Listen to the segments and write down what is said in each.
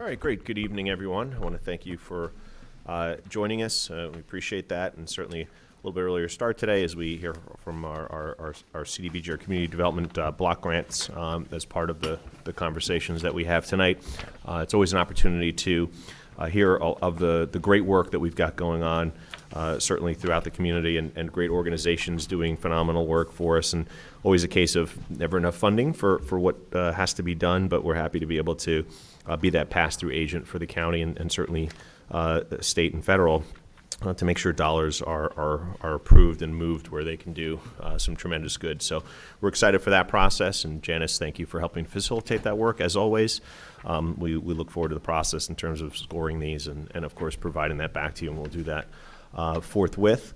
All right, great. Good evening, everyone. I want to thank you for joining us. We appreciate that, and certainly a little bit earlier start today as we hear from our CDBG, our Community Development Block Grants, as part of the conversations that we have tonight. It's always an opportunity to hear of the great work that we've got going on, certainly throughout the community, and great organizations doing phenomenal work for us, and always a case of never enough funding for what has to be done, but we're happy to be able to be that pass-through agent for the county and certainly state and federal to make sure dollars are approved and moved where they can do some tremendous good. So we're excited for that process, and Janice, thank you for helping facilitate that work as always. We look forward to the process in terms of scoring these and of course providing that back to you, and we'll do that forthwith.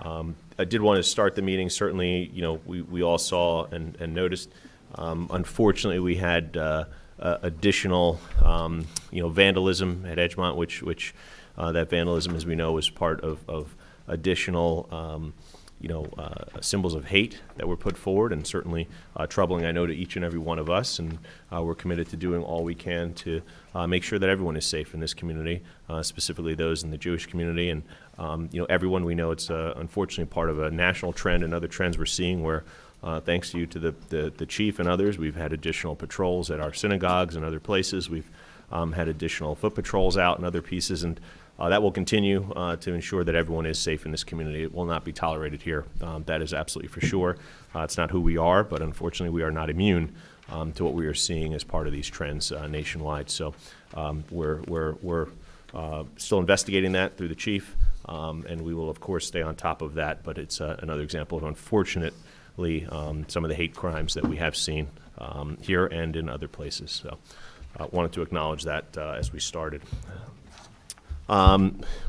I did want to start the meeting. Certainly, we all saw and noticed. Unfortunately, we had additional, vandalism at Edgemont, which that vandalism, as we know, is part of additional, symbols of hate that were put forward, and certainly troubling, I know, to each and every one of us. And we're committed to doing all we can to make sure that everyone is safe in this community, specifically those in the Jewish community. And everyone, we know it's unfortunately part of a national trend and other trends we're seeing where, thanks to you, to the chief and others, we've had additional patrols at our synagogues and other places. We've had additional foot patrols out in other pieces, and that will continue to ensure that everyone is safe in this community. It will not be tolerated here. That is absolutely for sure. It's not who we are, but unfortunately we are not immune to what we are seeing as part of these trends nationwide. So we're still investigating that through the chief, and we will of course stay on top of that. But it's another example of, unfortunately, some of the hate crimes that we have seen here and in other places. So I wanted to acknowledge that as we started.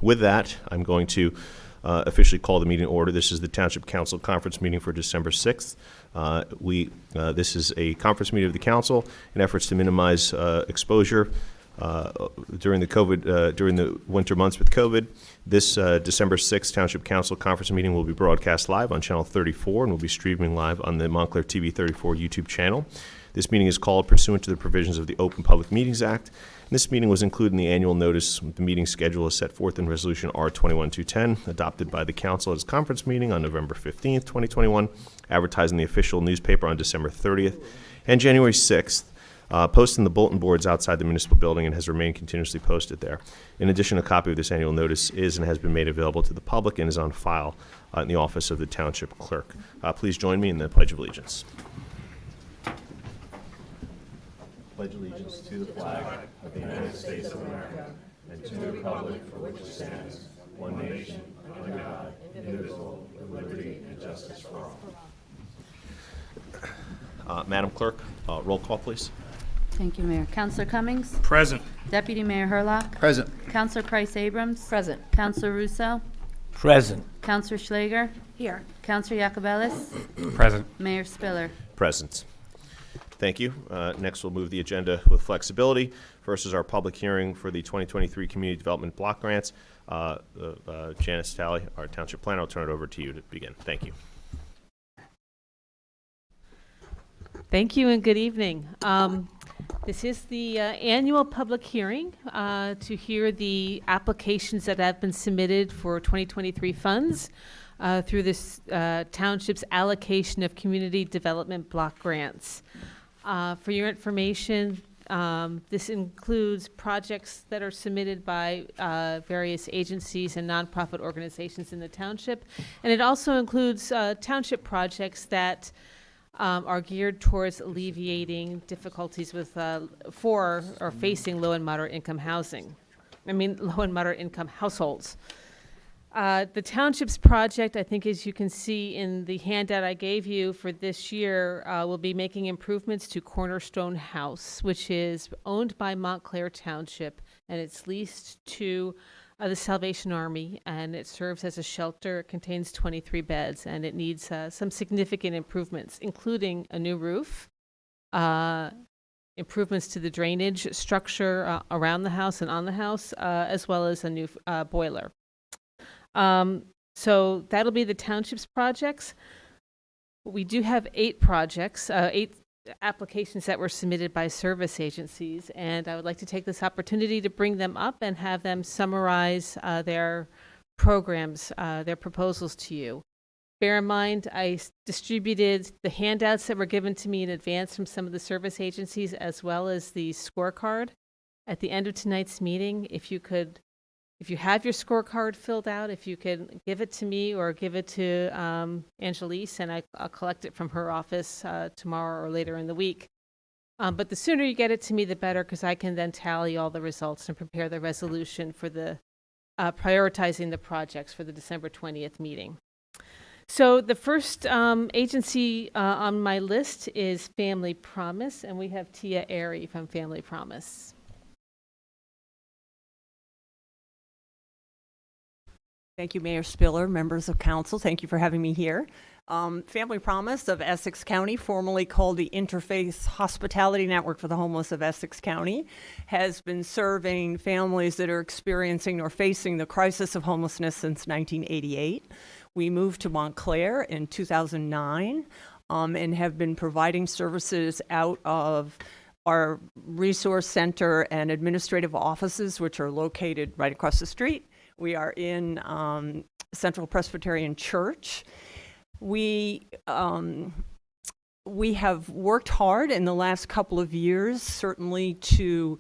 With that, I'm going to officially call the meeting to order. This is the Township Council Conference meeting for December 6th. This is a conference meeting of the council in efforts to minimize exposure during the winter months with COVID. This December 6th Township Council Conference meeting will be broadcast live on Channel 34 and will be streaming live on the Montclair TV 34 YouTube channel. This meeting is called pursuant to the provisions of the Open Public Meetings Act. And this meeting was included in the annual notice. The meeting schedule is set forth in Resolution R-21-210, adopted by the council at its conference meeting on November 15th, 2021, advertised in the official newspaper on December 30th and January 6th, posted in the bulletin boards outside the municipal building, and has remained continuously posted there. In addition, a copy of this annual notice is and has been made available to the public and is on file in the office of the Township Clerk. Please join me in the Pledge of Allegiance. Pledge allegiance to the flag of the United States of America and to the republic for which it stands, one nation, under God, indivisible, with liberty and justice for all. Madam Clerk, roll call, please. Thank you, Mayor. Councilor Cummings? Present. Deputy Mayor Herlock? Present. Councilor Price-Abrams? Present. Councilor Russo? Present. Councilor Schlager? Here. Councilor Yacobelis? Present. Mayor Spiller? Present. Thank you. Next, we'll move the agenda with flexibility. First is our public hearing for the 2023 Community Development Block Grants. Janice Talley, our Township Planner, I'll turn it over to you to begin. Thank you. Thank you and good evening. This is the annual public hearing to hear the applications that have been submitted for 2023 funds through this township's allocation of community development block grants. For your information, this includes projects that are submitted by various agencies and nonprofit organizations in the township, and it also includes township projects that are geared towards alleviating difficulties with for or facing low and moderate income housing. Low and moderate income households. The township's project, I think, as you can see in the handout I gave you for this year, will be making improvements to Cornerstone House, which is owned by Montclair Township, and it's leased to the Salvation Army, and it serves as a shelter. It contains 23 beds, and it needs some significant improvements, including a new roof, improvements to the drainage structure around the house and on the house, as well as a new boiler. So that'll be the township's projects. We do have 8 projects, 8 applications that were submitted by service agencies, and I would like to take this opportunity to bring them up and have them summarize their programs, their proposals to you. Bear in mind, I distributed the handouts that were given to me in advance from some of the service agencies, as well as the scorecard. At the end of tonight's meeting, if you have your scorecard filled out, if you could give it to me or give it to Angelise, and I'll collect it from her office tomorrow or later in the week. But the sooner you get it to me, the better, because I can then tally all the results and prepare the resolution for the prioritizing the projects for the December 20th meeting. So the first agency on my list is Family Promise, and we have Tia Airy from Family Promise. Thank you, Mayor Spiller, members of council. Thank you for having me here. Family Promise of Essex County, formerly called the Interfaith Hospitality Network for the Homeless of Essex County, has been serving families that are experiencing or facing the crisis of homelessness since 1988. We moved to Montclair in 2009 and have been providing services out of our resource center and administrative offices, which are located right across the street. We are in Central Presbyterian Church. We have worked hard in the last couple of years, certainly to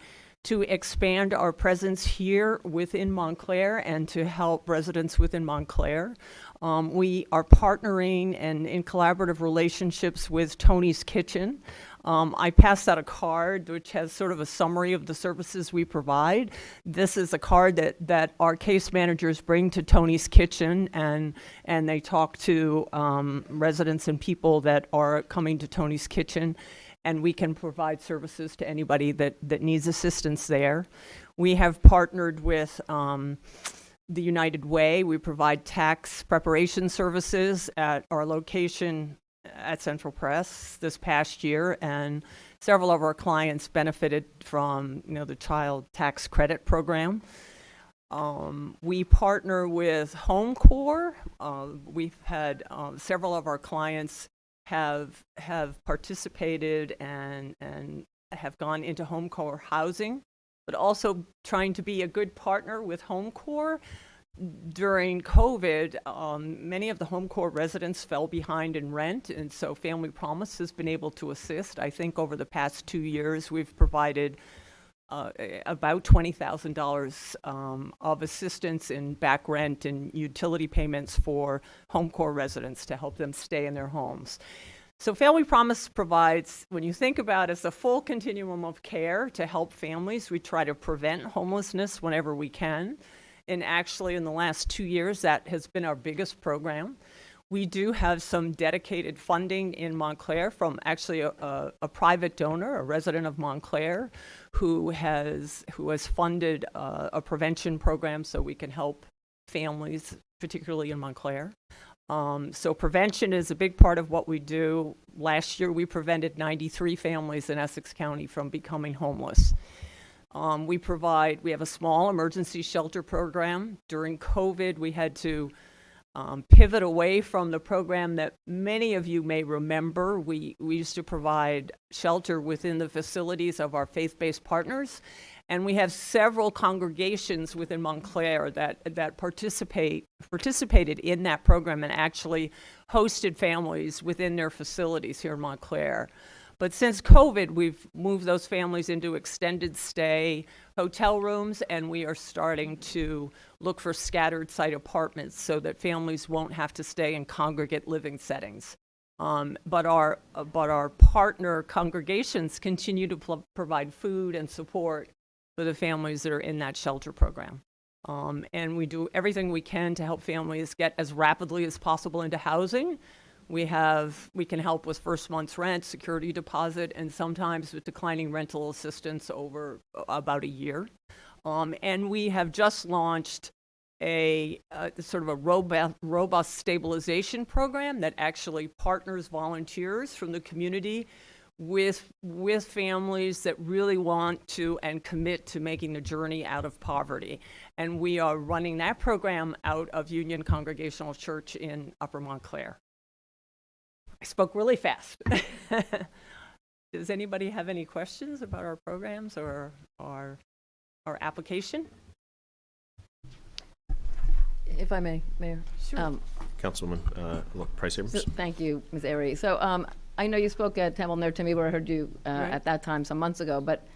expand our presence here within Montclair and to help residents within Montclair. We are partnering and in collaborative relationships with Tony's Kitchen. I passed out a card which has sort of a summary of the services we provide. This is a card that our case managers bring to Tony's Kitchen, and they talk to residents and people that are coming to Tony's Kitchen, and we can provide services to anybody that needs assistance there. We have partnered with the United Way. We provide tax preparation services at our location at Central Press this past year, and several of our clients benefited from the child tax credit program. We partner with Home Corps. We've had several of our clients have participated and have gone into Home Corps housing, but also trying to be a good partner with Home Corps. During COVID, many of the Home Corps residents fell behind in rent, and so Family Promise has been able to assist. I think over the past 2 years, we've provided about $20,000 of assistance in back rent and utility payments for Home Corps residents to help them stay in their homes. So Family Promise provides, when you think about it, as a full continuum of care to help families. We try to prevent homelessness whenever we can. And actually, in the last 2 years, that has been our biggest program. We do have some dedicated funding in Montclair from actually a private donor, a resident of Montclair, who has funded a prevention program so we can help families, particularly in Montclair. So prevention is a big part of what we do. Last year, we prevented 93 families in Essex County from becoming homeless. We have a small emergency shelter program. During COVID, we had to pivot away from the program that many of you may remember. We used to provide shelter within the facilities of our faith-based partners, and we have several congregations within Montclair that participated in that program and actually hosted families within their facilities here in Montclair. But since COVID, we've moved those families into extended stay hotel rooms, and we are starting to look for scattered site apartments so that families won't have to stay in congregate living settings. But our partner congregations continue to provide food and support for the families that are in that shelter program. And we do everything we can to help families get as rapidly as possible into housing. We can help with first month's rent, security deposit, and sometimes with declining rental assistance over about a year. And we have just launched a sort of a robust stabilization program that actually partners volunteers from the community with families that really want to and commit to making the journey out of poverty. And we are running that program out of Union Congregational Church in Upper Montclair. I spoke really fast. Does anybody have any questions about our programs or our application? If I may, Mayor. Sure. Councilwoman Price Abrams. Thank you, Ms. Airy. So I know you spoke at Temple Near to me where I heard you Right. at that time some months ago, but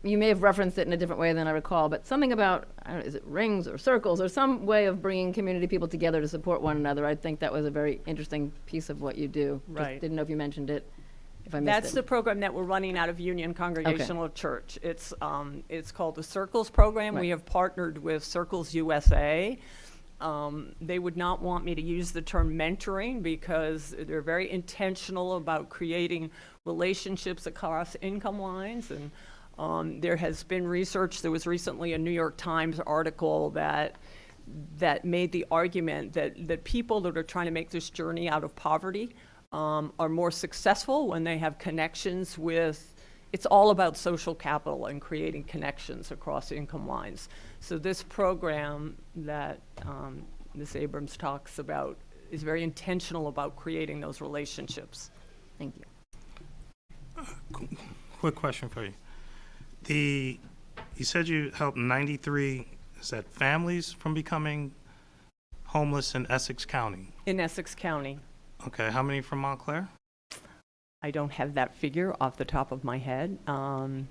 you may have referenced it in a different way than I recall, but something about, I don't know, is it rings or circles or some way of bringing community people together to support one another. I think that was a very interesting piece of what you do. Just Right. didn't know if you mentioned it, if I missed That's it. the program that we're running out of Union Congregational Church. It's called the Circles Program. We Right. have partnered with Circles USA. They would not want me to use the term mentoring because they're very intentional about creating relationships across income lines. And there has been research. There was recently a New York Times article that made the argument that people that are trying to make this journey out of poverty are more successful when they have connections with, it's all about social capital and creating connections across income lines. So this program that Ms. Abrams talks about is very intentional about creating those relationships. Thank you. Quick question for you. You said you helped 93, is that families from becoming homeless in Essex County? In Essex County, Okay, how many from Montclair? I don't have that figure off the top of my head. And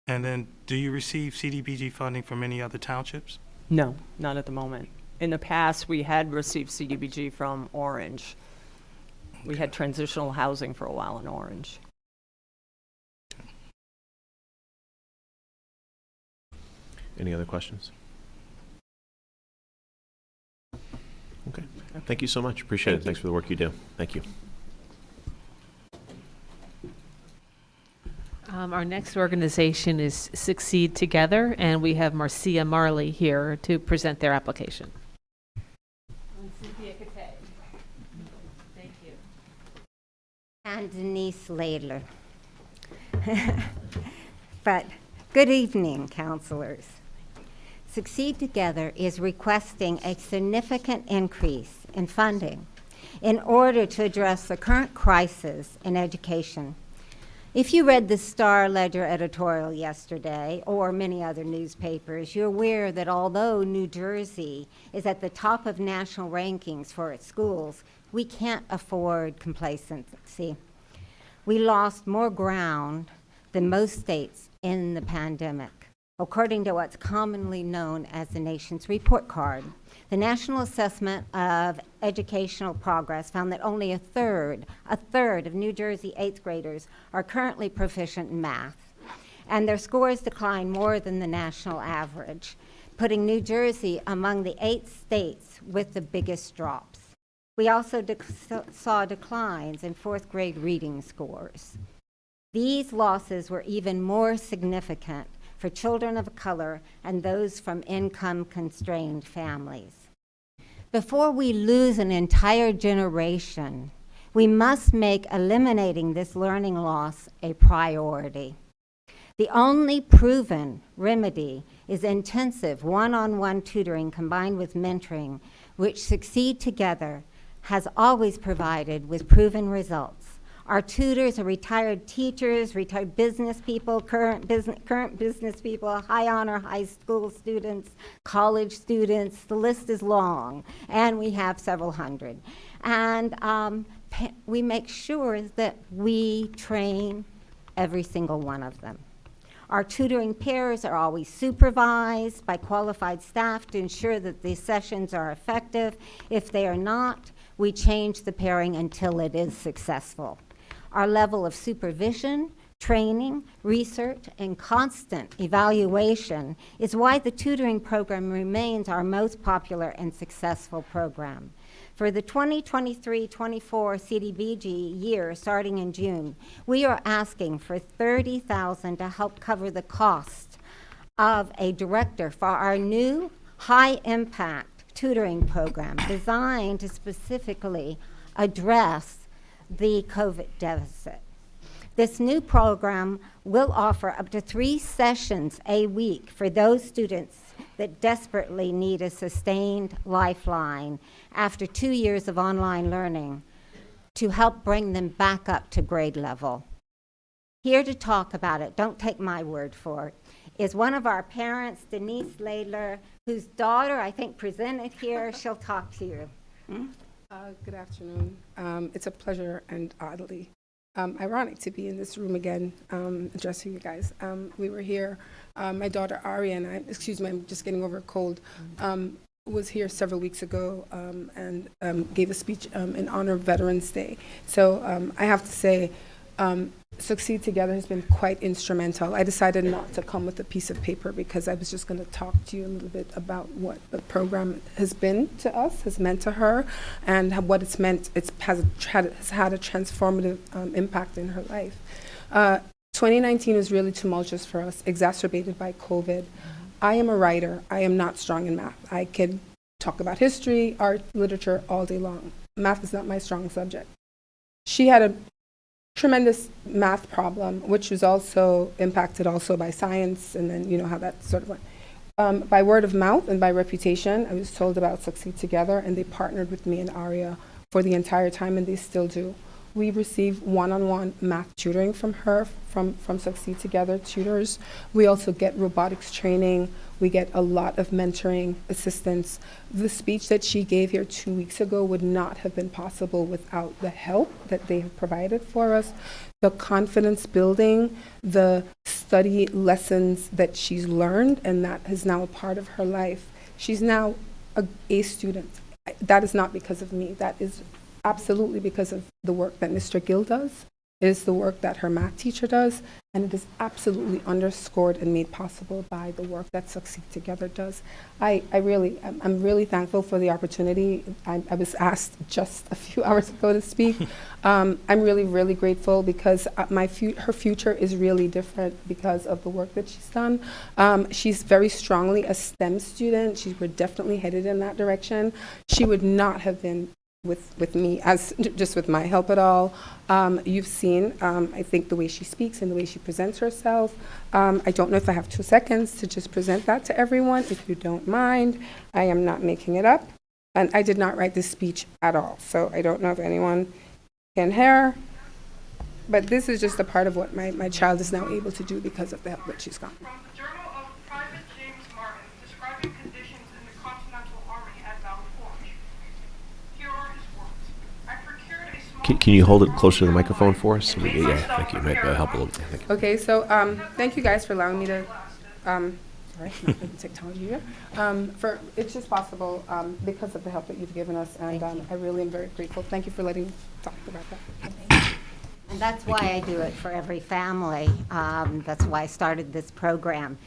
then do you receive CDBG funding from any other townships? No, not at the moment. In the past, we had received CDBG from Orange. We had transitional housing for a while in Orange. Any other questions? Okay. Thank you so much. Appreciate it. Thanks for the work you do. Thank you. Our next organization is Succeed Together, and we have Marcia Marley here to present their application. Thank you. And Denise Ladler. But good evening, counselors. Succeed Together is requesting a significant increase in funding in order to address the current crisis in education. If you read the Star Ledger editorial yesterday, or many other newspapers, you're aware that although New Jersey is at the top of national rankings for its schools, we can't afford complacency. We lost more ground than most states in the pandemic, according to what's commonly known as the nation's report card. The National Assessment of Educational Progress found that only a third of New Jersey 8th graders are currently proficient in math, and their scores decline more than the national average, putting New Jersey among the 8 states with the biggest drops. We also saw declines in 4th grade reading scores. These losses were even more significant for children of color and those from income-constrained families. Before we lose an entire generation, we must make eliminating this learning loss a priority. The only proven remedy is intensive one-on-one tutoring combined with mentoring, which Succeed Together has always provided with proven results. Our tutors are retired teachers, retired business people, current business people, high honor high school students, college students. The list is long, and we have several hundred. And we make sure that we train every single one of them. Our tutoring pairs are always supervised by qualified staff to ensure that these sessions are effective. If they are not, we change the pairing until it is successful. Our level of supervision, training, research, and constant evaluation is why the tutoring program remains our most popular and successful program. For the 2023-24 CDBG year starting in June, we are asking for $30,000 to help cover the cost of a director for our new high-impact tutoring program designed to specifically address the COVID deficit. This new program will offer up to 3 sessions a week for those students that desperately need a sustained lifeline after 2 years of online learning to help bring them back up to grade level. here to talk about it, don't take my word for it, is one of our parents, Denise Laidler, whose daughter, I think, presented here. She'll talk to you. Good afternoon. It's a pleasure and oddly ironic to be in this room again, addressing you guys. We were here, my daughter Aria and I, excuse me, I'm just getting over a cold, was here several weeks ago and gave a speech in honor of Veterans Day. So I have to say, Succeed Together has been quite instrumental. I decided not to come with a piece of paper because I was just going to talk to you a little bit about what the program has been to us, has meant to her, and what it's meant. Has had a transformative impact in her life. 2019 was really tumultuous for us, exacerbated by COVID. I am a writer. I am not strong in math. I could talk about history, art, literature all day long. Math is not my strong subject. She had a tremendous math problem, which was also impacted also by science, and then you know how that sort of went. By word of mouth and by reputation, I was told about Succeed Together, and they partnered with me and Aria for the entire time, and they still do. We receive one-on-one math tutoring from her, from Succeed Together tutors. We also get robotics training. We get a lot of mentoring assistance. The speech that she gave here 2 weeks ago would not have been possible without the help that they have provided for us. The confidence building, the study lessons that she's learned, and that is now a part of her life. She's now a student. That is not because of me. That is absolutely because of the work that Mr. Gill does. It is the work that her math teacher does, and it is absolutely underscored and made possible by the work that Succeed Together does. I'm really thankful for the opportunity. I was asked just a few hours ago to speak. I'm really, really grateful because her future is really different because of the work that she's done. She's very strongly a STEM student. We're definitely headed in that direction. She would not have been with me as just with my help at all. You've seen, I think, the way she speaks and the way she presents herself. I don't know if I have 2 seconds to just present that to everyone, if you don't mind. I am not making it up. And I did not write this speech at all, so I don't know if anyone can hear. But this is just a part of what my child is now able to do because of the help that she's gotten. From the Journal of Private James Martin, describing conditions in the Continental Army at Valley Forge. Here are his words. I procured a small... Can you hold it closer to the microphone for us? Yeah, thank you. Might help a little bit. Thank you. Okay, so thank you guys for allowing me to, sorry, not the technology here. It's just possible because of the help that you've given us, and I really am very grateful. Thank you for letting me talk about that. And that's why I do it for every family. That's why I started this program.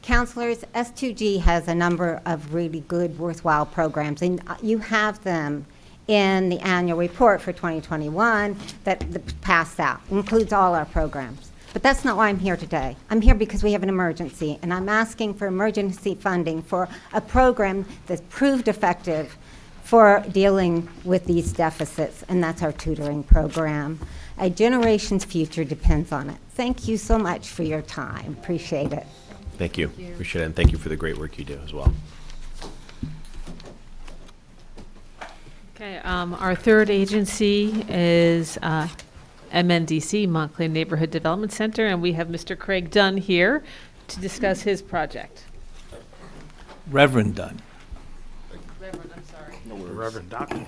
Counselors, S2G has a number of really good, worthwhile programs, and you have them in the annual report for 2021 that passed out. It includes all our programs. But that's not why I'm here today. I'm here because we have an emergency, and I'm asking for emergency funding for a program that's proved effective for dealing with these deficits, and that's our tutoring program. A generation's future depends on it. Thank you so much for your time. Appreciate it. Thank you. Appreciate it, and thank you for the great work you do as well. Okay, our third agency is MNDC, Montclair Neighborhood Development Center, and we have Mr. Craig Dunn here to discuss his project. Reverend Dunn. Reverend, I'm sorry. Reverend Doctor.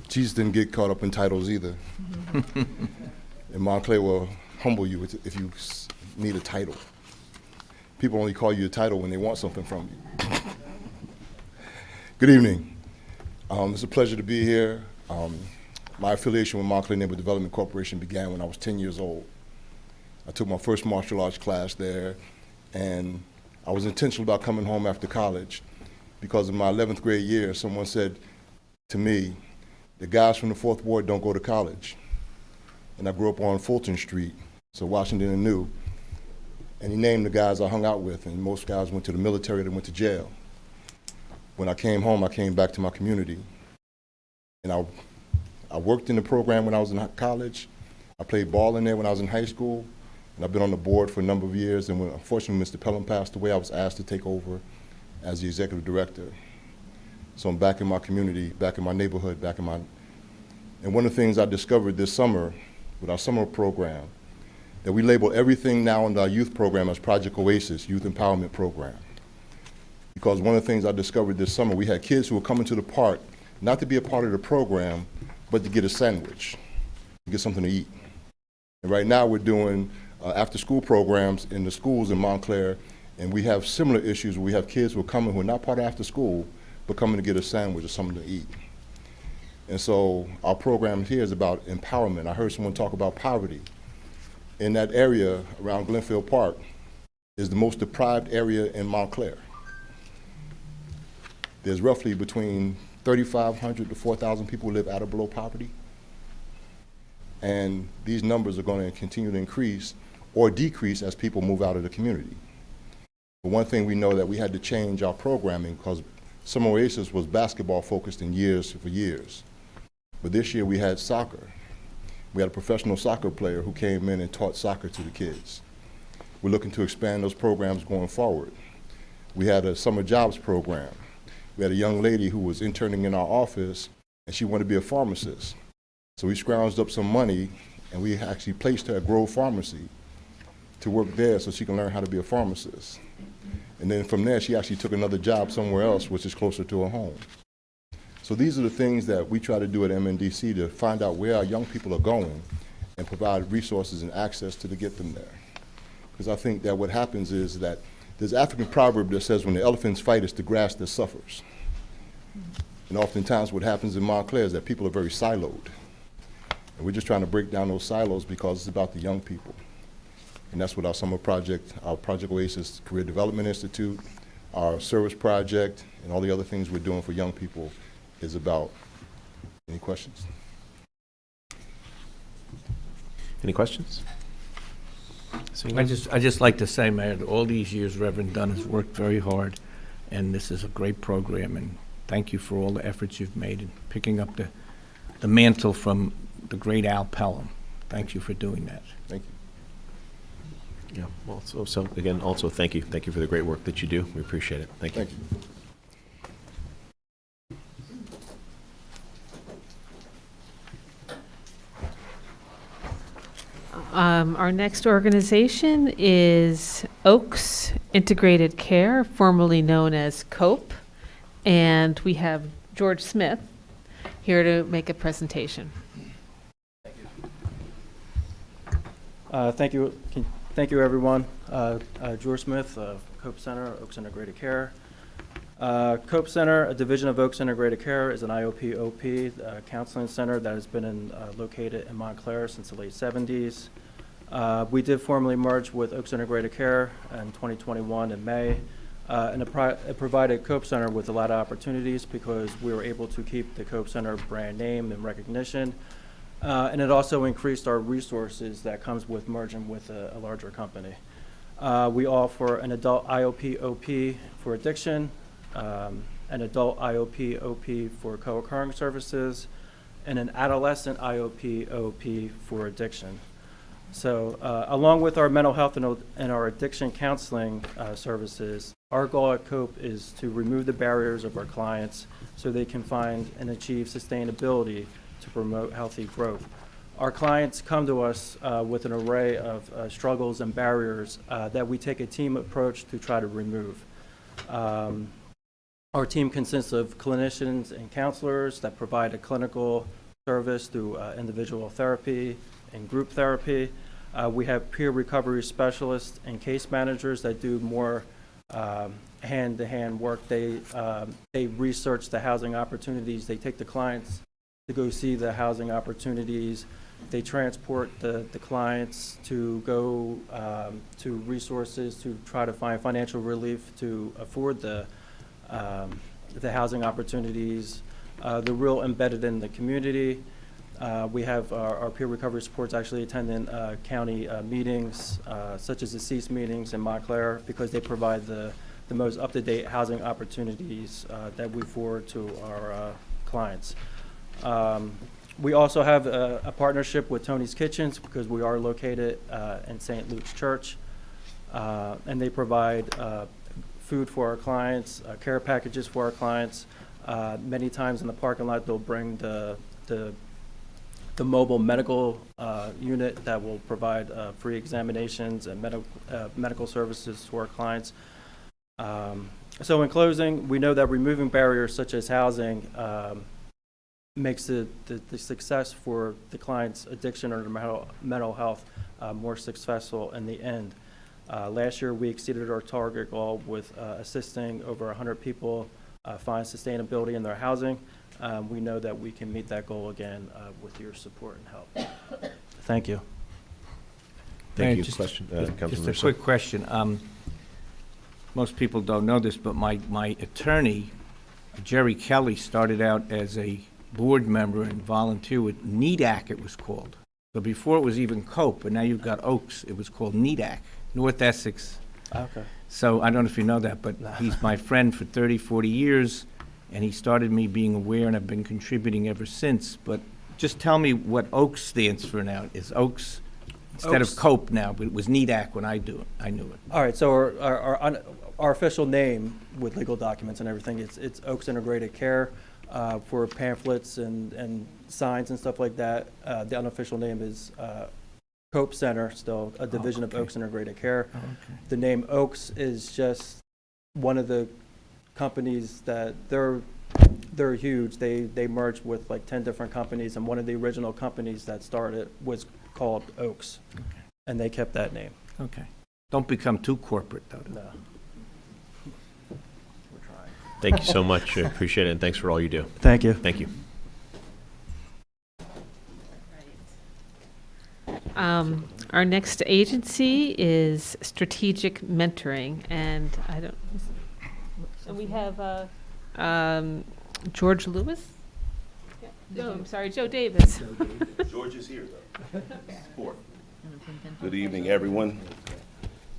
Jesus didn't get caught up in titles either. And Montclair will humble you if you need a title. People only call you a title when they want something from you. Good evening. It's a pleasure to be here. My affiliation with Montclair Neighborhood Development Corporation began when I was 10 years old. I took my first martial arts class there, and I was intentional about coming home after college because in my 11th grade year, someone said to me, the guys from the 4th Ward don't go to college. And I grew up on Fulton Street, so Washington knew. And he named the guys I hung out with, and most guys went to the military, they went to jail. When I came home, I came back to my community. And I worked in the program when I was in college. I played ball in there when I was in high school. And I've been on the board for a number of years. And when, unfortunately, Mr. Pelham passed away, I was asked to take over as the executive director. So I'm back in my community, back in my neighborhood, and one of the things I discovered this summer with our summer program, that we label everything now in our youth program as Project Oasis, Youth Empowerment Program. Because one of the things I discovered this summer, we had kids who were coming to the park, not to be a part of the program, but to get a sandwich, to get something to eat. And right now we're doing after-school programs in the schools in Montclair, and we have similar issues where we have kids who are coming who are not part of after school, but coming to get a sandwich or something to eat. And so our program here is about empowerment. I heard someone talk about poverty. In that area around Glenfield Park is the most deprived area in Montclair. There's roughly between 3,500 to 4,000 people who live at or below poverty. And these numbers are going to continue to increase or decrease as people move out of the community. But one thing we know that we had to change our programming because Summer Oasis was basketball focused for years. But this year we had soccer. We had a professional soccer player who came in and taught soccer to the kids. We're looking to expand those programs going forward. We had a summer jobs program. We had a young lady who was interning in our office and she wanted to be a pharmacist. So we scrounged up some money and we actually placed her at Grove Pharmacy to work there so she can learn how to be a pharmacist. And then from there, she actually took another job somewhere else, which is closer to her home. So these are the things that we try to do at MNDC to find out where our young people are going and provide resources and access to get them there. Because I think that what happens is that there's an African proverb that says when the elephants fight, it's the grass that suffers. And oftentimes what happens in Montclair is that people are very siloed. And we're just trying to break down those silos because it's about the young people. And that's what our summer project, our Project Oasis Career Development Institute, our service project, and all the other things we're doing for young people is about. Any questions? Any questions? I just like to say, Mayor, that all these years Reverend Dunn has worked very hard, and this is a great program, and thank you for all the efforts you've made in picking up the mantle from the great Al Pelham. Thank you for doing that. Thank you. Yeah, well, so again, also thank you. Thank you for the great work that you do. We appreciate it. Thank you. Thank you. Our next organization is Oaks Integrated Care, formerly known as COPE, and we have George Smith here to make a presentation. Thank you, everyone. George Smith, COPE Center, Oaks Integrated Care. COPE Center, a division of Oaks Integrated Care, is an IOP-OP counseling center that has been located in Montclair since the late 70s. We did formally merge with Oaks Integrated Care in 2021 in May, and it provided COPE Center with a lot of opportunities because we were able to keep the COPE Center brand name and recognition, and it also increased our resources that comes with merging with a larger company. We offer an adult IOP-OP for addiction, an adult IOP-OP for co-occurring services, and an adolescent IOP-OP for addiction. So along with our mental health and our addiction counseling services, our goal at COPE is to remove the barriers of our clients so they can find and achieve sustainability to promote healthy growth. Our clients come to us with an array of struggles and barriers that we take a team approach to try to remove. Our team consists of clinicians and counselors that provide a clinical service through individual therapy and group therapy. We have peer recovery specialists and case managers that do more hand-to-hand work. They research the housing opportunities. They take the clients to go see the housing opportunities. They transport the clients to go to resources to try to find financial relief to afford the housing opportunities. They're real embedded in the community. We have our peer recovery supports actually attending county meetings, such as the CEAS meetings in Montclair, because they provide the most up-to-date housing opportunities that we forward to our clients. We also have a partnership with Tony's Kitchens because we are located in St. Luke's Church, and they provide food for our clients, care packages for our clients. Many times in the parking lot, they'll bring the the mobile medical unit that will provide free examinations and medical services to our clients. So in closing, we know that removing barriers such as housing makes the success for the client's addiction or mental health more successful in the end. Last year, we exceeded our target goal with assisting over 100 people find sustainability in their housing. We know that we can meet that goal again with your support and help. Thank you. Thank you. Just Question, just Councilman a Russo? quick question. Most people don't know this, but my attorney, Jerry Kelly, started out as a board member and volunteer with NEDAC, it was called. So before it was even COPE, but now you've got Oaks, it was called NEDAC, North Essex. Okay. So I don't know if you know that, but he's my friend for 30, 40 years, and he started me being aware, and I've been contributing ever since. But just tell me what Oaks stands for now. Is Oaks, instead Oaks- of COPE now, but it was NEDAC when I knew it. All right, so our official name with legal documents and everything, it's Oaks Integrated Care. For pamphlets and signs and stuff like that, the unofficial name is Cope Center, still a division of Oaks Integrated Care. Oh, okay. The name Oaks is just one of the companies that they're huge. They merged with like 10 different companies, and one of the original companies that started was called Oaks, Okay. and they kept that name. Okay. Don't become too corporate, though. No. We're trying. Thank you so much. I appreciate it, and thanks for all you do. Thank you. Thank you. Our next agency is Strategic Mentoring, and and we have George Lewis? No, I'm sorry, Joe Davis. George is here, though. Support. Good evening, everyone.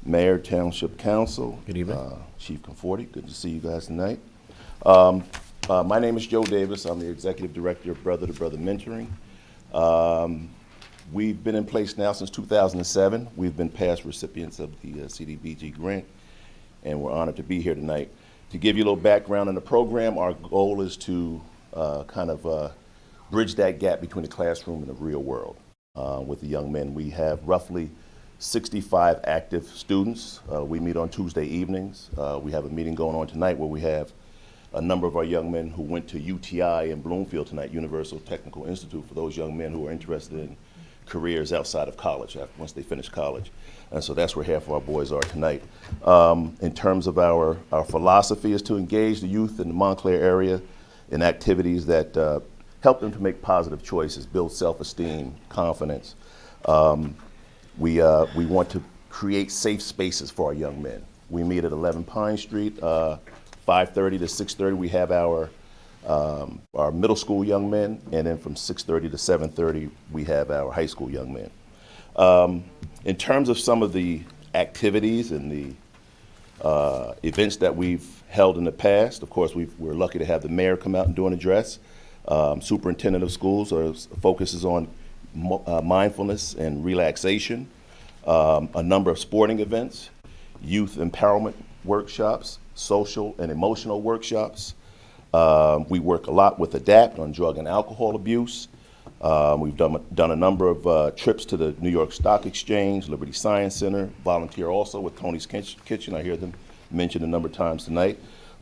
Mayor, Township Council. Good evening. Chief Conforti, good to see you guys tonight. My name is Joe Davis. I'm the Executive Director of Brother to Brother Mentoring. We've been in place now since 2007. We've been past recipients of the CDBG grant, and we're honored to be here tonight. To give you a little background on the program, our goal is to bridge that gap between the classroom and the real world with the young men. We have roughly 65 active students. We meet on Tuesday evenings. We have a meeting going on tonight where we have a number of our young men who went to UTI in Bloomfield tonight, Universal Technical Institute, for those young men who are interested in careers outside of college, once they finish college. And so that's where half of our boys are tonight. In terms of our philosophy is to engage the youth in the Montclair area in activities that help them to make positive choices, build self-esteem, confidence. We want to create safe spaces for our young men. We meet at 11 Pine Street, 5:30 to 6:30. We have our middle school young men, and then from 6:30 to 7:30, we have our high school young men. In terms of some of the activities and the events that we've held in the past, of course, we're lucky to have the mayor come out and do an address. Superintendent of schools focuses on mindfulness and relaxation. A number of sporting events, youth empowerment workshops, social and emotional workshops. We work a lot with ADAPT on drug and alcohol abuse. We've done a number of trips to the New York Stock Exchange, Liberty Science Center, volunteer also with Tony's Kitchen. I hear them mentioned a number of times tonight.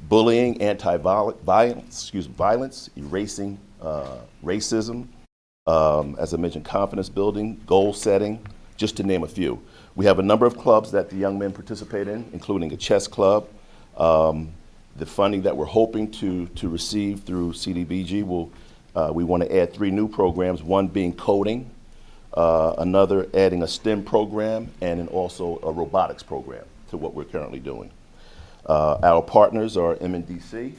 Bullying, violence, erasing racism, as I mentioned, confidence building, goal setting, just to name a few. We have a number of clubs that the young men participate in, including a chess club. The funding that we're hoping to receive through CDBG we want to add 3 new programs, one being coding, another adding a STEM program, and then also a robotics program to what we're currently doing. Our partners are MNDC,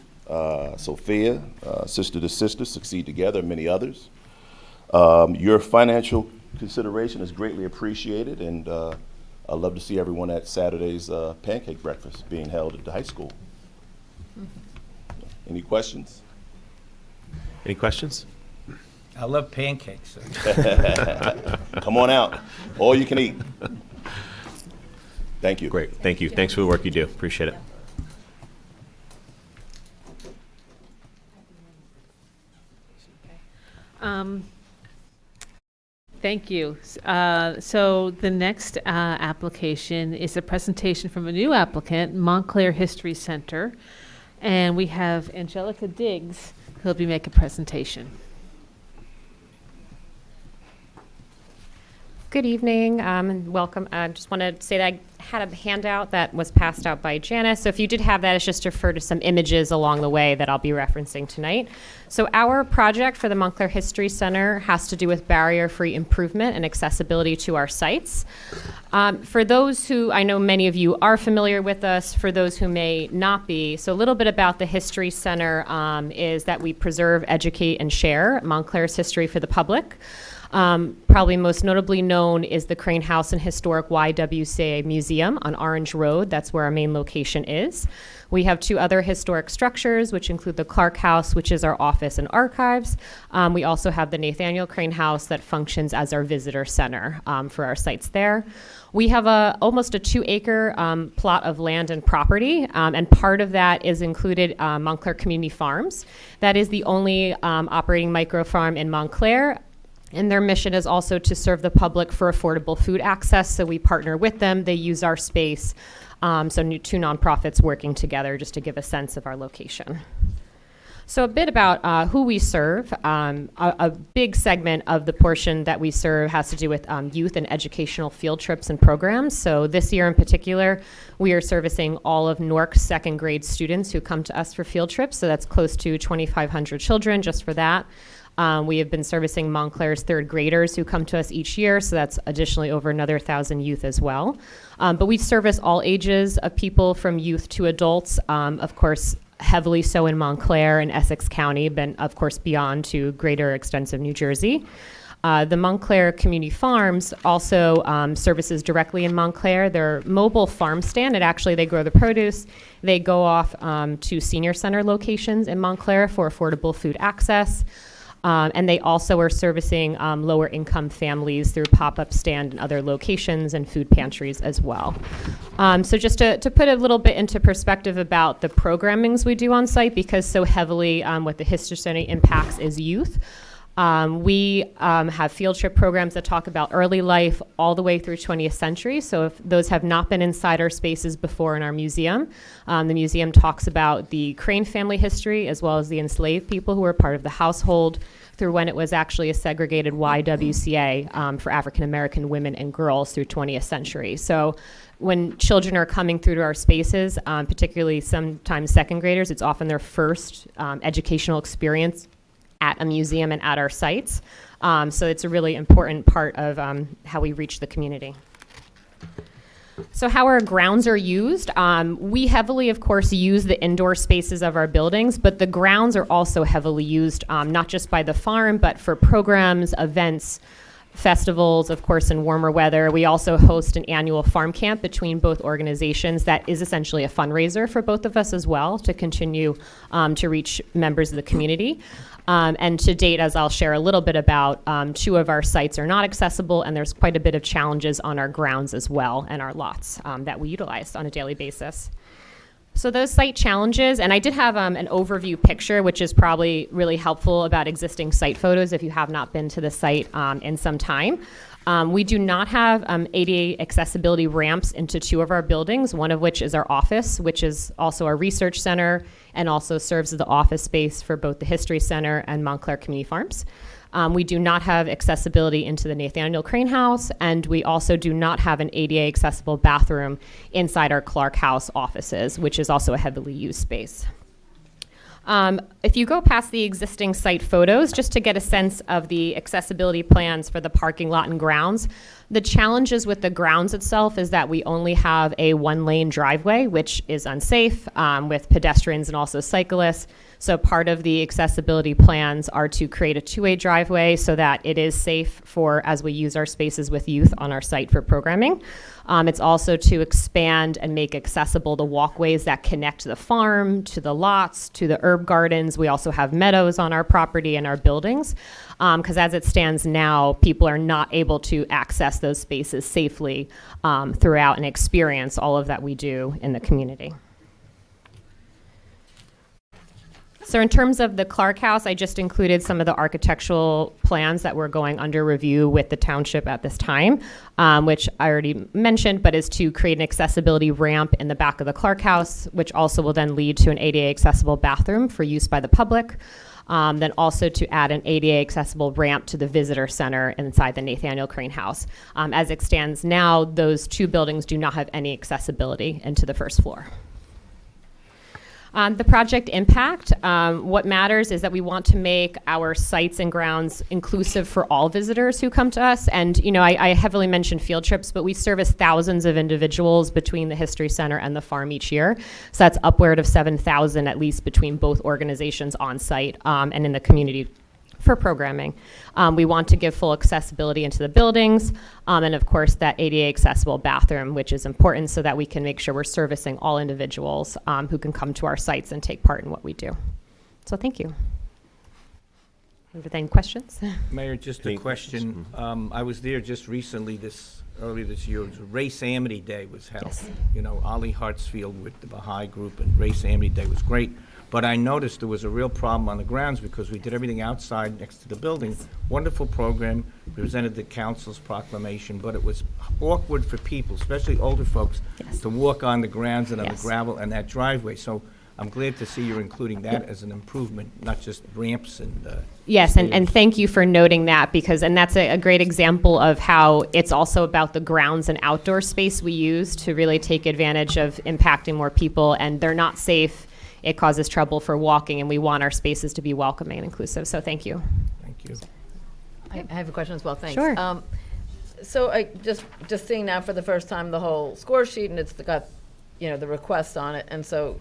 Sophia, Sister to Sister, Succeed Together, and many others. Your financial consideration is greatly appreciated, and I'd love to see everyone at Saturday's pancake breakfast being held at the high school. Any questions? Any questions? I love pancakes. Come on out. All you can eat. Thank you. Great. Thank you. Thanks for the work you do. Appreciate it. Thank you. So the next application is a presentation from a new applicant, Montclair History Center. And we have Angelica Diggs, who'll be making a presentation. Good evening and welcome. I just want to say that I had a handout that was passed out by Janice. So if you did have that, it's just to refer to some images along the way that I'll be referencing tonight. So our project for the Montclair History Center has to do with barrier-free improvement and accessibility to our sites. For those who, I know many of you are familiar with us, for those who may not be, so a little bit about the History Center is that we preserve, educate, and share Montclair's history for the public. Probably most notably known is the Crane House and Historic YWCA Museum on Orange Road. That's where our main location is. We have two other historic structures, which include the Clark House, which is our office and archives. We also have the Nathaniel Crane House that functions as our visitor center for our sites there. We have almost a 2-acre plot of land and property, and part of that is included Montclair Community Farms. That is the only operating micro farm in Montclair. And their mission is also to serve the public for affordable food access. So we partner with them. They use our space. So two nonprofits working together just to give a sense of our location. So a bit about who we serve. A big segment of the portion that we serve has to do with youth and educational field trips and programs. So this year in particular, we are servicing all of Newark's second grade students who come to us for field trips. So that's close to 2,500 children just for that. We have been servicing Montclair's third graders who come to us each year, so that's additionally over another 1,000 youth as well. But we service all ages of people from youth to adults, of course, heavily so in Montclair and Essex County, but of course beyond to greater extents of New Jersey. The Montclair Community Farms also services directly in Montclair. They're mobile farm stand, and actually they grow the produce. They go off to senior center locations in Montclair for affordable food access. And they also are servicing lower income families through pop-up stand and other locations and food pantries as well. So just to put a little bit into perspective about the programmings we do on site, because so heavily what the History Center impacts is youth. We have field trip programs that talk about early life all the way through 20th century. So if those have not been inside our spaces before in our museum, the museum talks about the Crane family history as well as the enslaved people who were part of the household through when it was actually a segregated YWCA for African American women and girls through 20th century. So when children are coming through to our spaces, particularly sometimes second graders, it's often their first educational experience at a museum and at our sites. So it's a really important part of how we reach the community. So how our grounds are used, we heavily, of course, use the indoor spaces of our buildings, but the grounds are also heavily used, not just by the farm, but for programs, events, festivals, of course, in warmer weather. We also host an annual farm camp between both organizations that is essentially a fundraiser for both of us as well to continue to reach members of the community. And to date, as I'll share a little bit about, 2 of our sites are not accessible, and there's quite a bit of challenges on our grounds as well and our lots that we utilize on a daily basis. So those site challenges, and I did have an overview picture, which is probably really helpful about existing site photos if you have not been to the site in some time. We do not have ADA accessibility ramps into 2 of our buildings, one of which is our office, which is also our research center and also serves as the office space for both the History Center and Montclair Community Farms. We do not have accessibility into the Nathaniel Crane House, and we also do not have an ADA accessible bathroom inside our Clark House offices, which is also a heavily used space. If you go past the existing site photos, just to get a sense of the accessibility plans for the parking lot and grounds, the challenges with the grounds itself is that we only have a 1-lane driveway, which is unsafe with pedestrians and also cyclists. So part of the accessibility plans are to create a 2-way driveway so that it is safe for as we use our spaces with youth on our site for programming. It's also to expand and make accessible the walkways that connect the farm to the lots, to the herb gardens. We also have meadows on our property and our buildings, because as it stands now, people are not able to access those spaces safely throughout and experience all of that we do in the community. So in terms of the Clark House, I just included some of the architectural plans that were going under review with the township at this time, which I already mentioned, but is to create an accessibility ramp in the back of the Clark House, which also will then lead to an ADA accessible bathroom for use by the public. Then also to add an ADA accessible ramp to the visitor center inside the Nathaniel Crane House. As it stands now, those two buildings do not have any accessibility into the first floor. The project impact, what matters is that we want to make our sites and grounds inclusive for all visitors who come to us. And, you know, I heavily mentioned field trips, but we service thousands of individuals between the History Center and the farm each year. So that's upward of 7,000 at least between both organizations on site and in the community for programming. We want to give full accessibility into the buildings, and of course that ADA accessible bathroom, which is important so that we can make sure we're servicing all individuals who can come to our sites and take part in what we do. So thank you. Any questions? Mayor, just a question. I was there just recently, early this year. It was Race Amity Day was held. Yes. You know, Ollie Hartsfield with the Baha'i group, and Race Amity Day was great. But I noticed there was a real problem on the grounds because we did everything outside next to the building. Wonderful program, presented the council's proclamation, but it was awkward for people, especially older folks, Yes. to walk on the grounds and on Yes. the gravel and that driveway. So I'm glad to see you're including that as an improvement, not just ramps and Yes, and thank you for noting that because, and that's a great example of how it's also about the grounds and outdoor space we use to really take advantage of impacting more people, and they're not safe. It causes trouble for walking, and we want our spaces to be welcoming and inclusive. So thank you. Thank you. I have a question as well, thanks. Sure. So I just seeing now for the first time the whole score sheet, and it's got, you know, the request on it, and so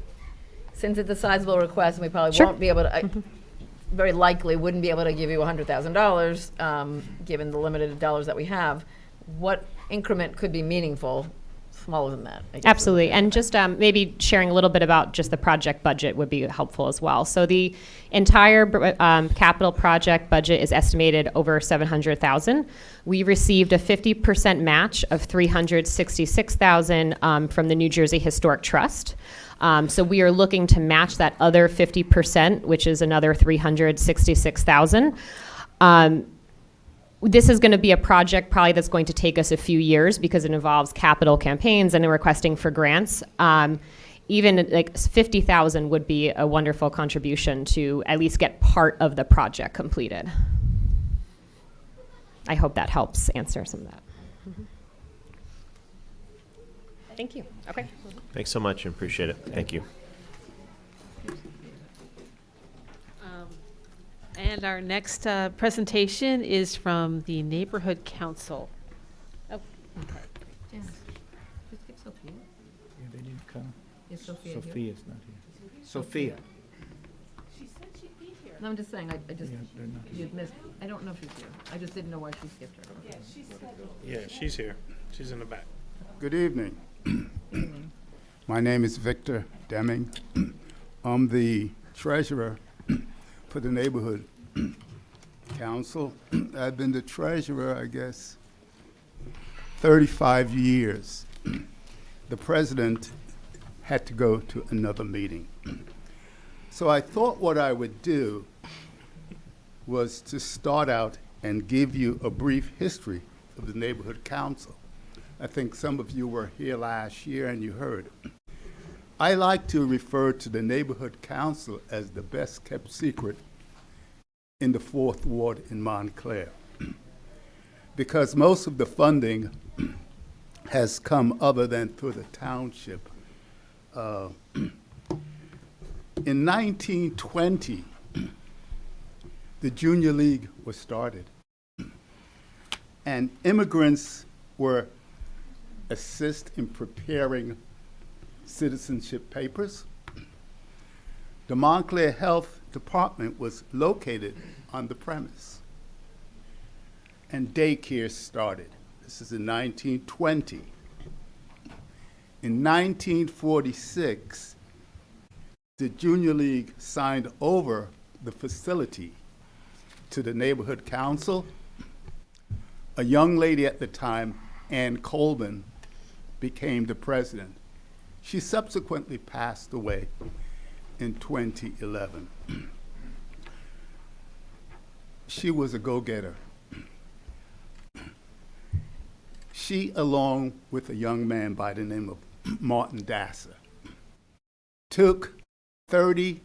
since it's a sizable request, and we probably Sure. won't be able to, very likely wouldn't be able to give you $100,000, given the limited dollars that we have, what increment could be meaningful? Smaller than that, I guess. Absolutely, and just maybe sharing a little bit about just the project budget would be helpful as well. So the entire capital project budget is estimated over $700,000. We received a 50% match of $366,000 from the New Jersey Historic Trust. So we are looking to match that other 50%, which is another $366,000. This is going to be a project probably that's going to take us a few years because it involves capital campaigns and requesting for grants. Even like 50,000 would be a wonderful contribution to at least get part of the project completed. I hope that helps answer some of that. Thank you. Okay. Thanks so much, and appreciate it. Thank you. And our next presentation is from the Neighborhood Council. Oh, okay. Yeah, they didn't come. Sophia's not here. Sophia. No, I'm just saying, I just, Yeah, they're not. you'd missed, I don't know if she's here. I just didn't know why she skipped her. Yeah, she's here. She's in the back. Good evening. My name is Victor Deming. I'm the treasurer for the Neighborhood Council. I've been the treasurer, I guess, 35 years. The president had to go to another meeting. So I thought what I would do was to start out and give you a brief history of the Neighborhood Council. I think some of you were here last year and you heard. I like to refer to the Neighborhood Council as the best kept secret in the 4th Ward in Montclair, because most of the funding has come other than through the township. In 1920, the Junior League was started, and immigrants were assist in preparing citizenship papers. The Montclair Health Department was located on the premise, and daycare started. This is in 1920. In 1946, the Junior League signed over the facility to the Neighborhood Council. A young lady at the time, Ann Colvin, became the president. She subsequently passed away, in 2011. She was a go-getter. She, along with a young man by the name of Martin Dasser, took 30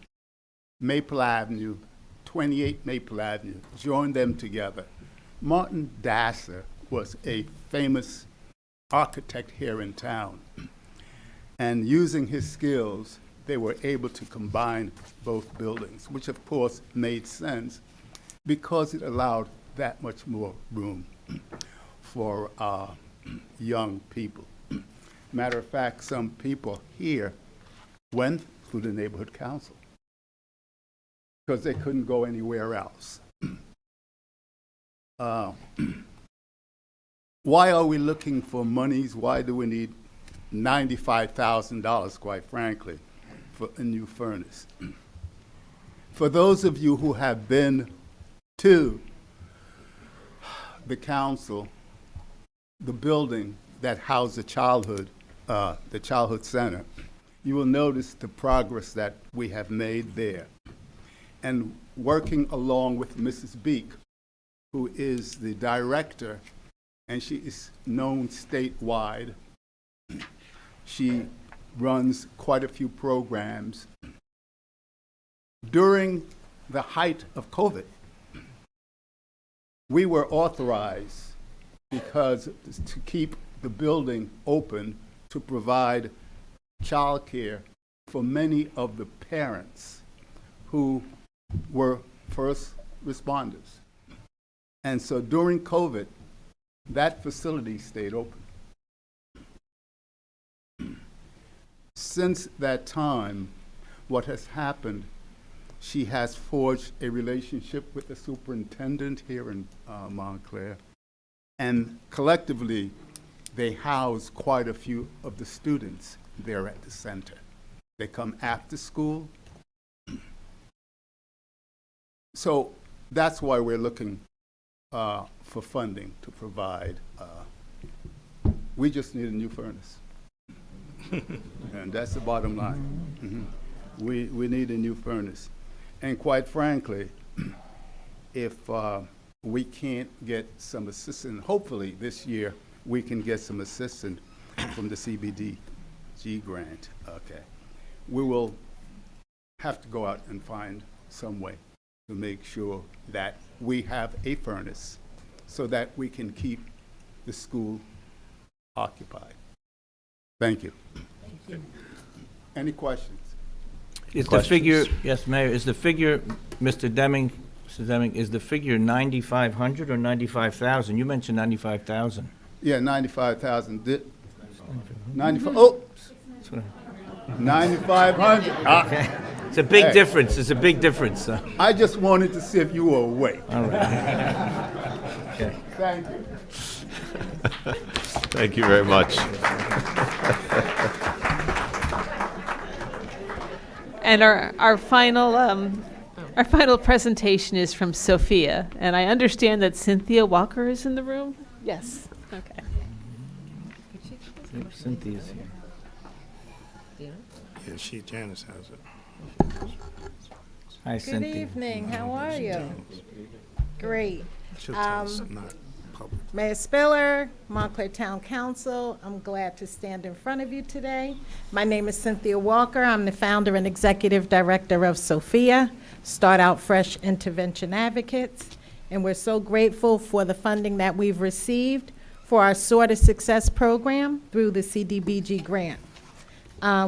Maple Avenue, 28 Maple Avenue, joined them together. Martin Dasser was a famous architect here in town. And using his skills, they were able to combine both buildings, which of course made sense because it allowed that much more room for young people. Matter of fact, some people here went through the neighborhood council because they couldn't go anywhere else. Why are we looking for monies? Why do we need $95,000, quite frankly, for a new furnace? For those of you who have been to the council, the building that housed the childhood center, you will notice the progress that we have made there. And working along with Mrs. Beek, who is the director, and she is known statewide. She runs quite a few programs. During the height of COVID, we were authorized because to keep the building open to provide childcare for many of the parents who were first responders. And so during COVID, that facility stayed open. Since that time, what has happened, she has forged a relationship with the superintendent here in Montclair, and collectively, they house quite a few of the students there at the center. They come after school. So that's why we're looking for funding to provide. We just need a new furnace. And that's the bottom line. We need a new furnace. And quite frankly, if we can't get some assistance, hopefully this year we can get some assistance from the CBDG grant, okay. We will have to go out and find some way to make sure that we have a furnace so that we can keep the school occupied. Thank you. Any questions? Is the figure, yes, Mayor, is the figure, Mr. Deming, is the figure 9,500 or 95,000? You mentioned 95,000. Yeah, 95,000. 95, oh, 9,500. Okay. It's a big difference, it's a big difference. I just wanted to see if you were awake. All right. Okay. Thank you. Thank you very much. And our final presentation is from Sophia, and I understand that Cynthia Walker is in the room? Yes. Okay. Cynthia's here. Yeah, Janice has it. Hi, Good Cynthia. evening, how are you? Great. She'll tell us not public. Mayor Spiller, Montclair Town Council, I'm glad to stand in front of you today. My name is Cynthia Walker. I'm the founder and executive director of Sophia, Start Out Fresh Intervention Advocates, and we're so grateful for the funding that we've received for our Sword of Success program through the CDBG grant.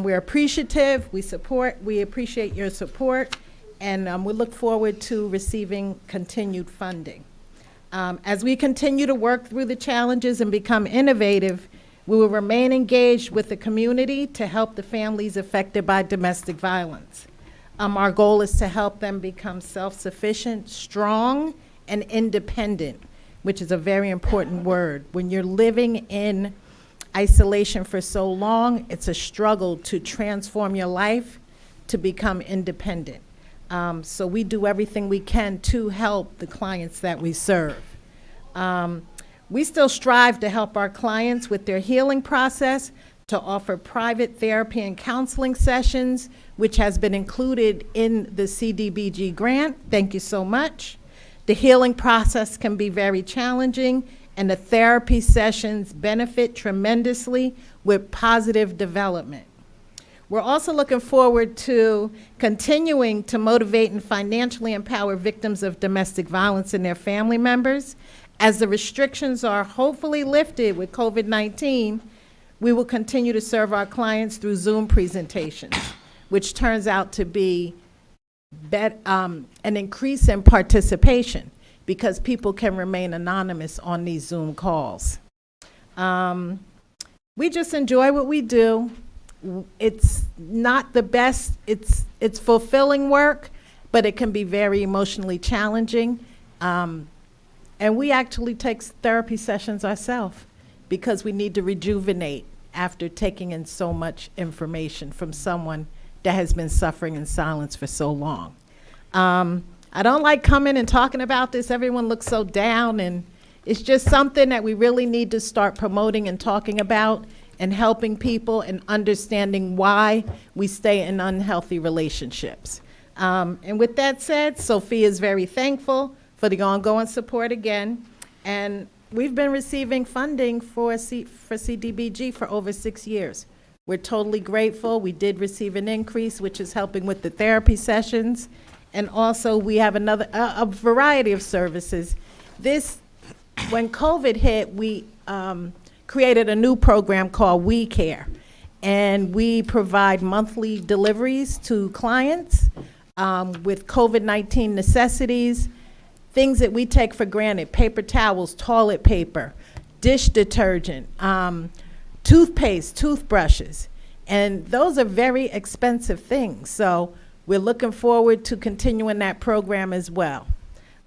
We're appreciative, we appreciate your support, and we look forward to receiving continued funding. As we continue to work through the challenges and become innovative, we will remain engaged with the community to help the families affected by domestic violence. Our goal is to help them become self-sufficient, strong, and independent, which is a very important word. When you're living in isolation for so long, it's a struggle to transform your life to become independent. So we do everything we can to help the clients that we serve. We still strive to help our clients with their healing process to offer private therapy and counseling sessions, which has been included in the CDBG grant. Thank you so much. The healing process can be very challenging, and the therapy sessions benefit tremendously with positive development. We're also looking forward to continuing to motivate and financially empower victims of domestic violence and their family members. As the restrictions are hopefully lifted with COVID-19, we will continue to serve our clients through Zoom presentations, which turns out to be an increase in participation because people can remain anonymous on these Zoom calls. We just enjoy what we do. It's not the best, it's fulfilling work, but it can be very emotionally challenging. And we actually take therapy sessions ourselves because we need to rejuvenate after taking in so much information from someone that has been suffering in silence for so long. I don't like coming and talking about this. Everyone looks so down, and it's just something that we really need to start promoting and talking about and helping people and understanding why we stay in unhealthy relationships. And with that said, Sophia is very thankful for the ongoing support again. And we've been receiving funding for CDBG for over 6 years. We're totally grateful. We did receive an increase, which is helping with the therapy sessions. And also we have a variety of services. When COVID hit, we created a new program called We Care. And we provide monthly deliveries to clients with COVID-19 necessities, things that we take for granted: paper towels, toilet paper, dish detergent, toothpaste, toothbrushes. And those are very expensive things. So we're looking forward to continuing that program as well.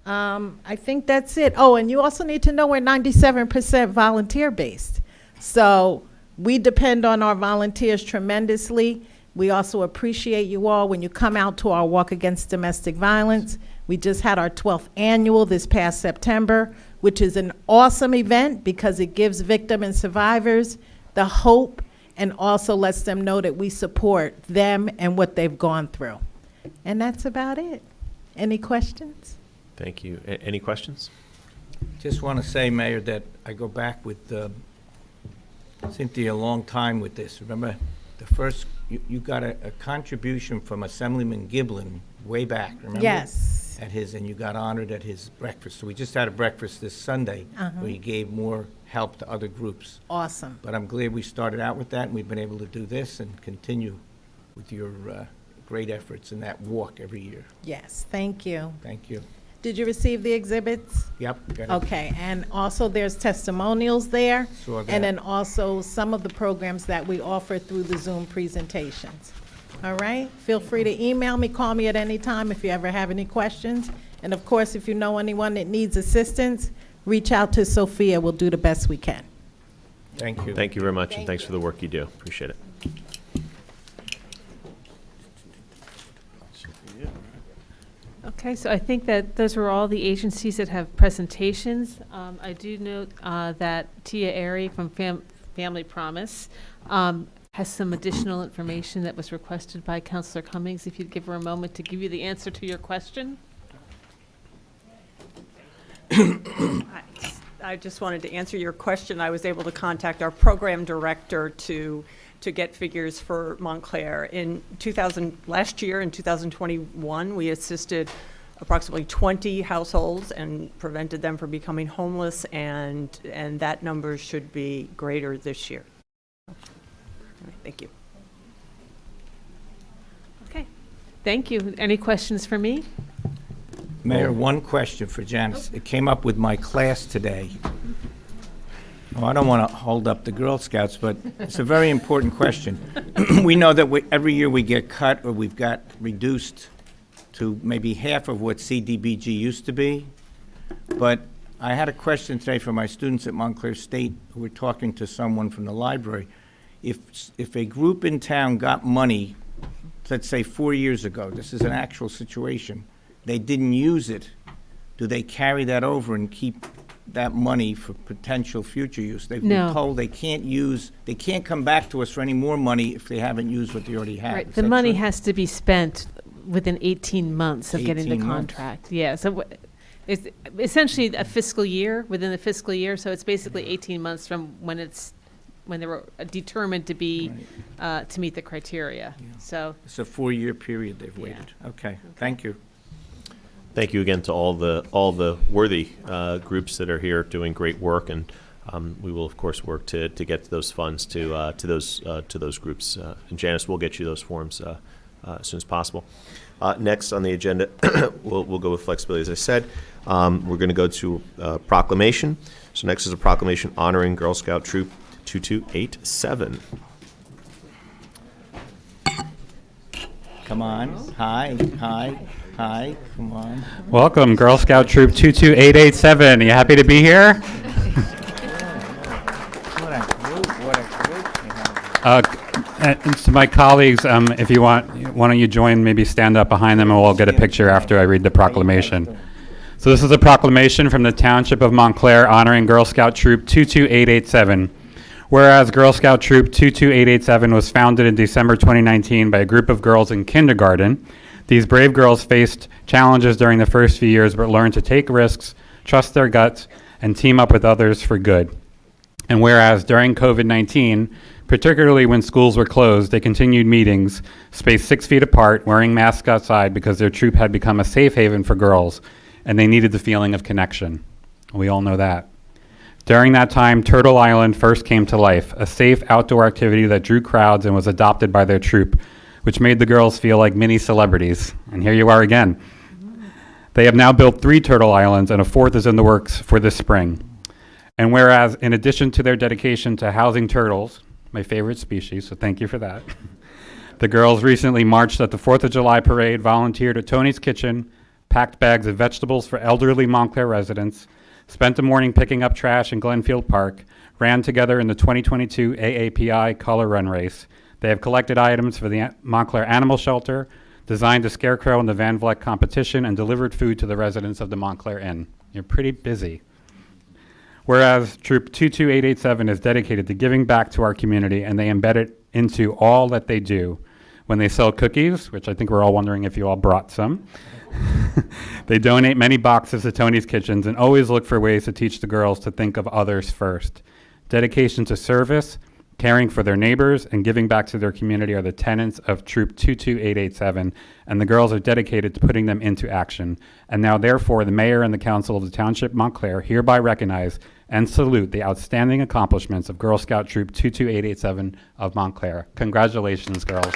I think that's it. Oh, and you also need to know we're 97% volunteer-based. So we depend on our volunteers tremendously. We also appreciate you all when you come out to our Walk Against Domestic Violence. We just had our 12th annual this past September, which is an awesome event because it gives victims and survivors the hope and also lets them know that we support them and what they've gone through. And that's about it. Any questions? Thank you. Any questions? Just want to say, Mayor, that I go back with Cynthia a long time with this. Remember, the first, you got a contribution from Assemblyman Giblin way back, remember? Yes. At his, and you got honored at his breakfast. So we just had a breakfast this Sunday where he gave more help to other groups. Awesome. But I'm glad we started out with that, and we've been able to do this and continue with your great efforts in that walk every year. Yes, thank you. Thank you. Did you receive the exhibits? Yep. Got it. Okay, and also there's testimonials there. Saw that. And then also some of the programs that we offer through the Zoom presentations. All right? Feel free to email me, call me at any time if you ever have any questions. And of course, if you know anyone that needs assistance, reach out to Sophia. We'll do the best we can. Thank you. Thank you very much, and thanks for the work you do. Appreciate it. Okay, so I think that those were all the agencies that have presentations. I do note that Tia Airy from Family Promise has some additional information that was requested by Councilor Cummings. If you'd give her a moment to give you the answer to your question. I just wanted to answer your question. I was able to contact our program director to get figures for Montclair. Last year, in 2021, we assisted approximately 20 households and prevented them from becoming homeless, and that number should be greater this year. All right, thank you. Okay, thank you. Any questions for me? Mayor, one question for Janice. It came up with my class today. Oh, I don't want to hold up the Girl Scouts, but it's a very important question. We know that every year we get cut or we've got reduced to maybe half of what CDBG used to be. But I had a question today for my students at Montclair State who were talking to someone from the library. If a group in town got money, let's say 4 years ago, this is an actual situation, they didn't use it, do they carry that over and keep that money for potential future use. They've No. been told they can't come back to us for any more money if they haven't used what they already have. Right, Is the that money true? has to be spent within 18 months of getting the 18 months. contract. Yeah, so it's essentially a fiscal year, within the fiscal year, so it's basically 18 months from when they were determined to be, to meet the criteria. So, It's a 4-year period they've waited. Okay, thank you. Thank you again to all the worthy groups that are here doing great work, and we will of course work to get those funds to those groups. And Janice will get you those forms as soon as possible. Next on the agenda, we'll go with flexibility. As I said, we're going to go to proclamation. So next is a proclamation honoring Girl Scout Troop 2287. Come on. Hi, come on. Welcome, Girl Scout Troop 22887. Are you happy to be here? What a group you have. And to my colleagues, if you want, why don't you join, maybe stand up behind them and we'll get a picture after I read the proclamation. So this is a proclamation from the Township of Montclair honoring Girl Scout Troop 22887. Whereas Girl Scout Troop 22887 was founded in December 2019 by a group of girls in kindergarten, these brave girls faced challenges during the first few years but learned to take risks, trust their guts, and team up with others for good. And whereas during COVID-19, particularly when schools were closed, they continued meetings, spaced 6 feet apart, wearing masks outside because their troop had become a safe haven for girls, and they needed the feeling of connection. We all know that. During that time, Turtle Island first came to life, a safe outdoor activity that drew crowds and was adopted by their troop, which made the girls feel like mini celebrities. And here you are again. They have now built 3 Turtle Islands, and a 4th is in the works for this spring. And whereas, in addition to their dedication to housing turtles, my favorite species, so thank you for that, the girls recently marched at the 4th of July parade, volunteered at Tony's Kitchen, packed bags of vegetables for elderly Montclair residents, spent the morning picking up trash in Glenfield Park, ran together in the 2022 AAPI Color Run Race. They have collected items for the Montclair Animal Shelter, designed a scarecrow in the Van Vleck competition, and delivered food to the residents of the Montclair Inn. You're pretty busy. Whereas Troop 22887 is dedicated to giving back to our community, and they embed it into all that they do. When they sell cookies, which I think we're all wondering if you all brought some, they donate many boxes to Tony's Kitchens and always look for ways to teach the girls to think of others first. Dedication to service, caring for their neighbors, and giving back to their community are the tenets of Troop 22887, and the girls are dedicated to putting them into action. And now, therefore, the mayor and the council of the Township of Montclair hereby recognize and salute the outstanding accomplishments of Girl Scout Troop 22887 of Montclair. Congratulations, girls.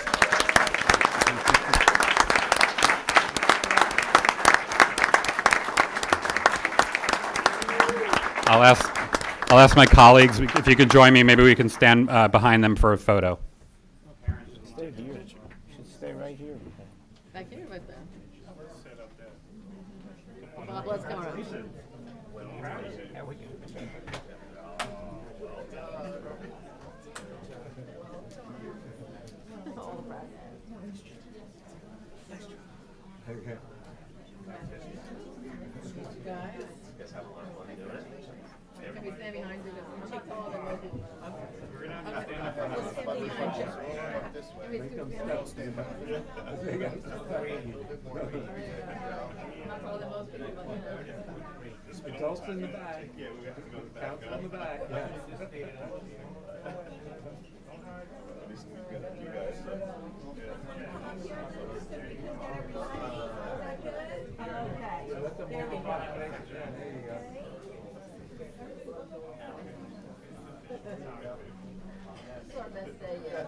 I'll ask my colleagues if you could join me. Maybe we can stand behind them for a photo. Stay here. Should stay right here. Back here, right there. Well, let's come around. Can we stand behind you? I'm not taller than most people. We'll stand behind you. Can we scoot down? Not taller than most people, but Adults in the back. Yeah, we have to go back. Count on the back. Yes. this is our best day yet.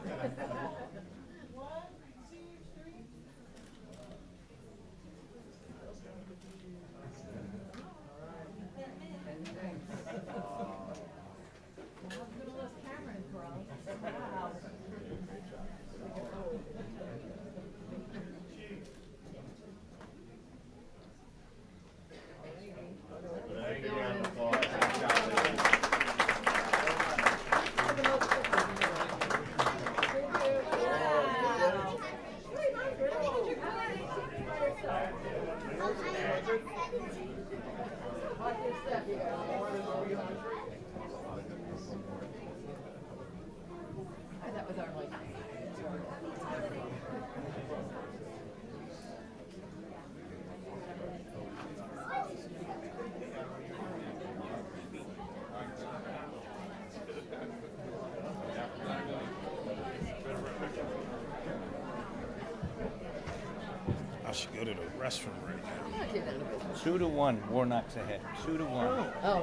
should go to the restroom right now. I'll take that into business. 2-1, Warnock's ahead. 2-1. Oh,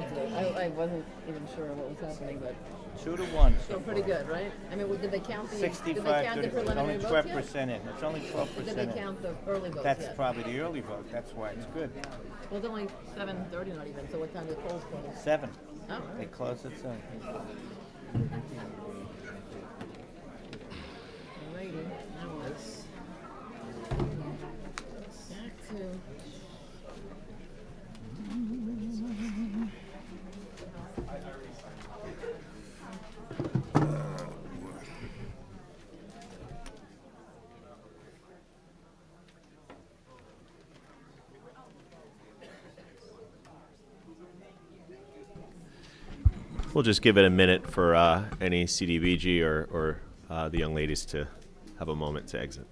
I wasn't even sure what was happening, but 2-1. still pretty good, right? I mean, did they count the, 65, did they count the 30, preliminary only votes yet? 12% in. It's only 12% Did they in. count the early votes That's yet? probably the early vote. That's why it's good. Well, it's only 7:30 not even, so what time do the polls close? 7. Oh, all They right. close at 7. Alrighty, that was back to. We'll just give it a minute for any CDBG or the young ladies to have a moment to exit.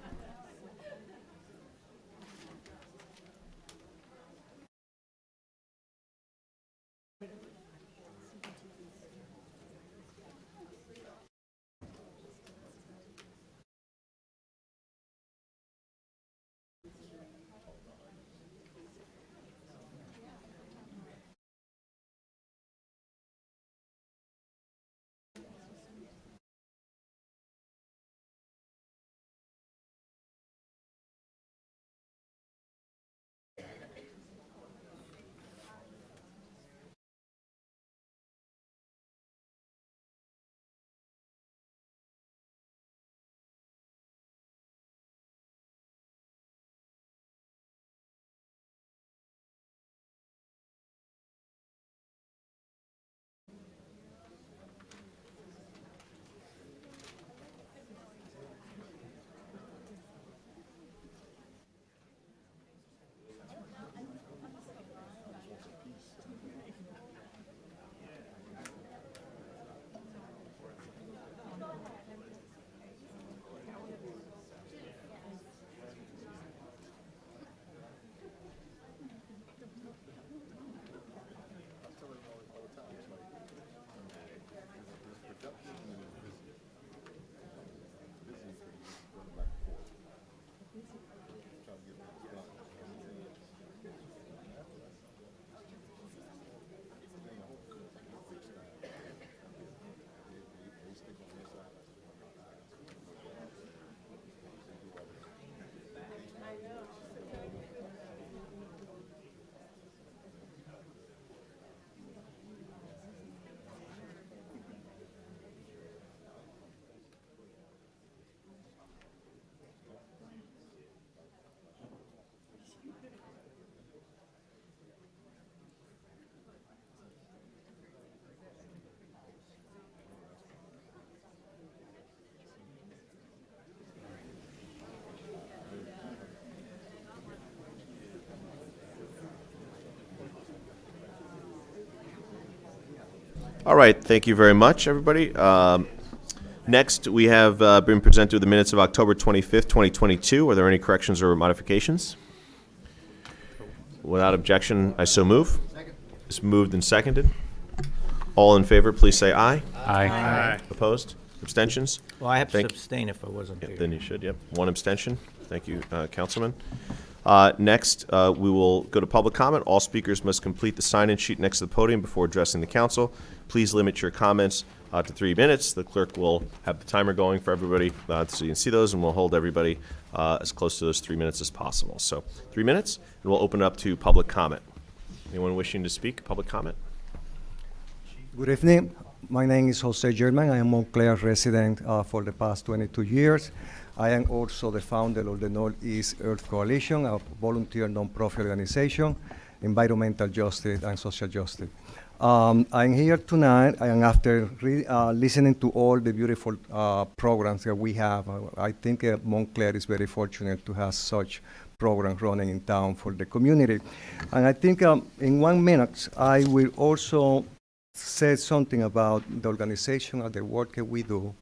All right, thank you very much, everybody. Next, we have been presented with the minutes of October 25th, 2022. Are there any corrections or modifications? Without objection, I so move. Second. It's moved and seconded. All in favor, please say aye. Aye. Opposed? Abstentions? Well, I have to Thank- abstain if I wasn't Yeah, here. then you should, yep. One abstention. Thank you, Councilman. Next, we will go to public comment. All speakers must complete the sign-in sheet next to the podium before addressing the council. Please limit your comments to 3 minutes. The clerk will have the timer going for everybody so you can see those, and we'll hold everybody as close to those 3 minutes as possible. So 3 minutes, and we'll open up to public comment. Anyone wishing to speak, public comment? Good evening. My name is Jose German. I am Montclair resident for the past 22 years. I am also the founder of the Northeast Earth Coalition, a volunteer nonprofit organization, environmental justice and social justice. I'm here tonight, and after listening to all the beautiful programs that we have, I think Montclair is very fortunate to have such programs running in town for the community. And I think in 1 minute, I will also say something about the organization and the work that we do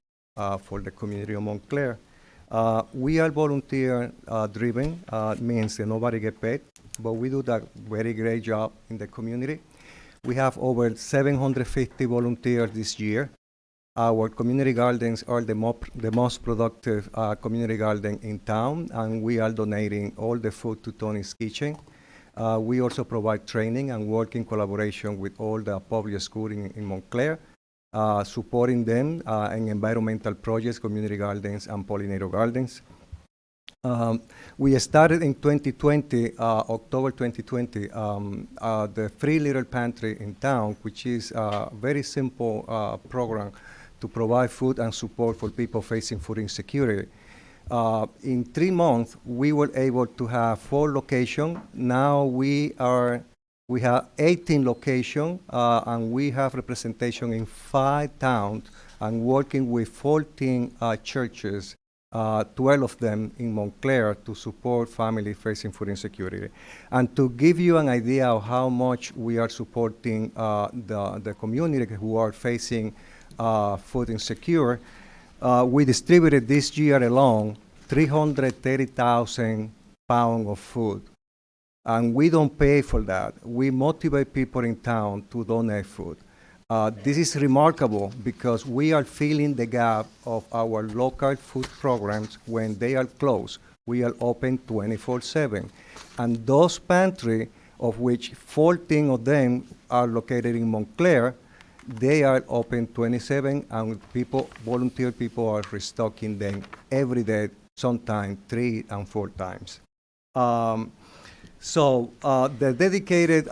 for the community of Montclair. We are volunteer driven, means that nobody get paid, but we do that very great job in the community. We have over 750 volunteers this year. Our community gardens are the most productive community garden in town, and we are donating all the food to Tony's Kitchen. We also provide training and work in collaboration with all the public schools in Montclair, supporting them in environmental projects, community gardens, and pollinator gardens. We started in 2020, October 2020, the Free Little Pantry in town, which is a very simple program to provide food and support for people facing food insecurity. In 3 months, we were able to have 4 locations. Now we have 18 locations, and we have representation in 5 towns, and working with 14 churches, 12 of them in Montclair, to support families facing food insecurity. And to give you an idea of how much we are supporting the community who are facing food insecure, we distributed this year alone 330,000 pounds of food. And we don't pay for that. We motivate people in town to donate food. This is remarkable because we are filling the gap of our local food programs when they are closed. We are open 24/7. And those pantries, of which 14 of them are located in Montclair, they are open 27, and volunteer people are restocking them every day, sometimes 3 and 4 times. So the dedicated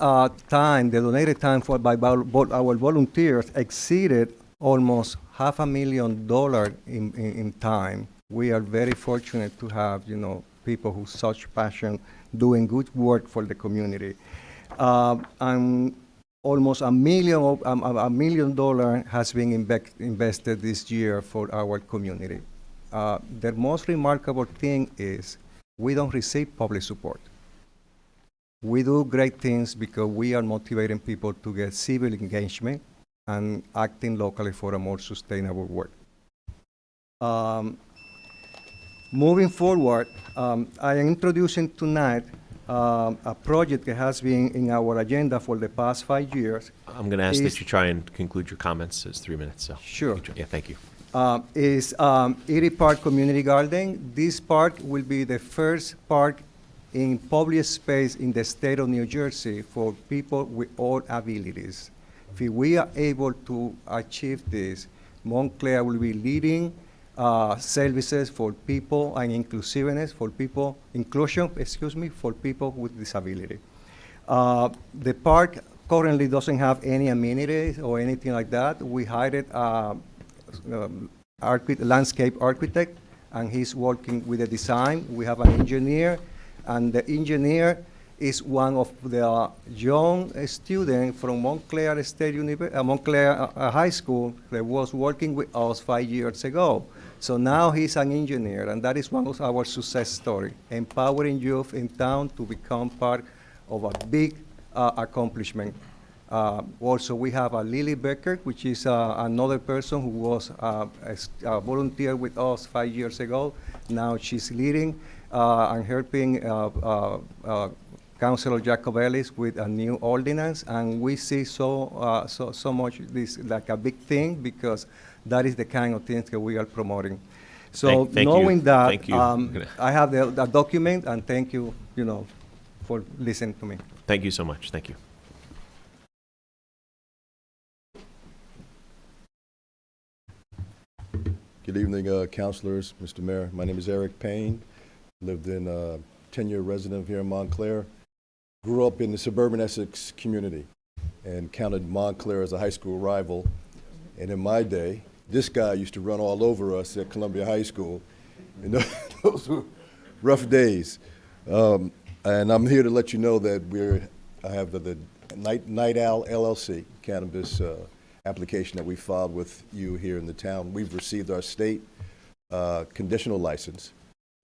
time, the donated time by our volunteers exceeded almost $500,000 in time. We are very fortunate to have, people who such passion doing good work for the community. And almost $1 million has been invested this year for our community. The most remarkable thing is we don't receive public support. We do great things because we are motivating people to get civil engagement and acting locally for a more sustainable work. Moving forward, I am introducing tonight a project that has been in our agenda for the past 5 years. I'm going to ask that you try and conclude your comments. It's 3 minutes. So Sure. Yeah, thank you. Is Erie Park Community Garden. This park will be the first park in public space in the state of New Jersey for people with all abilities. If we are able to achieve this, Montclair will be leading services for people and inclusion for people with disability. The park currently doesn't have any amenities or anything like that. We hired landscape architect, and he's working with the design. We have an engineer, and the engineer is one of the young students from Montclair Montclair High School that was working with us 5 years ago. So now he's an engineer, and that is one of our success stories, empowering youth in town to become part of a big accomplishment. Also, we have Lily Becker, which is another person who was a volunteer with us 5 years ago. Now she's leading and helping Councilor Jacobellis with a new ordinance, and we see so much this like a big thing because that is the kind of things that we are promoting. So knowing that, I have the document, and thank you, for listening to me. Thank you so much. Thank you. Good evening, councilors, Mr. Mayor. My name is Eric Payne. Lived in 10-year resident here in Montclair. Grew up in the suburban Essex community and counted Montclair as a high school rival. And in my day, this guy used to run all over us at Columbia High School. And those were rough days. And I'm here to let you know that I have the Night Owl LLC cannabis application that we filed with you here in the town. We've received our state conditional license.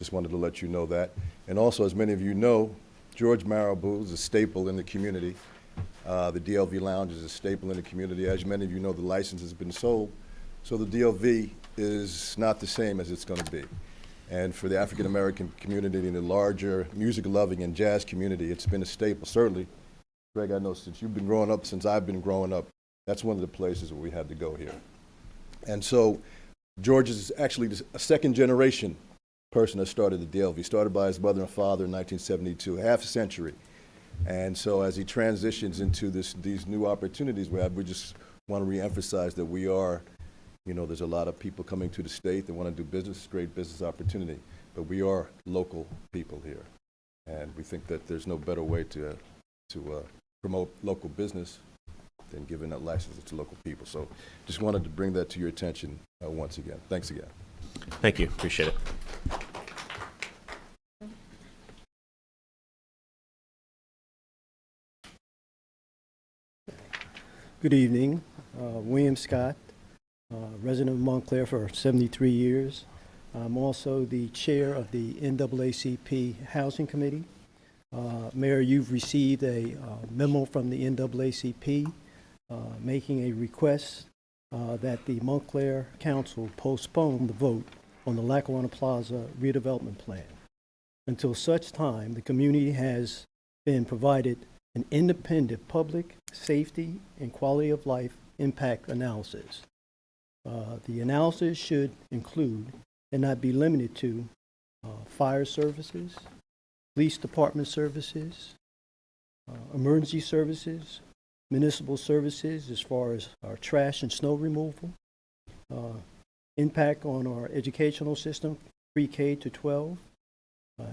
Just wanted to let you know that. And also, as many of you know, George Marabou is a staple in the community. The DLV Lounge is a staple in the community. As many of you know, the license has been sold, so the DLV is not the same as it's going to be. And for the African American community and the larger music-loving and jazz community, it's been a staple. Certainly, Greg, I know since you've been growing up, since I've been growing up, that's one of the places where we had to go here. And so George is actually a second-generation person that started the DLV. Started by his mother and father in 1972, half a century. And so as he transitions into these new opportunities, we just want to reemphasize that we are, there's a lot of people coming to the state that want to do business, great business opportunity, but we are local people here. And we think that there's no better way to promote local business than giving that license to local people. So just wanted to bring that to your attention once again. Thanks again. Thank you. Appreciate it. Good evening. William Scott, resident of Montclair for 73 years. I'm also the chair of the NAACP Housing Committee. Mayor, you've received a memo from the NAACP making a request that the Montclair Council postpone the vote on the Lackawanna Plaza redevelopment plan until such time the community has been provided an independent public safety and quality of life impact analysis. The analysis should include and not be limited to fire services, police department services, emergency services, municipal services as far as our trash and snow removal, impact on our educational system, pre-K to 12,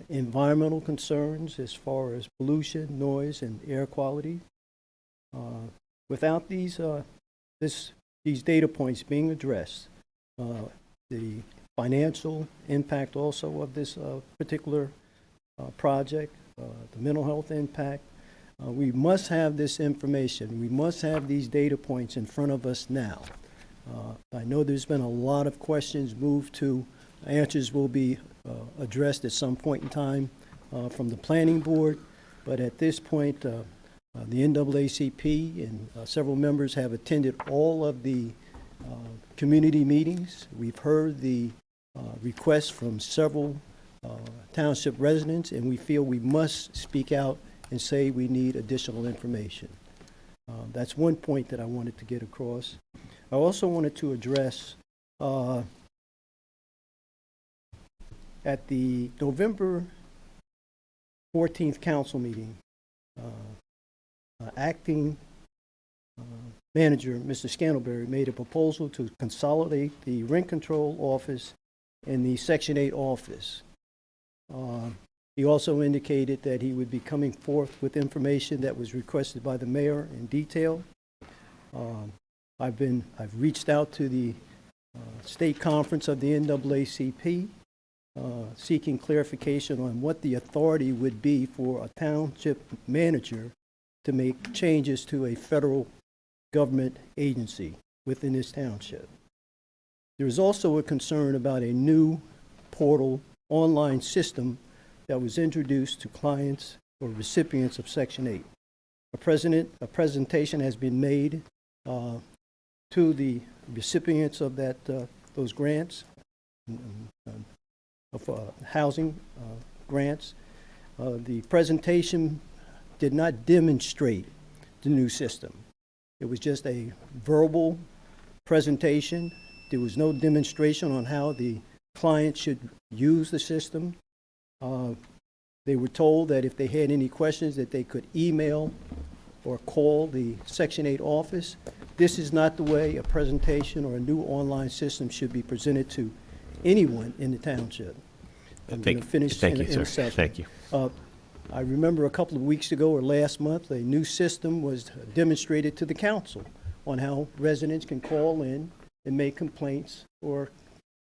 environmental concerns as far as pollution, noise, and air quality. Without these data points being addressed, the financial impact also of this particular project, the mental health impact, we must have this information. We must have these data points in front of us now. I know there's been a lot of questions moved to, answers will be addressed at some point in time from the planning board, but at this point, the NAACP and several members have attended all of the community meetings. We've heard the requests from several township residents, and we feel we must speak out and say we need additional information. That's one point that I wanted to get across. I also wanted to address at the November 14th council meeting, acting manager, Mr. Scantlebury, made a proposal to consolidate the rent control office and the Section 8 office. He also indicated that he would be coming forth with information that was requested by the mayor in detail. I've reached out to the state conference of the NAACP, seeking clarification on what the authority would be for a township manager to make changes to a federal government agency within this township. There is also a concern about a new portal online system that was introduced to clients or recipients of Section 8. A presentation has been made to the recipients of those grants, of housing grants. The presentation did not demonstrate the new system. It was just a verbal presentation. There was no demonstration on how the client should use the system. They were told that if they had any questions that they could email or call the Section 8 office. This is not the way a presentation or a new online system should be presented to anyone in the township. Thank you, sir. Thank you. I remember a couple of weeks ago or last month, a new system was demonstrated to the council on how residents can call in and make complaints or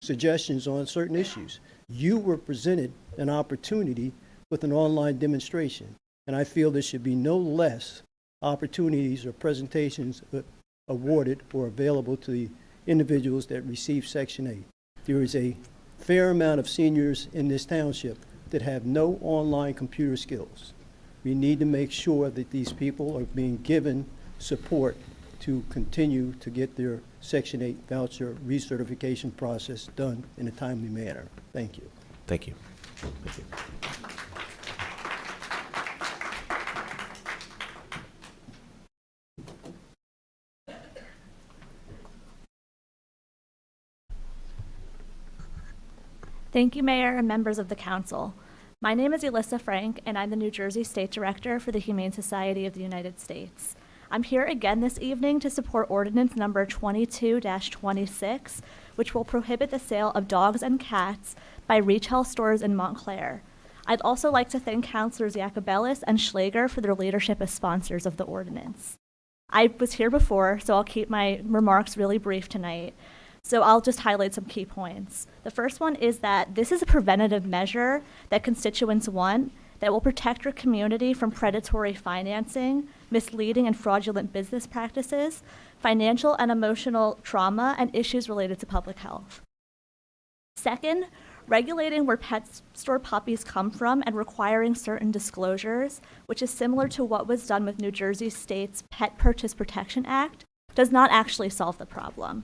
suggestions on certain issues. You were presented an opportunity with an online demonstration, and I feel there should be no less opportunities or presentations awarded or available to the individuals that receive Section 8. There is a fair amount of seniors in this township that have no online computer skills. We need to make sure that these people are being given support to continue to get their Section 8 voucher recertification process done in a timely manner. Thank you. Thank you. Thank you. Thank you, Mayor and members of the Council. My name is Elissa Frank, and I'm the New Jersey State Director for the Humane Society of the United States. I'm here again this evening to support Ordinance number 22-26, which will prohibit the sale of dogs and cats by retail stores in Montclair. I'd also like to thank Councilors Jacobellis and Schlager for their leadership as sponsors of the ordinance. I was here before, so I'll keep my remarks really brief tonight. So I'll just highlight some key points. The first one is that this is a preventative measure that constituents want that will protect our community from predatory financing, misleading and fraudulent business practices, financial and emotional trauma, and issues related to public health. Second, regulating where pet store puppies come from and requiring certain disclosures, which is similar to what was done with New Jersey State's Pet Purchase Protection Act, does not actually solve the problem.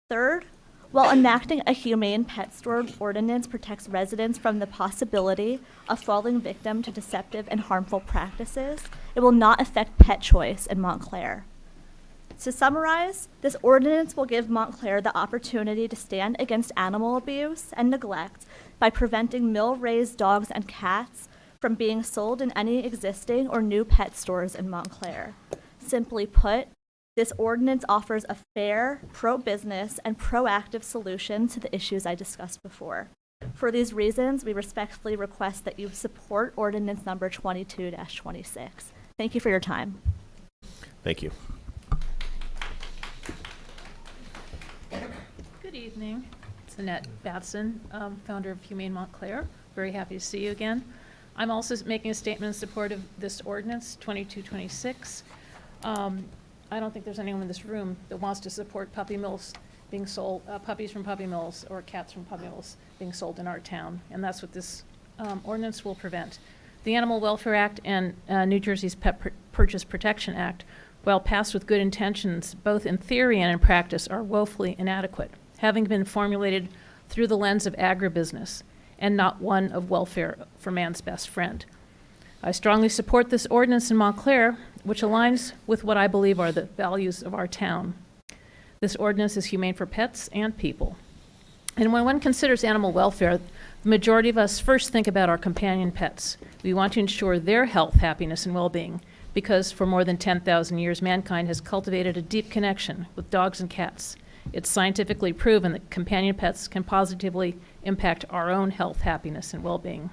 Third, while enacting a humane pet store ordinance protects residents from the possibility of falling victim to deceptive and harmful practices, it will not affect pet choice in Montclair. To summarize, this ordinance will give Montclair the opportunity to stand against animal abuse and neglect by preventing mill-raised dogs and cats from being sold in any existing or new pet stores in Montclair. Simply put, this ordinance offers a fair, pro-business, and proactive solution to the issues I discussed before. For these reasons, we respectfully request that you support ordinance number 22-26. Thank you for your time. Thank you. Good evening. It's Annette Batson, founder of Humane Montclair. Very happy to see you again. I'm also making a statement in support of this ordinance, 2226. I don't think there's anyone in this room that wants to support puppy mills being sold, puppies from puppy mills or cats from puppy mills being sold in our town, and that's what this ordinance will prevent. The Animal Welfare Act and New Jersey's Pet Purchase Protection Act, while passed with good intentions, both in theory and in practice, are woefully inadequate, having been formulated through the lens of agribusiness and not one of welfare for man's best friend. I strongly support this ordinance in Montclair, which aligns with what I believe are the values of our town. This ordinance is humane for pets and people. And when one considers animal welfare, the majority of us first think about our companion pets. We want to ensure their health, happiness, and well-being, because for more than 10,000 years, mankind has cultivated a deep connection with dogs and cats. It's scientifically proven that companion pets can positively impact our own health, happiness, and well-being.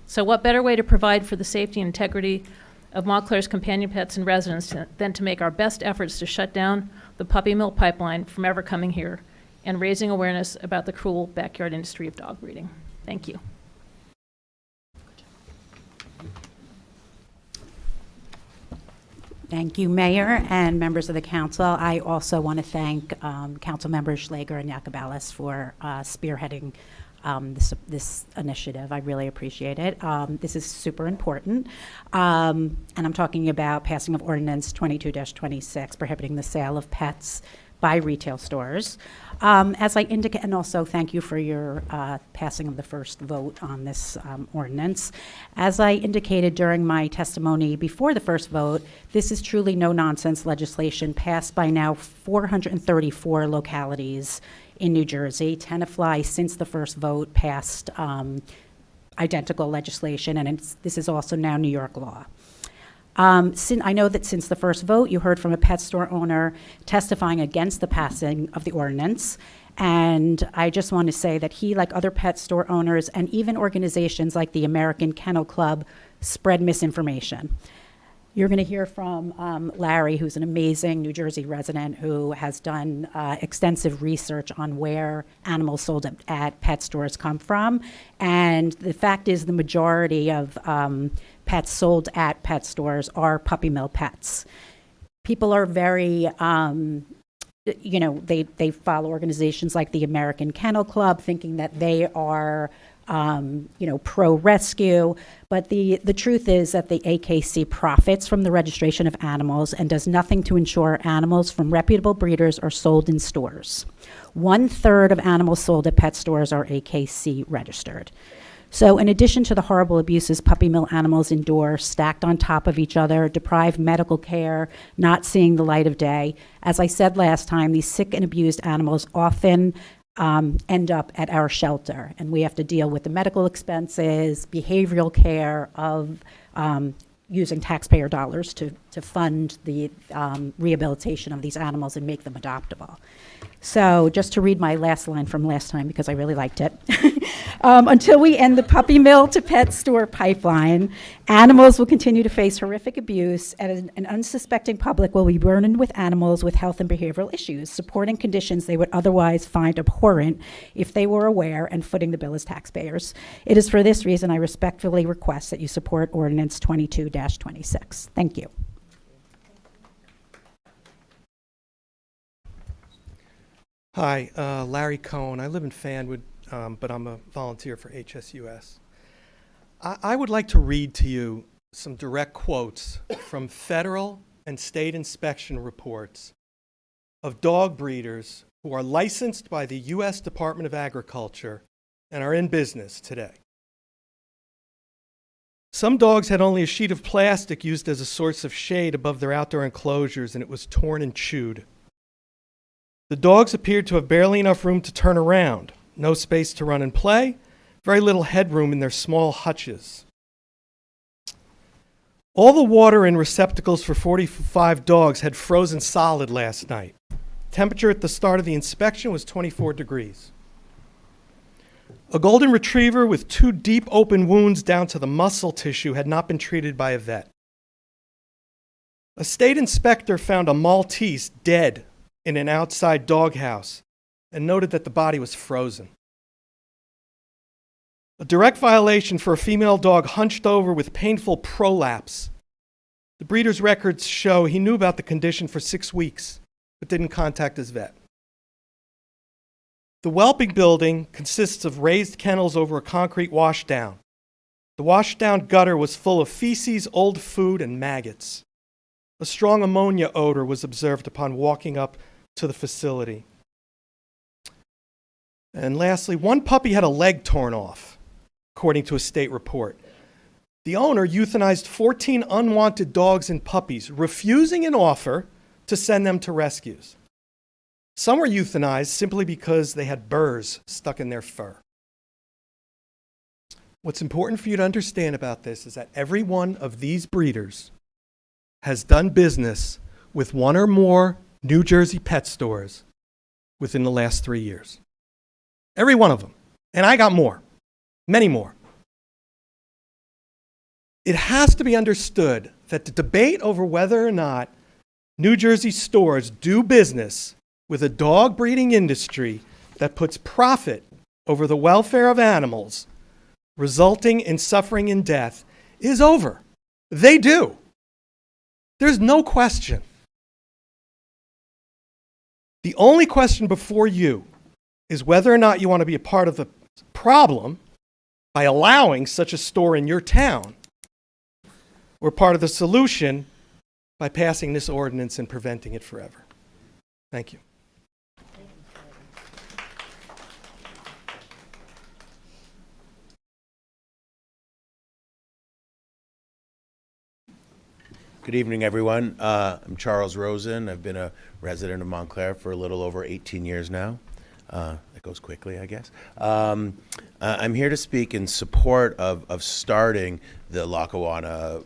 So what better way to provide for the safety and integrity of Montclair's companion pets and residents than to make our best efforts to shut down the puppy mill pipeline from ever coming here and raising awareness about the cruel backyard industry of dog breeding. Thank you. Thank you, Mayor and members of the council. I also want to thank Council Members Schlager and Jacobellis for spearheading this initiative. I really appreciate it. This is super important. And I'm talking about passing of Ordinance 22-26, prohibiting the sale of pets by retail stores. As I indicate, and also thank you for your passing of the first vote on this ordinance. As I indicated during my testimony before the first vote, this is truly no-nonsense legislation passed by now 434 localities in New Jersey. Tenafly, since the first vote, passed identical legislation, and this is also now New York law. I know that since the first vote, you heard from a pet store owner testifying against the passing of the ordinance, and I just want to say that he, like other pet store owners and even organizations like the American Kennel Club, spread misinformation. You're going to hear from Larry, who's an amazing New Jersey resident who has done extensive research on where animals sold at pet stores come from. And the fact is the majority of pets sold at pet stores are puppy mill pets. People are very, they follow organizations like the American Kennel Club, thinking that they are pro-rescue, but the truth is that the AKC profits from the registration of animals and does nothing to ensure animals from reputable breeders are sold in stores. 1/3 of animals sold at pet stores are AKC registered. So in addition to the horrible abuses puppy mill animals endure, stacked on top of each other, deprived medical care, not seeing the light of day, as I said last time, these sick and abused animals often end up at our shelter. And we have to deal with the medical expenses, behavioral care of using taxpayer dollars to fund the rehabilitation of these animals and make them adoptable. So just to read my last line from last time, because I really liked it. Until we end the puppy mill to pet store pipeline, animals will continue to face horrific abuse, and an unsuspecting public will be burdened with animals with health and behavioral issues, supporting conditions they would otherwise find abhorrent if they were aware, and footing the bill as taxpayers. It is for this reason I respectfully request that you support Ordinance 22-26. Thank you. Hi, Larry Cohen. I live in Fanwood, but I'm a volunteer for HSUS. I would like to read to you some direct quotes from federal and state inspection reports of dog breeders who are licensed by the U.S. Department of Agriculture and are in business today. Some dogs had only a sheet of plastic used as a source of shade above their outdoor enclosures, and it was torn and chewed. The dogs appeared to have barely enough room to turn around, no space to run and play, very little headroom in their small hutches. All the water in receptacles for 45 dogs had frozen solid last night. Temperature at the start of the inspection was 24 degrees. A golden retriever with 2 deep open wounds down to the muscle tissue had not been treated by a vet. A state inspector found a Maltese dead in an outside doghouse and noted that the body was frozen. A direct violation for a female dog hunched over with painful prolapse. The breeder's records show he knew about the condition for 6 weeks, but didn't contact his vet. The whelping building consists of raised kennels over a concrete washdown. The washdown gutter was full of feces, old food, and maggots. A strong ammonia odor was observed upon walking up to the facility. And lastly, one puppy had a leg torn off, according to a state report. The owner euthanized 14 unwanted dogs and puppies, refusing an offer to send them to rescues. Some were euthanized simply because they had burrs stuck in their fur. What's important for you to understand about this is that every one of these breeders has done business with one or more New Jersey pet stores within the last 3 years. Every one of them. And I got more, many more. It has to be understood that the debate over whether or not New Jersey stores do business with a dog breeding industry that puts profit over the welfare of animals, resulting in suffering and death, is over. They do. There's no question. The only question before you is whether or not you want to be a part of the problem by allowing such a store in your town, or part of the solution by passing this ordinance and preventing it forever. Thank you. Good evening, everyone. I'm Charles Rosen. I've been a resident of Montclair for a little over 18 years now. That goes quickly, I guess. I'm here to speak in support of starting the Lackawanna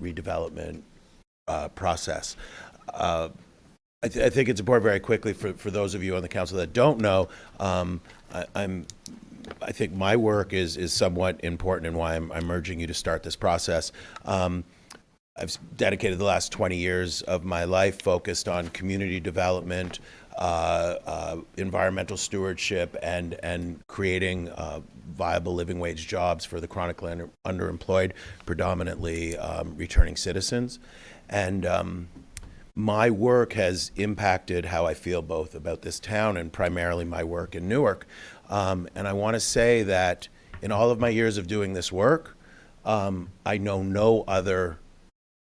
redevelopment process. I think it's important very quickly for those of you on the council that don't know, I think my work is somewhat important in why I'm urging you to start this process. I've dedicated the last 20 years of my life focused on community development, environmental stewardship, and creating viable living wage jobs for the chronically underemployed, predominantly returning citizens. And my work has impacted how I feel both about this town and primarily my work in Newark. And I want to say that in all of my years of doing this work, I know no other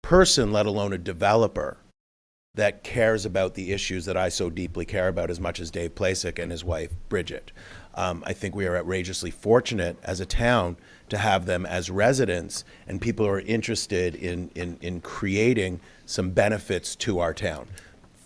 person, let alone a developer, that cares about the issues that I so deeply care about as much as Dave Plasek and his wife, Bridget. I think we are outrageously fortunate as a town to have them as residents, and people who are interested in creating some benefits to our town,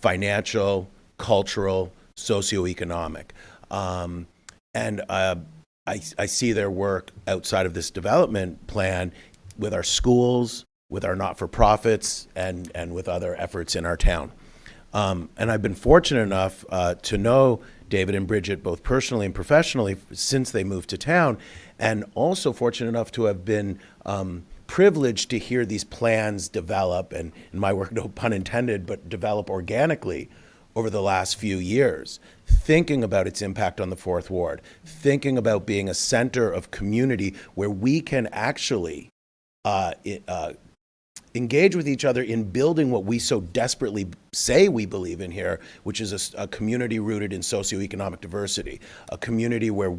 financial, cultural, socioeconomic. And I see their work outside of this development plan with our schools, with our not-for-profits, and with other efforts in our town. And I've been fortunate enough to know David and Bridget both personally and professionally since they moved to town, and also fortunate enough to have been privileged to hear these plans develop, and in my work, no pun intended, but develop organically over the last few years, thinking about its impact on the Fourth Ward, thinking about being a center of community where we can actually engage with each other in building what we so desperately say we believe in here, which is a community rooted in socioeconomic diversity, a community where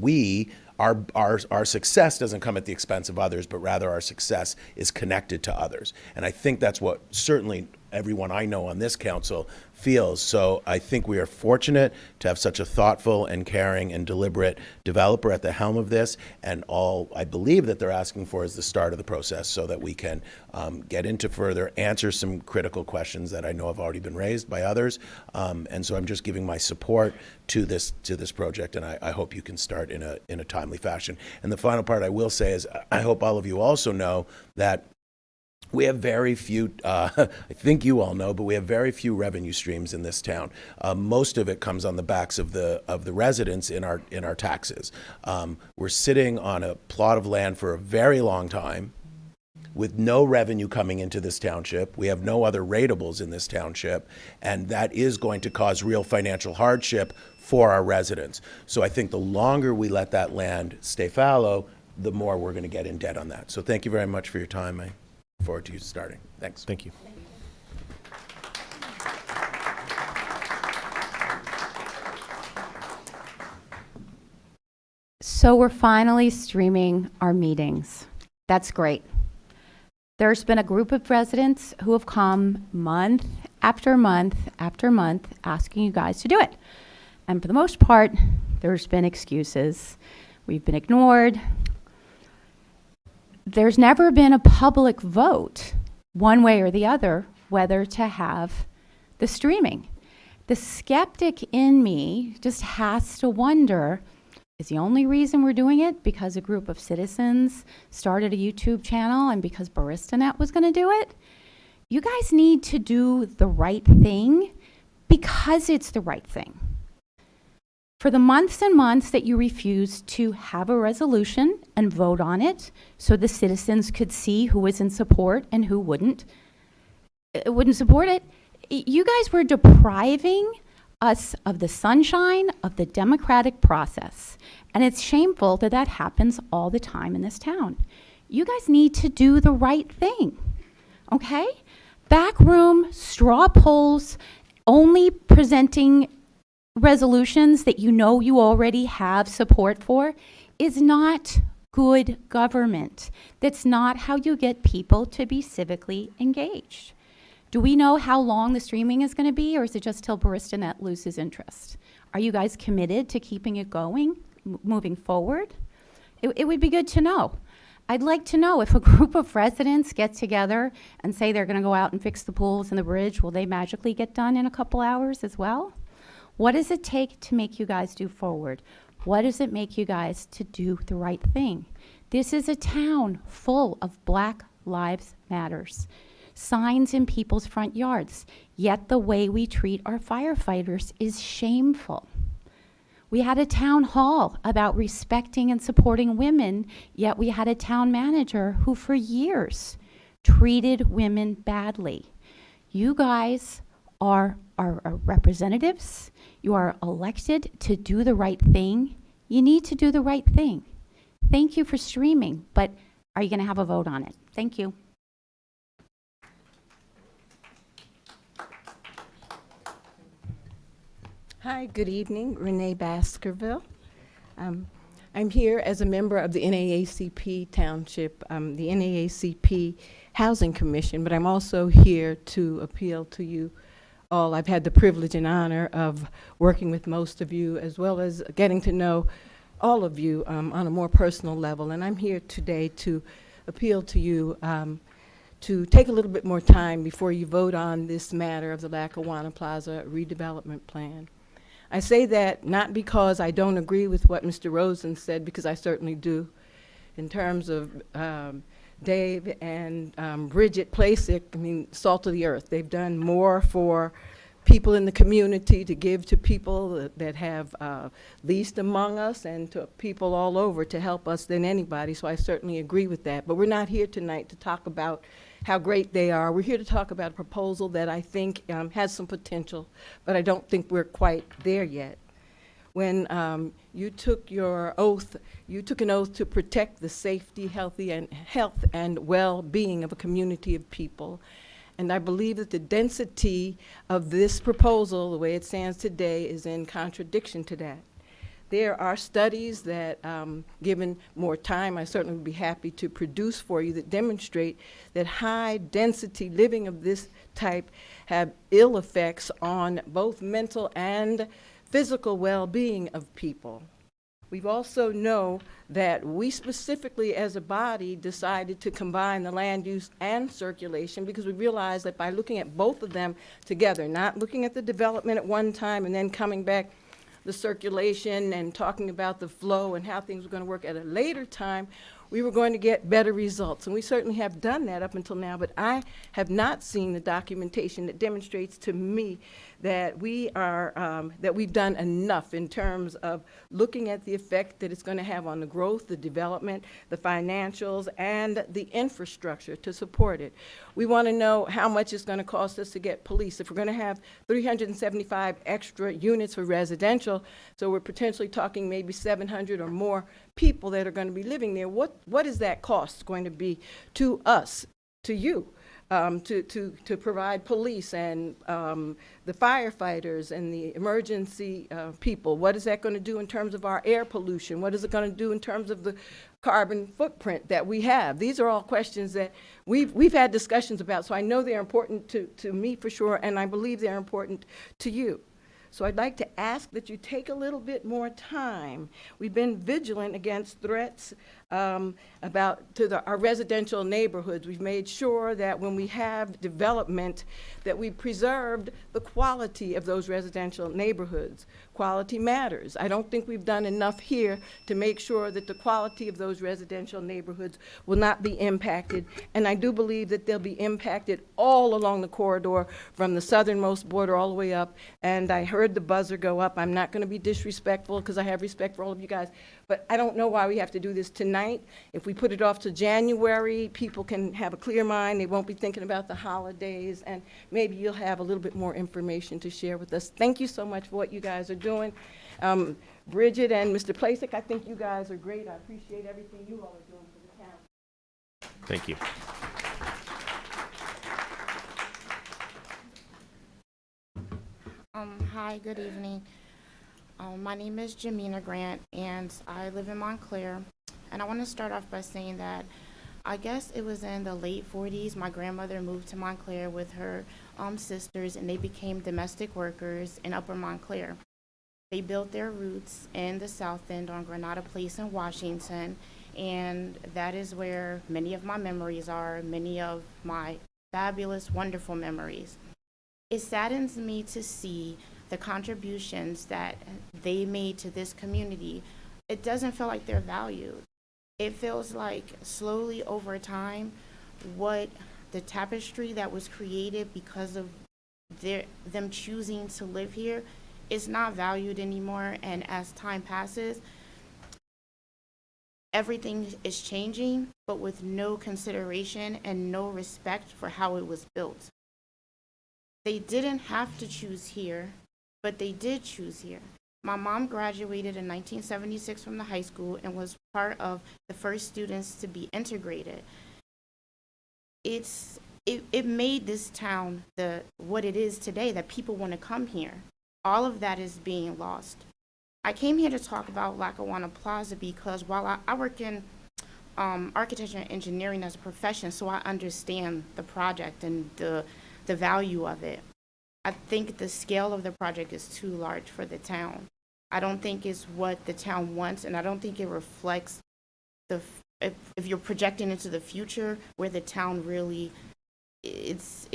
our success doesn't come at the expense of others, but rather our success is connected to others. And I think that's what certainly everyone I know on this council feels. So I think we are fortunate to have such a thoughtful and caring and deliberate developer at the helm of this. And all I believe that they're asking for is the start of the process so that we can get into further, answer some critical questions that I know have already been raised by others. And so I'm just giving my support to this project, and I hope you can start in a timely fashion. And the final part I will say is I hope all of you also know that we have very few, I think you all know, but we have very few revenue streams in this town. Most of it comes on the backs of the residents in our taxes. We're sitting on a plot of land for a very long time with no revenue coming into this township. We have no other ratables in this township, and that is going to cause real financial hardship for our residents. So I think the longer we let that land stay fallow, the more we're going to get in debt on that. So thank you very much for your time. I look forward to you starting. Thanks. Thank you. So we're finally streaming our meetings. That's great. There's been a group of residents who have come month after month after month asking you guys to do it. And for the most part, there's been excuses. We've been ignored. There's never been a public vote, one way or the other, whether to have the streaming. The skeptic in me just has to wonder, is the only reason we're doing it because a group of citizens started a YouTube channel and because BaristaNet was going to do it? You guys need to do the right thing because it's the right thing. For the months and months that you refused to have a resolution and vote on it so the citizens could see who was in support and who wouldn't support it, you guys were depriving us of the sunshine of the democratic process. And it's shameful that that happens all the time in this town. You guys need to do the right thing, okay? Backroom, straw polls, only presenting resolutions that you know you already have support for is not good government. That's not how you get people to be civically engaged. Do we know how long the streaming is going to be, or is it just till BaristaNet loses interest? Are you guys committed to keeping it going, moving forward? It would be good to know. I'd like to know if a group of residents get together and say they're going to go out and fix the pools and the bridge, will they magically get done in a couple hours as well? What does it take to make you guys do forward? What does it make you guys to do the right thing? This is a town full of Black Lives Matters. Signs in people's front yards, yet the way we treat our firefighters is shameful. We had a town hall about respecting and supporting women, yet we had a town manager who for years treated women badly. You guys are our representatives. You are elected to do the right thing. You need to do the right thing. Thank you for streaming, but are you going to have a vote on it? Thank you. Hi, good evening. Renee Baskerville. I'm here as a member of the NAACP Township, the NAACP Housing Commission, but I'm also here to appeal to you all. I've had the privilege and honor of working with most of you, as well as getting to know all of you on a more personal level. And I'm here today to appeal to you to take a little bit more time before you vote on this matter of the Lackawanna Plaza redevelopment plan. I say that not because I don't agree with what Mr. Rosen said, because I certainly do, in terms of Dave and Bridget Placek. I mean, salt of the earth. They've done more for people in the community, to give to people that have least among us, and to people all over to help us than anybody. So I certainly agree with that. But we're not here tonight to talk about how great they are. We're here to talk about a proposal that I think has some potential, but I don't think we're quite there yet. When you took your oath, you took an oath to protect the safety, health and well-being of a community of people. And I believe that the density of this proposal, the way it stands today, is in contradiction to that. There are studies that, given more time, I certainly would be happy to produce for you, that demonstrate that high density living of this type have ill effects on both mental and physical well-being of people. We also know that we specifically as a body decided to combine the land use and circulation, because we realized that by looking at both of them together, not looking at the development at one time and then coming back the circulation and talking about the flow and how things were going to work at a later time, we were going to get better results. And we certainly have done that up until now, but I have not seen the documentation that demonstrates to me that we are, that we've done enough in terms of looking at the effect that it's going to have on the growth, the development, the financials, and the infrastructure to support it. We want to know how much it's going to cost us to get police. If we're going to have 375 extra units for residential, so we're potentially talking maybe 700 or more people that are going to be living there, what is that cost going to be to us, to you? To provide police and the firefighters and the emergency people. What is that going to do in terms of our air pollution? What is it going to do in terms of the carbon footprint that we have? These are all questions that we've had discussions about, so I know they're important to me for sure, and I believe they're important to you. So I'd like to ask that you take a little bit more time. We've been vigilant against threats our residential neighborhoods. We've made sure that when we have development, that we preserved the quality of those residential neighborhoods. Quality matters. I don't think we've done enough here to make sure that the quality of those residential neighborhoods will not be impacted. And I do believe that they'll be impacted all along the corridor from the southernmost border all the way up. And I heard the buzzer go up. I'm not going to be disrespectful, because I have respect for all of you guys. But I don't know why we have to do this tonight. If we put it off to January, people can have a clear mind. They won't be thinking about the holidays, and maybe you'll have a little bit more information to share with us. Thank you so much for what you guys are doing. Bridget and Mr. Placek, I think you guys are great. I appreciate everything you all are doing for the town. Thank you. Hi, good evening. My name is Jamina Grant, and I live in Montclair. And I want to start off by saying that I guess it was in the late 40s, my grandmother moved to Montclair with her sisters, and they became domestic workers in Upper Montclair. They built their roots in the South End on Granada Place in Washington, and that is where many of my memories are, many of my fabulous, wonderful memories. It saddens me to see the contributions that they made to this community. It doesn't feel like they're valued. It feels like slowly over time, what the tapestry that was created because of them choosing to live here is not valued anymore. And as time passes, everything is changing, but with no consideration and no respect for how it was built. They didn't have to choose here, but they did choose here. My mom graduated in 1976 from the high school and was part of the first students to be integrated. It made this town what it is today, that people want to come here. All of that is being lost. I came here to talk about Lackawanna Plaza because while I work in architecture and engineering as a profession, so I understand the project and the value of it. I think the scale of the project is too large for the town. I don't think it's what the town wants, and I don't think it reflects if you're projecting into the future where the town really, it's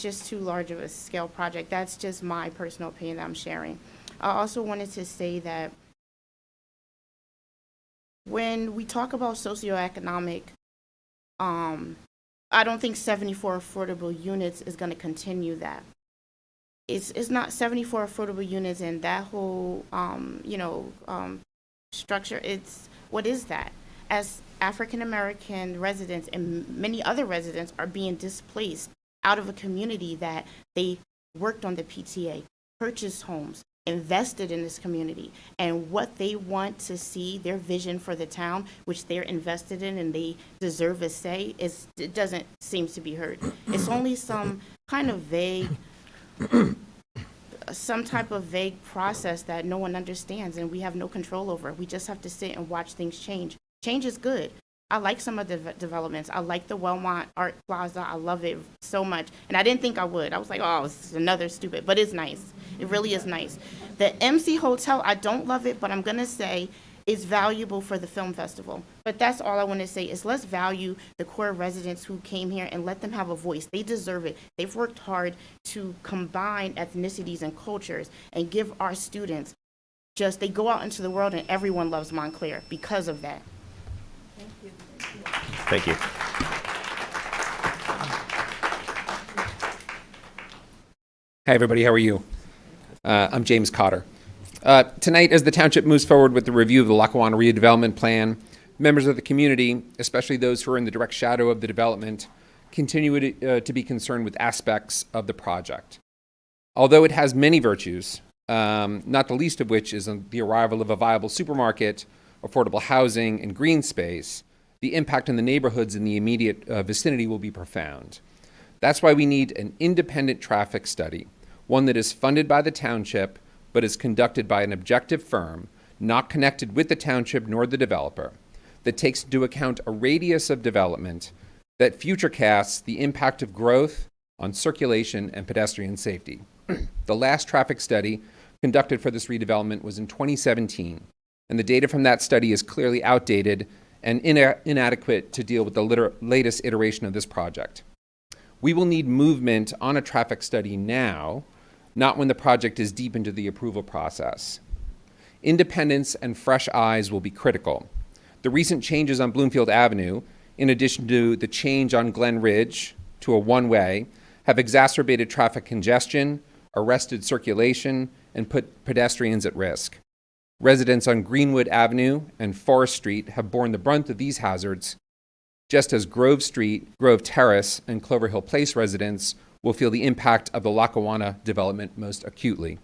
just too large of a scale project. That's just my personal opinion that I'm sharing. I also wanted to say that when we talk about socioeconomic, I don't think 74 affordable units is going to continue that. It's not 74 affordable units and that whole, structure. It's, what is that? As African American residents and many other residents are being displaced out of a community that they worked on the PTA, purchased homes, invested in this community, and what they want to see, their vision for the town, which they're invested in and they deserve a say, it doesn't seem to be heard. It's only some kind of vague, some type of vague process that no one understands and we have no control over. We just have to sit and watch things change. Change is good. I like some of the developments. I like the Wellmont Art Plaza. I love it so much. And I didn't think I would. I was like, oh, it's another stupid, but it's nice. It really is nice. The MC Hotel, I don't love it, but I'm going to say is valuable for the film festival. But that's all I want to say is let's value the core residents who came here and let them have a voice. They deserve it. They've worked hard to combine ethnicities and cultures and give our students they go out into the world and everyone loves Montclair because of that. Thank you. Hi, everybody. How are you? I'm James Cotter. Tonight, as the township moves forward with the review of the Lackawanna redevelopment plan, members of the community, especially those who are in the direct shadow of the development, continue to be concerned with aspects of the project. Although it has many virtues, not the least of which is the arrival of a viable supermarket, affordable housing, and green space, the impact on the neighborhoods in the immediate vicinity will be profound. That's why we need an independent traffic study, one that is funded by the township, but is conducted by an objective firm, not connected with the township nor the developer, that takes into account a radius of development that futurecasts the impact of growth on circulation and pedestrian safety. The last traffic study conducted for this redevelopment was in 2017, and the data from that study is clearly outdated and inadequate to deal with the latest iteration of this project. We will need movement on a traffic study now, not when the project is deep into the approval process. Independence and fresh eyes will be critical. The recent changes on Bloomfield Avenue, in addition to the change on Glen Ridge to a one-way, have exacerbated traffic congestion, arrested circulation, and put pedestrians at risk. Residents on Greenwood Avenue and Forest Street have borne the brunt of these hazards, just as Grove Street, Grove Terrace, and Clover Hill Place residents will feel the impact of the Lackawanna development most acutely.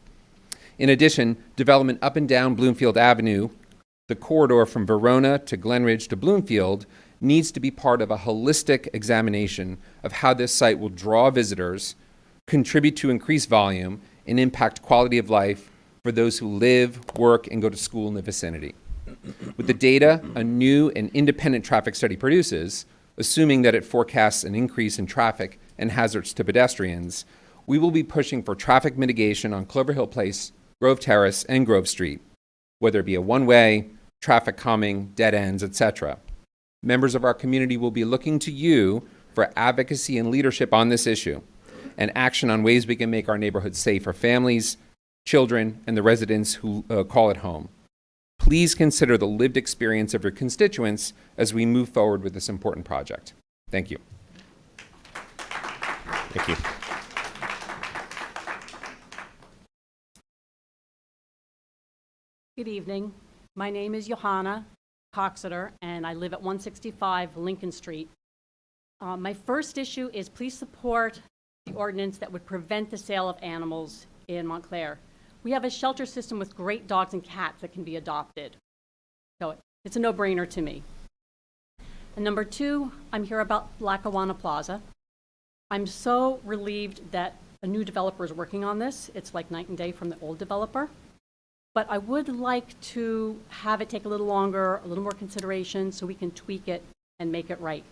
In addition, development up and down Bloomfield Avenue, the corridor from Verona to Glen Ridge to Bloomfield, needs to be part of a holistic examination of how this site will draw visitors, contribute to increased volume, and impact quality of life for those who live, work, and go to school in the vicinity. With the data a new and independent traffic study produces, assuming that it forecasts an increase in traffic and hazards to pedestrians, we will be pushing for traffic mitigation on Clover Hill Place, Grove Terrace, and Grove Street, whether it be a one-way, traffic calming, dead ends, etc. Members of our community will be looking to you for advocacy and leadership on this issue, and action on ways we can make our neighborhoods safe for families, children, and the residents who call it home. Please consider the lived experience of your constituents as we move forward with this important project. Thank you. Thank you. Good evening. My name is Johanna Coxeter, and I live at 165 Lincoln Street. My first issue is please support the ordinance that would prevent the sale of animals in Montclair. We have a shelter system with great dogs and cats that can be adopted. So it's a no-brainer to me. And number two, I'm here about Lackawanna Plaza. I'm so relieved that a new developer is working on this. It's like night and day from the old developer. But I would like to have it take a little longer, a little more consideration, so we can tweak it and make it right.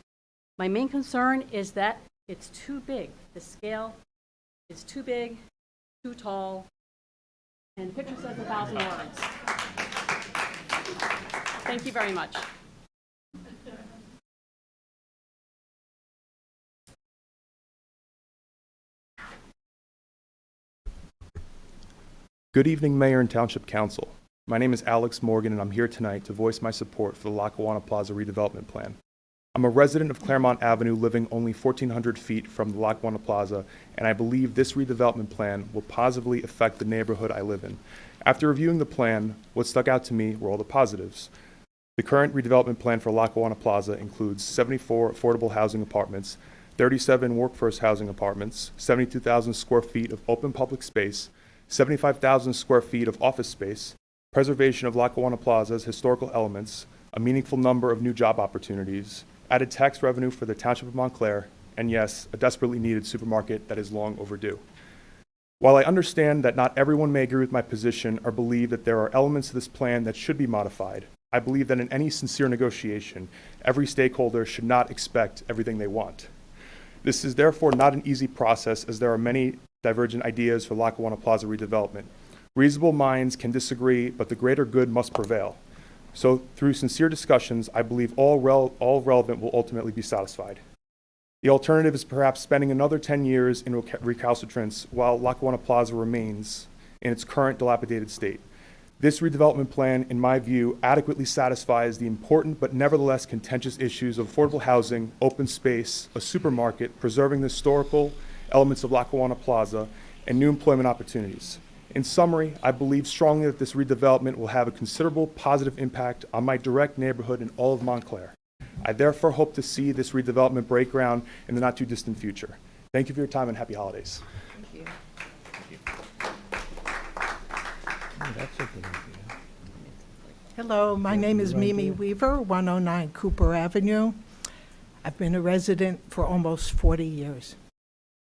My main concern is that it's too big. The scale is too big, too tall, and the picture says 1,000 words. Thank you very much. Good evening, Mayor and Township Council. My name is Alex Morgan, and I'm here tonight to voice my support for the Lackawanna Plaza redevelopment plan. I'm a resident of Claremont Avenue, living only 1,400 feet from the Lackawanna Plaza, and I believe this redevelopment plan will positively affect the neighborhood I live in. After reviewing the plan, what stuck out to me were all the positives. The current redevelopment plan for Lackawanna Plaza includes 74 affordable housing apartments, 37 workforce housing apartments, 72,000 square feet of open public space, 75,000 square feet of office space, preservation of Lackawanna Plaza's historical elements, a meaningful number of new job opportunities, added tax revenue for the Township of Montclair, and yes, a desperately needed supermarket that is long overdue. While I understand that not everyone may agree with my position or believe that there are elements of this plan that should be modified, I believe that in any sincere negotiation, every stakeholder should not expect everything they want. This is therefore not an easy process, as there are many divergent ideas for Lackawanna Plaza redevelopment. Reasonable minds can disagree, but the greater good must prevail. So through sincere discussions, I believe all relevant will ultimately be satisfied. The alternative is perhaps spending another 10 years in recalcitrance while Lackawanna Plaza remains in its current dilapidated state. This redevelopment plan, in my view, adequately satisfies the important but nevertheless contentious issues of affordable housing, open space, a supermarket, preserving the historical elements of Lackawanna Plaza, and new employment opportunities. In summary, I believe strongly that this redevelopment will have a considerable positive impact on my direct neighborhood and all of Montclair. I therefore hope to see this redevelopment break ground in the not too distant future. Thank you for your time and happy holidays. Thank you. Hello, my name is Mimi Weaver, 109 Cooper Avenue. I've been a resident for almost 40 years.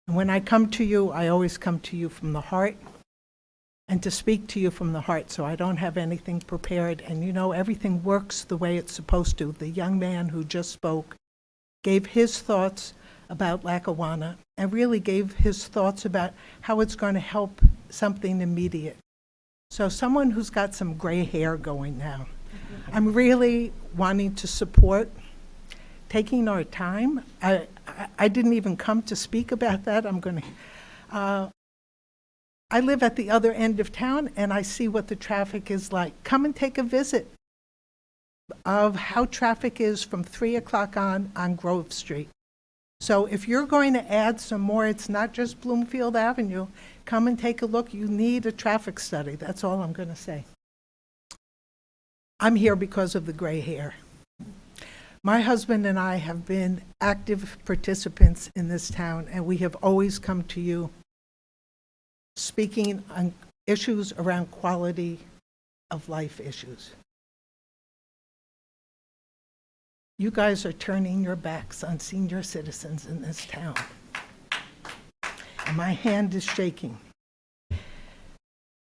And when I come to you, I always come to you from the heart and to speak to you from the heart, so I don't have anything prepared. And you know, everything works the way it's supposed to. The young man who just spoke gave his thoughts about Lackawanna and really gave his thoughts about how it's going to help something immediate. So someone who's got some gray hair going now, I'm really wanting to support taking our time. I didn't even come to speak about that. I live at the other end of town, and I see what the traffic is like. Come and take a visit of how traffic is from 3 o'clock on Grove Street. So if you're going to add some more, it's not just Bloomfield Avenue. Come and take a look. You need a traffic study. That's all I'm going to say. I'm here because of the gray hair. My husband and I have been active participants in this town, and we have always come to you speaking on issues around quality of life issues. You guys are turning your backs on senior citizens in this town. And my hand is shaking.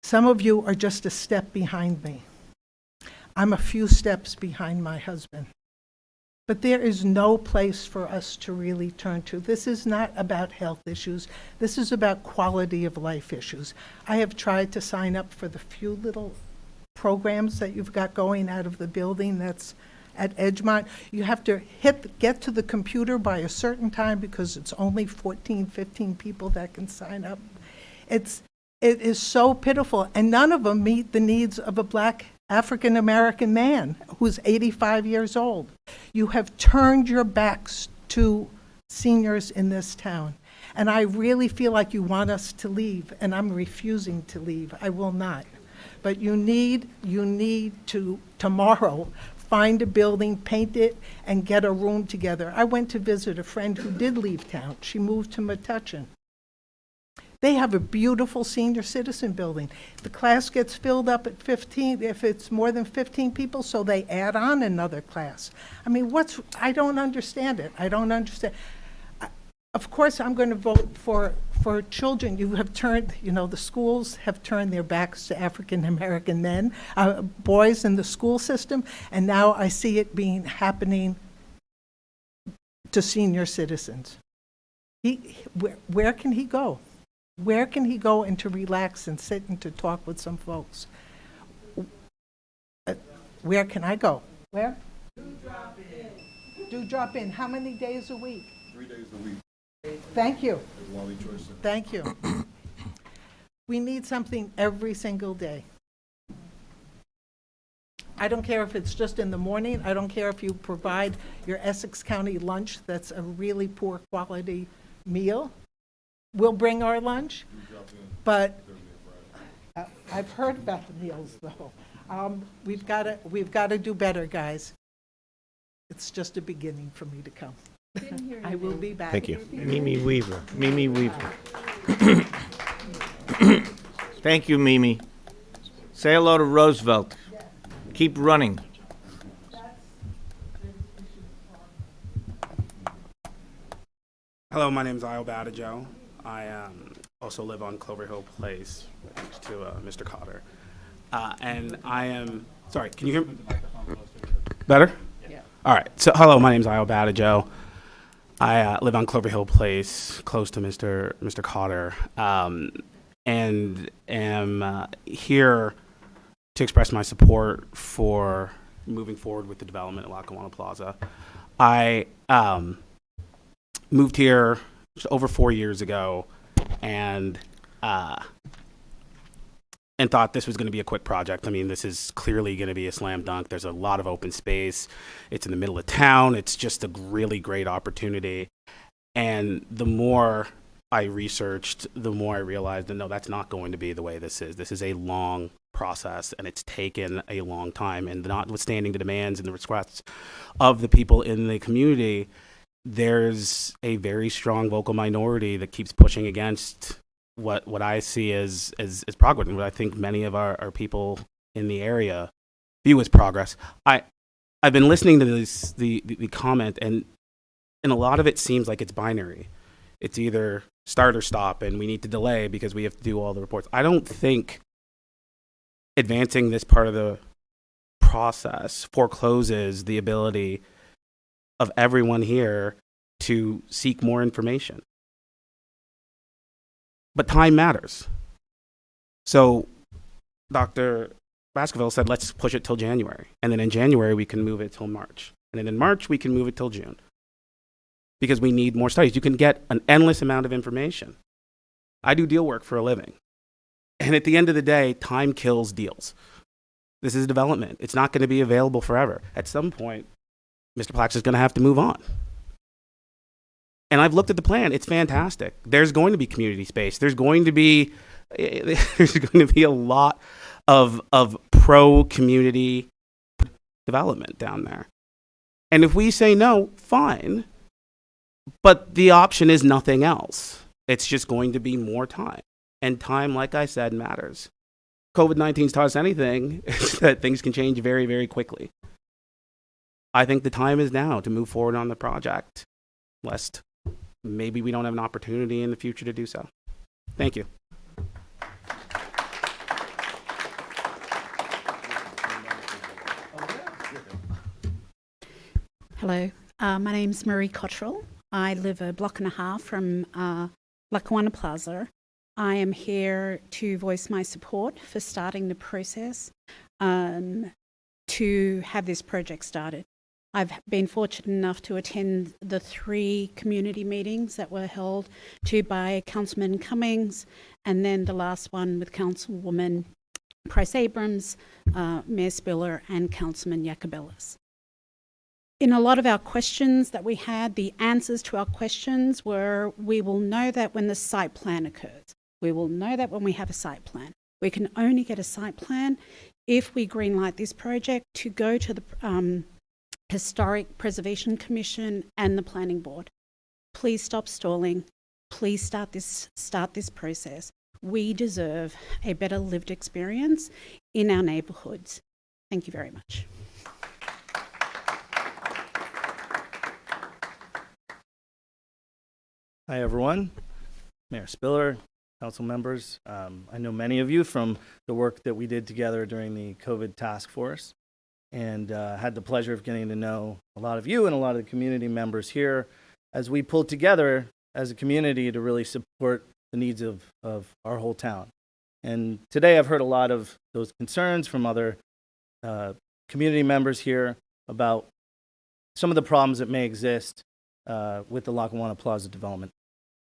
Some of you are just a step behind me. I'm a few steps behind my husband. But there is no place for us to really turn to. This is not about health issues. This is about quality of life issues. I have tried to sign up for the few little programs that you've got going out of the building that's at Edgemont. You have to get to the computer by a certain time because it's only 14, 15 people that can sign up. It is so pitiful, and none of them meet the needs of a black African-American man who's 85 years old. You have turned your backs to seniors in this town, and I really feel like you want us to leave, and I'm refusing to leave. I will not. But you need to, tomorrow, find a building, paint it, and get a room together. I went to visit a friend who did leave town. She moved to Metuchen. They have a beautiful senior citizen building. The class gets filled up at 15, if it's more than 15 people, so they add on another class. I mean, I don't understand it. I don't understand. Of course, I'm going to vote for children. You have turned, the schools have turned their backs to African-American men, boys in the school system, and now I see it happening to senior citizens. Where can he go? Where can he go and to relax and sit and to talk with some folks? Where can I go? Where? Do drop in. How many days a week? 3 days a week. Thank you. Wally Choice. Thank you. We need something every single day. I don't care if it's just in the morning. I don't care if you provide your Essex County lunch that's a really poor quality meal. We'll bring our lunch, but I've heard about the meals, though. We've got to do better, guys. It's just a beginning for me to come. I will be back. Thank you. Mimi Weaver. Mimi Weaver. Thank you, Mimi. Say hello to Roosevelt. Keep running. Hello, my name is Isle Badajo. I also live on Clover Hill Place next to Mr. Cotter. And I am, sorry, can you hear me? Better? Yeah. All right, so hello, my name is Isle Badajo. I live on Clover Hill Place, close to Mr. Cotter, and am here to express my support for moving forward with the development at Lackawanna Plaza. I moved here just over 4 years ago, and thought this was going to be a quick project. I mean, this is clearly going to be a slam dunk. There's a lot of open space. It's in the middle of town. It's just a really great opportunity. And the more I researched, the more I realized that no, that's not going to be the way this is. This is a long process, and it's taken a long time. And notwithstanding the demands and the requests of the people in the community, there's a very strong vocal minority that keeps pushing against what I see as progress, and what I think many of our people in the area view as progress. I've been listening to the comment, and a lot of it seems like it's binary. It's either start or stop, and we need to delay because we have to do all the reports. I don't think advancing this part of the process forecloses the ability of everyone here to seek more information. But time matters. So Dr. Baskerville said, let's push it till January. And then in January, we can move it till March. And then in March, we can move it till June. Because we need more studies. You can get an endless amount of information. I do deal work for a living. And at the end of the day, time kills deals. This is development. It's not going to be available forever. At some point, Mr. Plax is going to have to move on. And I've looked at the plan. It's fantastic. There's going to be community space. There's going to be a lot of pro-community development down there. And if we say no, fine. But the option is nothing else. It's just going to be more time. And time, like I said, matters. COVID-19's taught us anything, is that things can change very, very quickly. I think the time is now to move forward on the project, lest maybe we don't have an opportunity in the future to do so. Thank you. Hello, my name's Marie Cottrell. I live a block and a half from Lackawanna Plaza. I am here to voice my support for starting the process to have this project started. I've been fortunate enough to attend the 3 community meetings that were held, 2 by Councilman Cummings, and then the last one with Councilwoman Price Abrams, Mayor Spiller, and Councilman Yacobellis. In a lot of our questions that we had, the answers to our questions were, we will know that when the site plan occurs. We will know that when we have a site plan. We can only get a site plan if we greenlight this project to go to the Historic Preservation Commission and the Planning Board. Please stop stalling. Please start this process. We deserve a better lived experience in our neighbourhoods. Thank you very much. Hi everyone, Mayor Spiller, council members. I know many of you from the work that we did together during the COVID task force, and had the pleasure of getting to know a lot of you and a lot of the community members here as we pulled together as a community to really support the needs of our whole town. And today I've heard a lot of those concerns from other community members here about some of the problems that may exist with the Lackawanna Plaza development.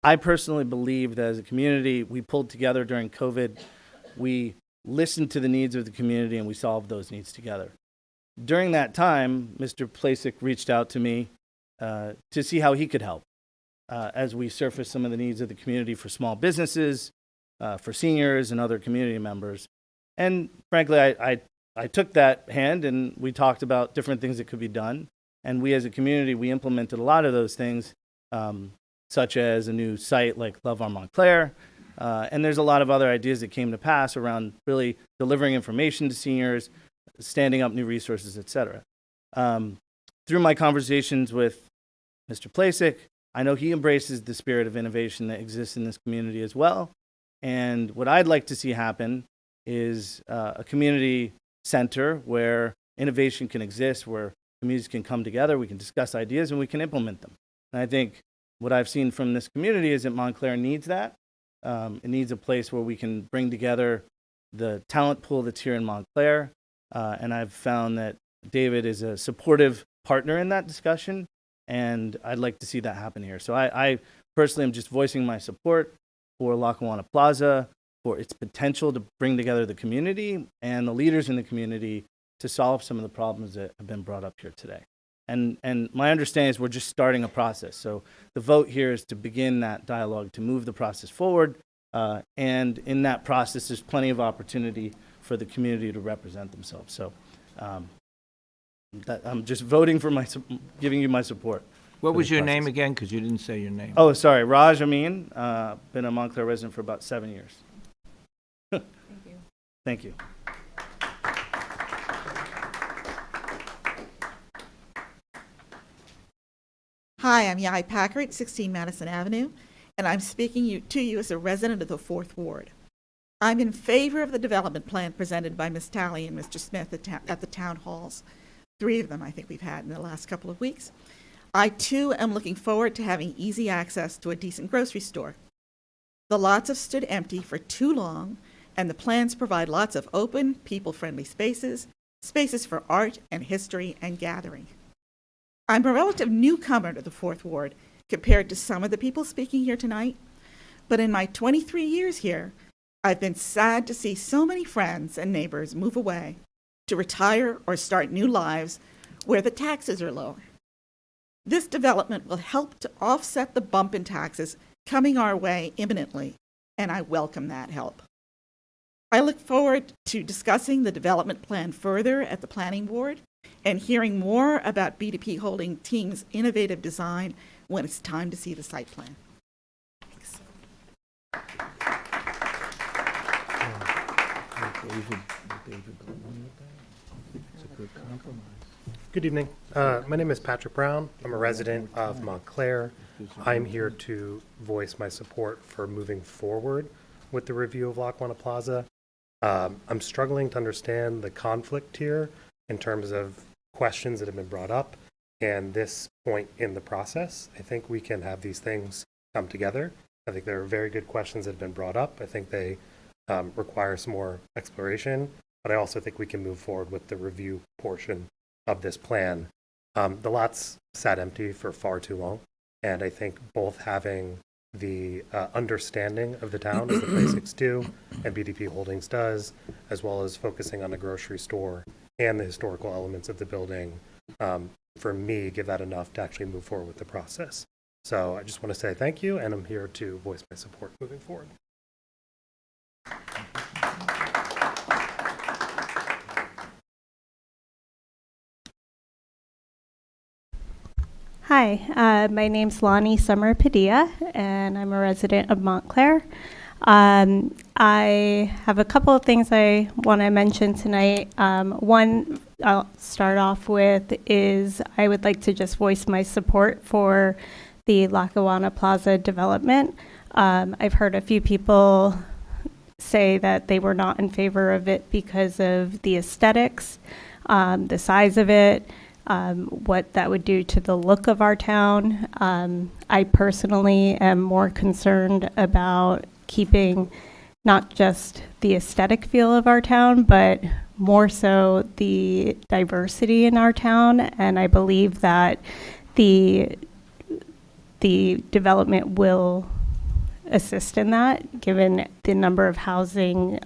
I personally believe that as a community, we pulled together during COVID. We listened to the needs of the community and we solved those needs together. During that time, Mr. Plasek reached out to me to see how he could help as we surfaced some of the needs of the community for small businesses, for seniors and other community members. And frankly, I took that hand and we talked about different things that could be done. And we as a community, we implemented a lot of those things, such as a new site like Love on Montclair. And there's a lot of other ideas that came to pass around really delivering information to seniors, standing up new resources, et cetera. Through my conversations with Mr. Plasek, I know he embraces the spirit of innovation that exists in this community as well. And what I'd like to see happen is a community center where innovation can exist, where communities can come together, we can discuss ideas, and we can implement them. And I think what I've seen from this community is that Montclair needs that. It needs a place where we can bring together the talent pool that's here in Montclair. And I've found that David is a supportive partner in that discussion, and I'd like to see that happen here. So I personally am just voicing my support for Lackawanna Plaza, for its potential to bring together the community and the leaders in the community to solve some of the problems that have been brought up here today. And my understanding is we're just starting a process. So the vote here is to begin that dialogue, to move the process forward. And in that process, there's plenty of opportunity for the community to represent themselves. So I'm just voting for giving you my support. What was your name again? Because you didn't say your name. Oh, sorry, Raj Amin. Been a Montclair resident for about 7 years. Thank you. Thank you. Hi, I'm Yai Packard, 16 Madison Avenue, and I'm speaking to you as a resident of the 4th Ward. I'm in favor of the development plan presented by Ms. Talley and Mr. Smith at the town halls. 3 of them I think we've had in the last couple of weeks. I, too, am looking forward to having easy access to a decent grocery store. The lots have stood empty for too long, and the plans provide lots of open, people-friendly spaces for art and history and gathering. I'm a relative newcomer to the 4th Ward compared to some of the people speaking here tonight, but in my 23 years here, I've been sad to see so many friends and neighbors move away to retire or start new lives where the taxes are lower. This development will help to offset the bump in taxes coming our way imminently, and I welcome that help. I look forward to discussing the development plan further at the Planning Board and hearing more about BDP Holding Team's innovative design when it's time to see the site plan. Thanks. Good evening. My name is Patrick Brown. I'm a resident of Montclair. I'm here to voice my support for moving forward with the review of Lackawanna Plaza. I'm struggling to understand the conflict here in terms of questions that have been brought up and this point in the process. I think we can have these things come together. I think there are very good questions that have been brought up. I think they require some more exploration, but I also think we can move forward with the review portion of this plan. The lots sat empty for far too long, and I think both having the understanding of the town as the Plaseks do and BDP Holdings does, as well as focusing on the grocery store and the historical elements of the building, for me, give that enough to actually move forward with the process. So I just want to say thank you, and I'm here to voice my support moving forward. Hi, my name's Lonnie Summer Padilla, and I'm a resident of Montclair. I have a couple of things I want to mention tonight. One I'll start off with is I would like to just voice my support for the Lackawanna Plaza development. I've heard a few people say that they were not in favor of it because of the aesthetics, the size of it, what that would do to the look of our town. I personally am more concerned about keeping not just the aesthetic feel of our town, but more so the diversity in our town. And I believe that the development will assist in that, given the number of housing,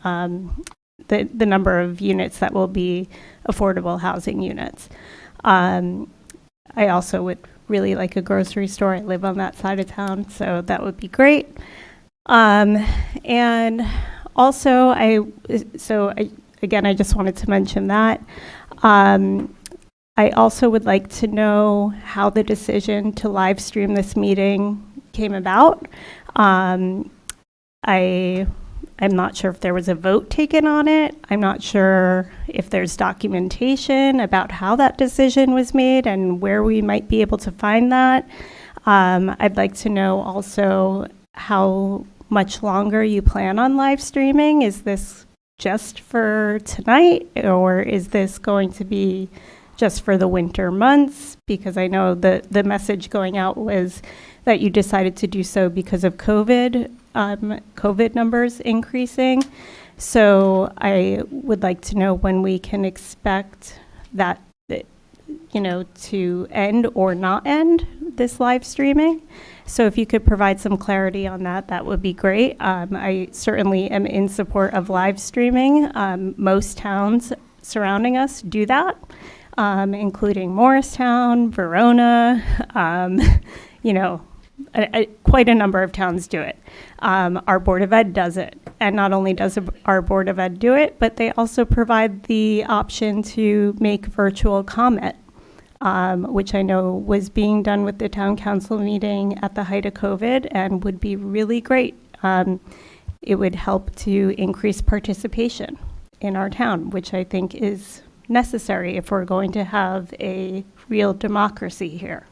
the number of units that will be affordable housing units. I also would really like a grocery store. I live on that side of town, so that would be great. And also, again, I just wanted to mention that. I also would like to know how the decision to live stream this meeting came about. I'm not sure if there was a vote taken on it. I'm not sure if there's documentation about how that decision was made and where we might be able to find that. I'd like to know also how much longer you plan on live streaming. Is this just for tonight, or is this going to be just for the winter months? Because I know the message going out was that you decided to do so because of COVID numbers increasing. So I would like to know when we can expect that, to end or not end this live streaming. So if you could provide some clarity on that, that would be great. I certainly am in support of live streaming. Most towns surrounding us do that, including Morristown, Verona, quite a number of towns do it. Our Board of Ed does it. And not only does our Board of Ed do it, but they also provide the option to make virtual comment, which I know was being done with the town council meeting at the height of COVID and would be really great. It would help to increase participation in our town, which I think is necessary if we're going to have a real democracy here.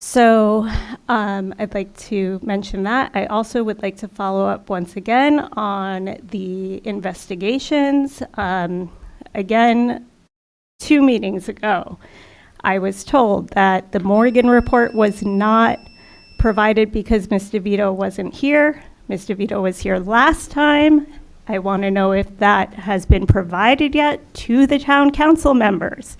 So I'd like to mention that. I also would like to follow up once again on the investigations. Again, 2 meetings ago, I was told that the Morgan report was not provided because Ms. DeVito wasn't here. Ms. DeVito was here last time. I want to know if that has been provided yet to the town council members.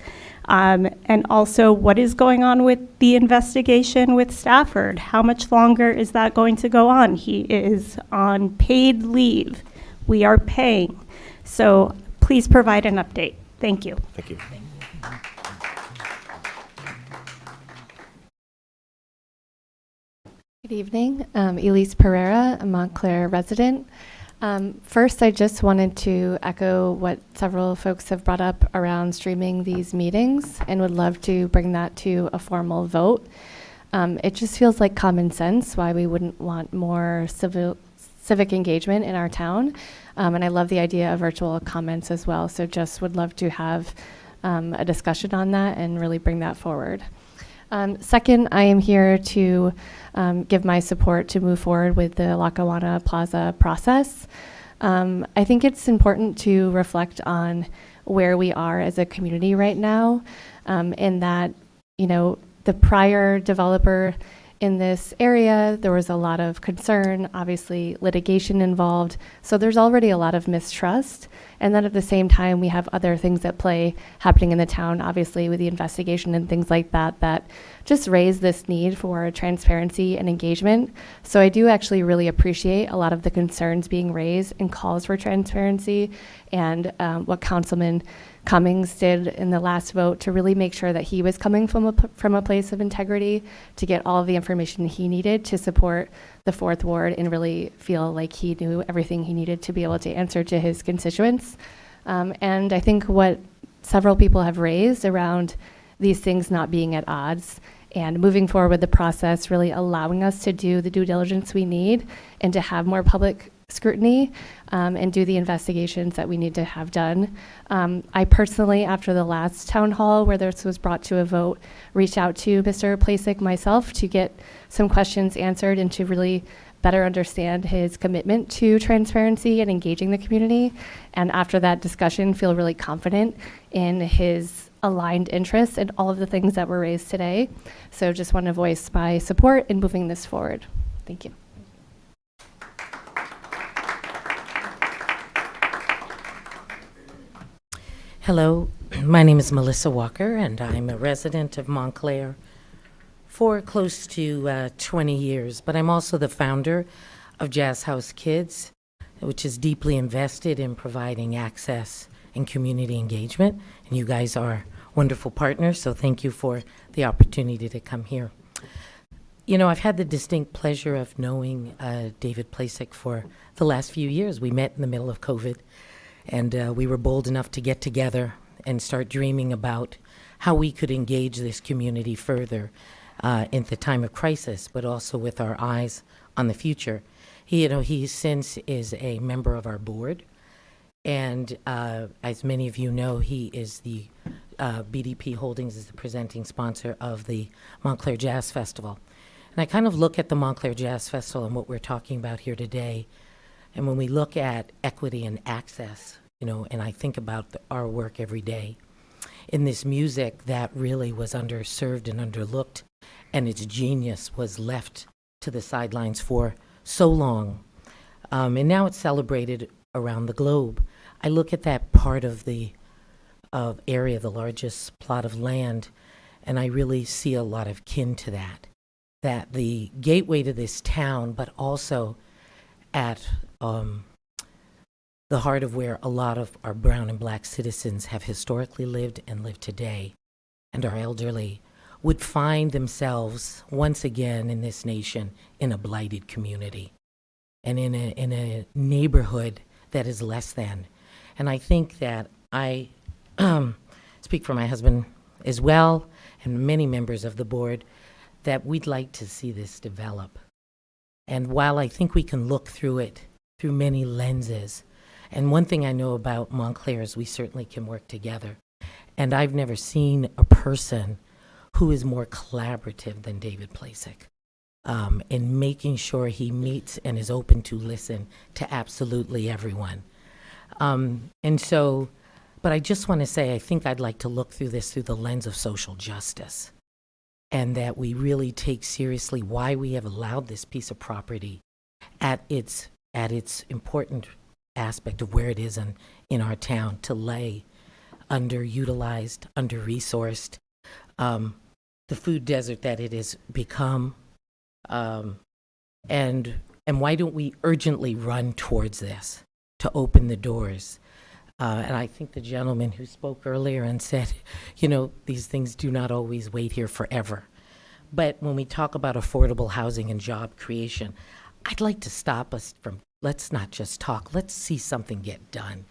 And also, what is going on with the investigation with Stafford? How much longer is that going to go on? He is on paid leave. We are paying. So please provide an update. Thank you. Thank you. Good evening. Elise Pereira, a Montclair resident. First, I just wanted to echo what several folks have brought up around streaming these meetings and would love to bring that to a formal vote. It just feels like common sense why we wouldn't want more civic engagement in our town. And I love the idea of virtual comments as well. So just would love to have a discussion on that and really bring that forward. Second, I am here to give my support to move forward with the Lackawanna Plaza process. I think it's important to reflect on where we are as a community right now, in that, the prior developer in this area, there was a lot of concern, obviously litigation involved. So there's already a lot of mistrust. And then at the same time, we have other things at play happening in the town, obviously with the investigation and things like that, that just raise this need for transparency and engagement. So I do actually really appreciate a lot of the concerns being raised and calls for transparency, and what Councilman Cummings did in the last vote to really make sure that he was coming from a place of integrity to get all of the information he needed to support the 4th Ward and really feel like he knew everything he needed to be able to answer to his constituents. And I think what several people have raised around these things not being at odds and moving forward with the process, really allowing us to do the due diligence we need and to have more public scrutiny and do the investigations that we need to have done. I personally, after the last town hall where this was brought to a vote, reached out to Mr. Placek myself to get some questions answered and to really better understand his commitment to transparency and engaging the community. And after that discussion, feel really confident in his aligned interests and all of the things that were raised today. So just want to voice my support in moving this forward. Thank you. Hello, my name is Melissa Walker, and I'm a resident of Montclair. for close to 20 years, but I'm also the founder of Jazz House Kids, which is deeply invested in providing access and community engagement. And you guys are wonderful partners, so thank you for the opportunity to come here. You know, I've had the distinct pleasure of knowing David Placek for the last few years. We met in the middle of COVID, and we were bold enough to get together and start dreaming about how we could engage this community further in the time of crisis, but also with our eyes on the future. He since is a member of our board, and as many of you know, he is the BDP Holdings is the presenting sponsor of the Montclair Jazz Festival. And I kind of look at the Montclair Jazz Festival and what we're talking about here today, and when we look at equity and access, and I think about our work every day in this music that really was underserved and underlooked, and its genius was left to the sidelines for so long. And now it's celebrated around the globe. I look at that part of the area, the largest plot of land, and I really see a lot of kin to that. That the gateway to this town, but also at the heart of where a lot of our brown and black citizens have historically lived and live today, and our elderly, would find themselves once again in this nation in a blighted community and in a neighborhood that is less than. And I think that I speak for my husband as well, and many members of the board, that we'd like to see this develop. And while I think we can look through it through many lenses, and one thing I know about Montclair is we certainly can work together. And I've never seen a person who is more collaborative than David Placek in making sure he meets and is open to listen to absolutely everyone. But I just want to say, I think I'd like to look through this through the lens of social justice, and that we really take seriously why we have allowed this piece of property at its important aspect of where it is in our town to lay underutilized, under-resourced, the food desert that it has become, and why don't we urgently run towards this to open the doors? And I think the gentleman who spoke earlier and said, these things do not always wait here forever. But when we talk about affordable housing and job creation, I'd like to stop us from, let's not just talk, let's see something get done.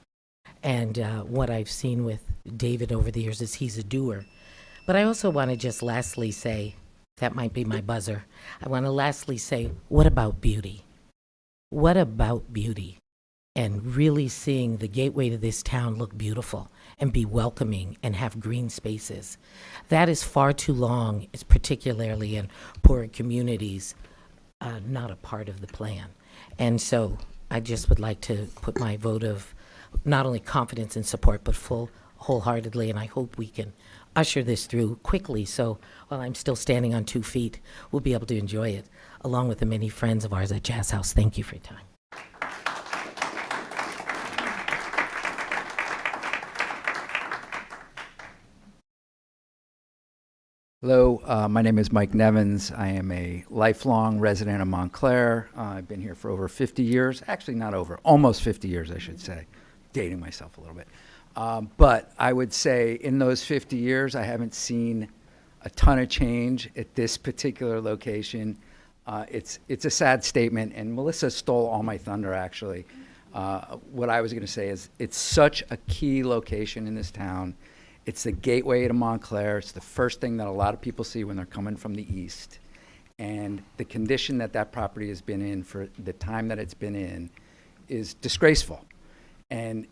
And what I've seen with David over the years is he's a doer. But I also want to just lastly say, that might be my buzzer, I want to lastly say, what about beauty? What about beauty? And really seeing the gateway to this town look beautiful and be welcoming and have green spaces. That is far too long, it's particularly in poorer communities, not a part of the plan. And so I just would like to put my vote of not only confidence and support, but wholeheartedly, and I hope we can usher this through quickly, so while I'm still standing on 2 feet, we'll be able to enjoy it, along with the many friends of ours at Jazz House. Thank you for your time. Hello, my name is Mike Nevins. I am a lifelong resident of Montclair. I've been here for over 50 years. Actually, not over, almost 50 years, I should say. Dating myself a little bit. But I would say in those 50 years, I haven't seen a ton of change at this particular location. It's a sad statement, and Melissa stole all my thunder, actually. What I was going to say is it's such a key location in this town. It's the gateway to Montclair. It's the first thing that a lot of people see when they're coming from the east. And the condition that that property has been in for the time that it's been in is disgraceful. And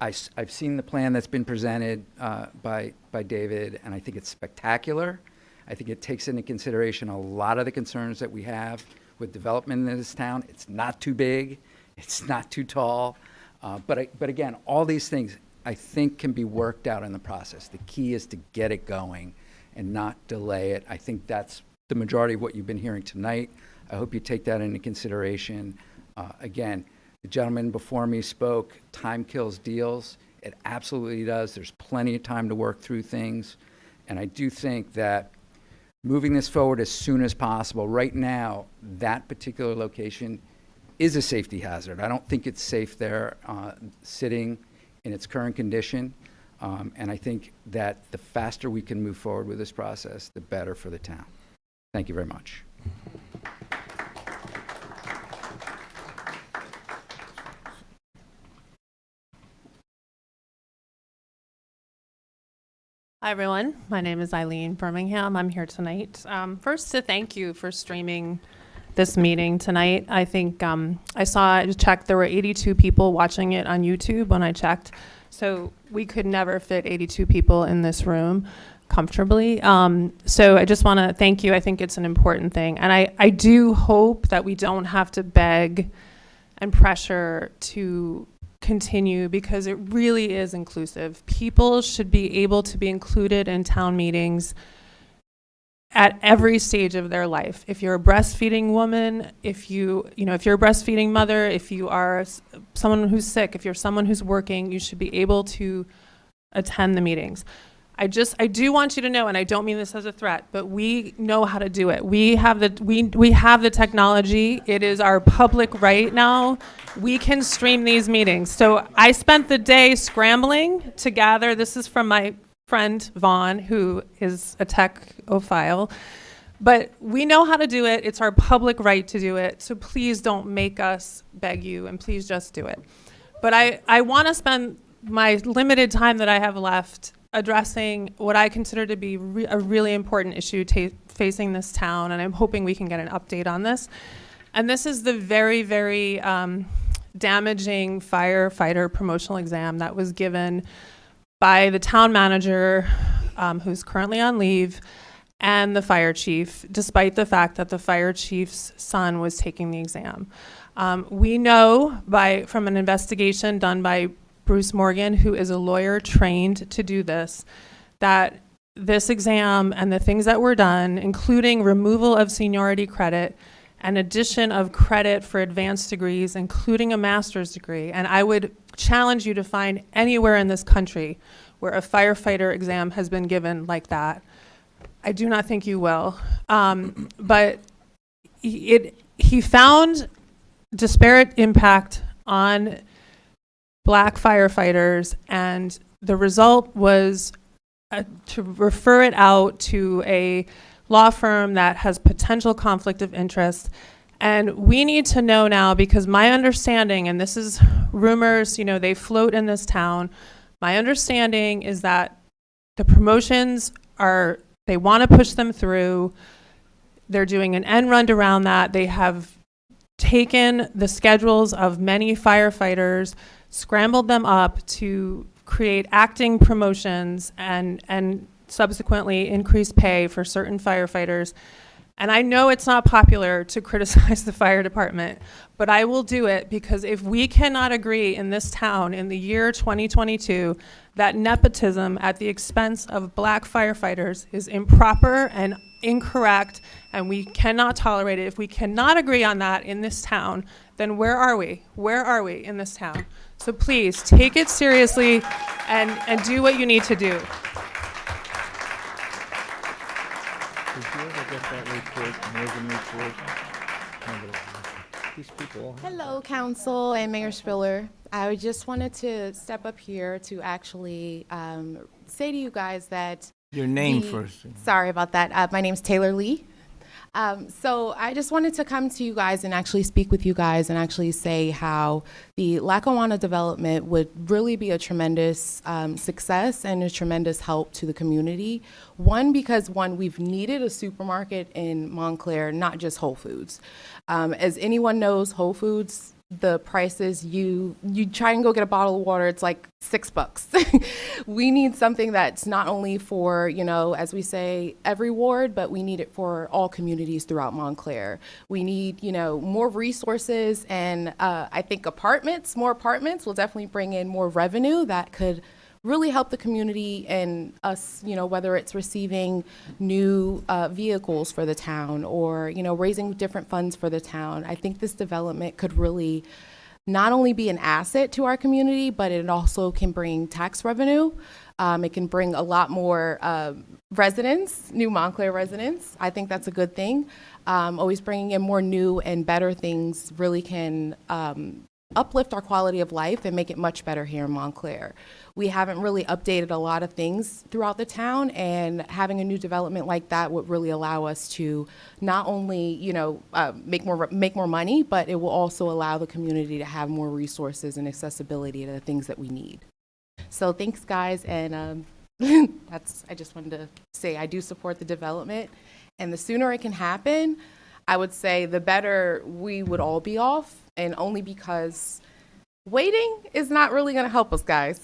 I've seen the plan that's been presented by David, and I think it's spectacular. I think it takes into consideration a lot of the concerns that we have with development in this town. It's not too big. It's not too tall. But again, all these things I think can be worked out in the process. The key is to get it going and not delay it. I think that's the majority of what you've been hearing tonight. I hope you take that into consideration. Again, the gentleman before me spoke, time kills deals. It absolutely does. There's plenty of time to work through things. And I do think that moving this forward as soon as possible. Right now, that particular location is a safety hazard. I don't think it's safe there sitting in its current condition. And I think that the faster we can move forward with this process, the better for the town. Thank you very much. Hi, everyone. My name is Eileen Birmingham. I'm here tonight. First, to thank you for streaming this meeting tonight. I think I checked, there were 82 people watching it on YouTube when I checked. So we could never fit 82 people in this room comfortably. So I just want to thank you. I think it's an important thing. And I do hope that we don't have to beg and pressure to continue, because it really is inclusive. People should be able to be included in town meetings at every stage of their life. If you're a breastfeeding woman, if you're a breastfeeding mother, if you are someone who's sick, if you're someone who's working, you should be able to attend the meetings. I do want you to know, and I don't mean this as a threat, but we know how to do it. We have the technology. It is our public right now. We can stream these meetings. So I spent the day scrambling to gather. This is from my friend Vaughn, who is a techophile. But we know how to do it. It's our public right to do it. So please don't make us beg you, and please just do it. But I want to spend my limited time that I have left addressing what I consider to be a really important issue facing this town, and I'm hoping we can get an update on this. And this is the very, very damaging firefighter promotional exam that was given by the town manager, who's currently on leave, and the fire chief, despite the fact that the fire chief's son was taking the exam. We know from an investigation done by Bruce Morgan, who is a lawyer trained to do this, that this exam and the things that were done, including removal of seniority credit and addition of credit for advanced degrees, including a master's degree, and I would challenge you to find anywhere in this country where a firefighter exam has been given like that. I do not think you will. But he found disparate impact on Black firefighters, and the result was to refer it out to a law firm that has potential conflict of interest. And we need to know now, because my understanding, and this is rumors, they float in this town, my understanding is that the promotions they want to push them through. They're doing an end run around that. They have taken the schedules of many firefighters, scrambled them up to create acting promotions and subsequently increase pay for certain firefighters. And I know it's not popular to criticize the fire department, but I will do it, because if we cannot agree in this town in the year 2022 that nepotism at the expense of Black firefighters is improper and incorrect, and we cannot tolerate it, if we cannot agree on that in this town, then where are we? Where are we in this town? So please take it seriously and do what you need to do. Did you ever get that report, Morgan report? These people. Hello, Council and Mayor Spiller. I just wanted to step up here to actually say to you guys that... Your name first. Sorry about that. My name's Taylor Lee. So I just wanted to come to you guys and actually speak with you guys and actually say how the Lackawanna development would really be a tremendous success and a tremendous help to the community. Because we've needed a supermarket in Montclair, not just Whole Foods. As anyone knows, Whole Foods, the prices, you try and go get a bottle of water, it's like $6. We need something that's not only for, as we say, every ward, but we need it for all communities throughout Montclair. We need, more resources, and I think more apartments will definitely bring in more revenue that could really help the community and us, whether it's receiving new vehicles for the town or, raising different funds for the town. I think this development could really not only be an asset to our community, but it also can bring tax revenue. It can bring a lot more residents, new Montclair residents. I think that's a good thing. Always bringing in more new and better things really can uplift our quality of life and make it much better here in Montclair. We haven't really updated a lot of things throughout the town, and having a new development like that would really allow us to not only, make more money, but it will also allow the community to have more resources and accessibility to the things that we need. So thanks, guys, and I just wanted to say I do support the development, and the sooner it can happen, I would say the better we would all be off, and only because waiting is not really going to help us, guys.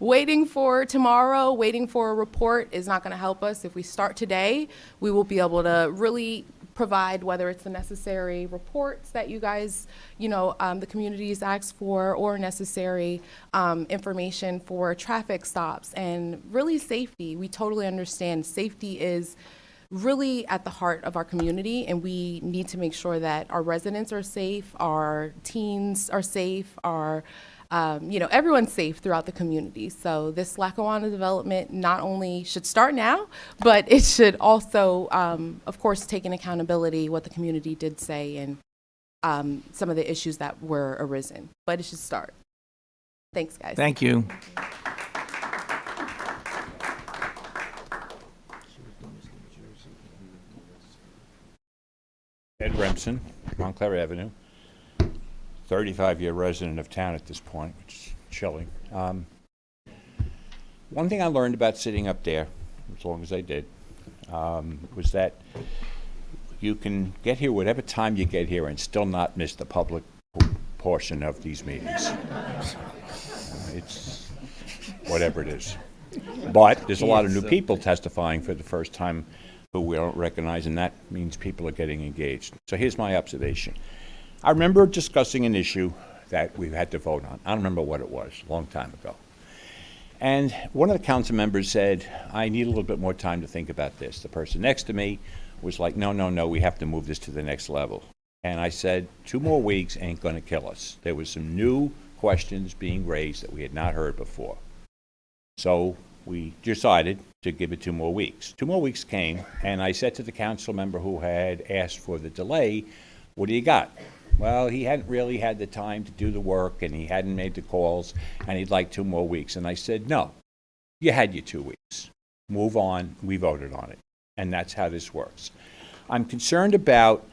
Waiting for tomorrow, waiting for a report is not going to help us. If we start today, we will be able to really provide, whether it's the necessary reports that you guys, the communities ask for, or necessary information for traffic stops and really safety. We totally understand safety is really at the heart of our community, and we need to make sure that our residents are safe, our teens are safe, our everyone's safe throughout the community. So this Lackawanna development not only should start now, but it should also, of course, take in accountability what the community did say and some of the issues that were arisen. But it should start. Thanks, guys. Thank you. Ed Remsen, Montclair Avenue, 35-year resident of town at this point, which is chilling. One thing I learned about sitting up there, as long as I did, was that you can get here whatever time you get here and still not miss the public portion of these meetings. It's whatever it is. But there's a lot of new people testifying for the first time who we don't recognize, and that means people are getting engaged. So here's my observation. I remember discussing an issue that we had to vote on. I don't remember what it was, a long time ago. And one of the council members said, I need a little bit more time to think about this. The person next to me was like, no, we have to move this to the next level. And I said, 2 more weeks ain't gonna kill us. There was some new questions being raised that we had not heard before. So we decided to give it 2 more weeks. 2 more weeks came, and I said to the council member who had asked for the delay, what do you got? Well, he hadn't really had the time to do the work, and he hadn't made the calls, and he'd like 2 more weeks. And I said, no, you had your 2 weeks. Move on, we voted on it. And that's how this works. I'm concerned about,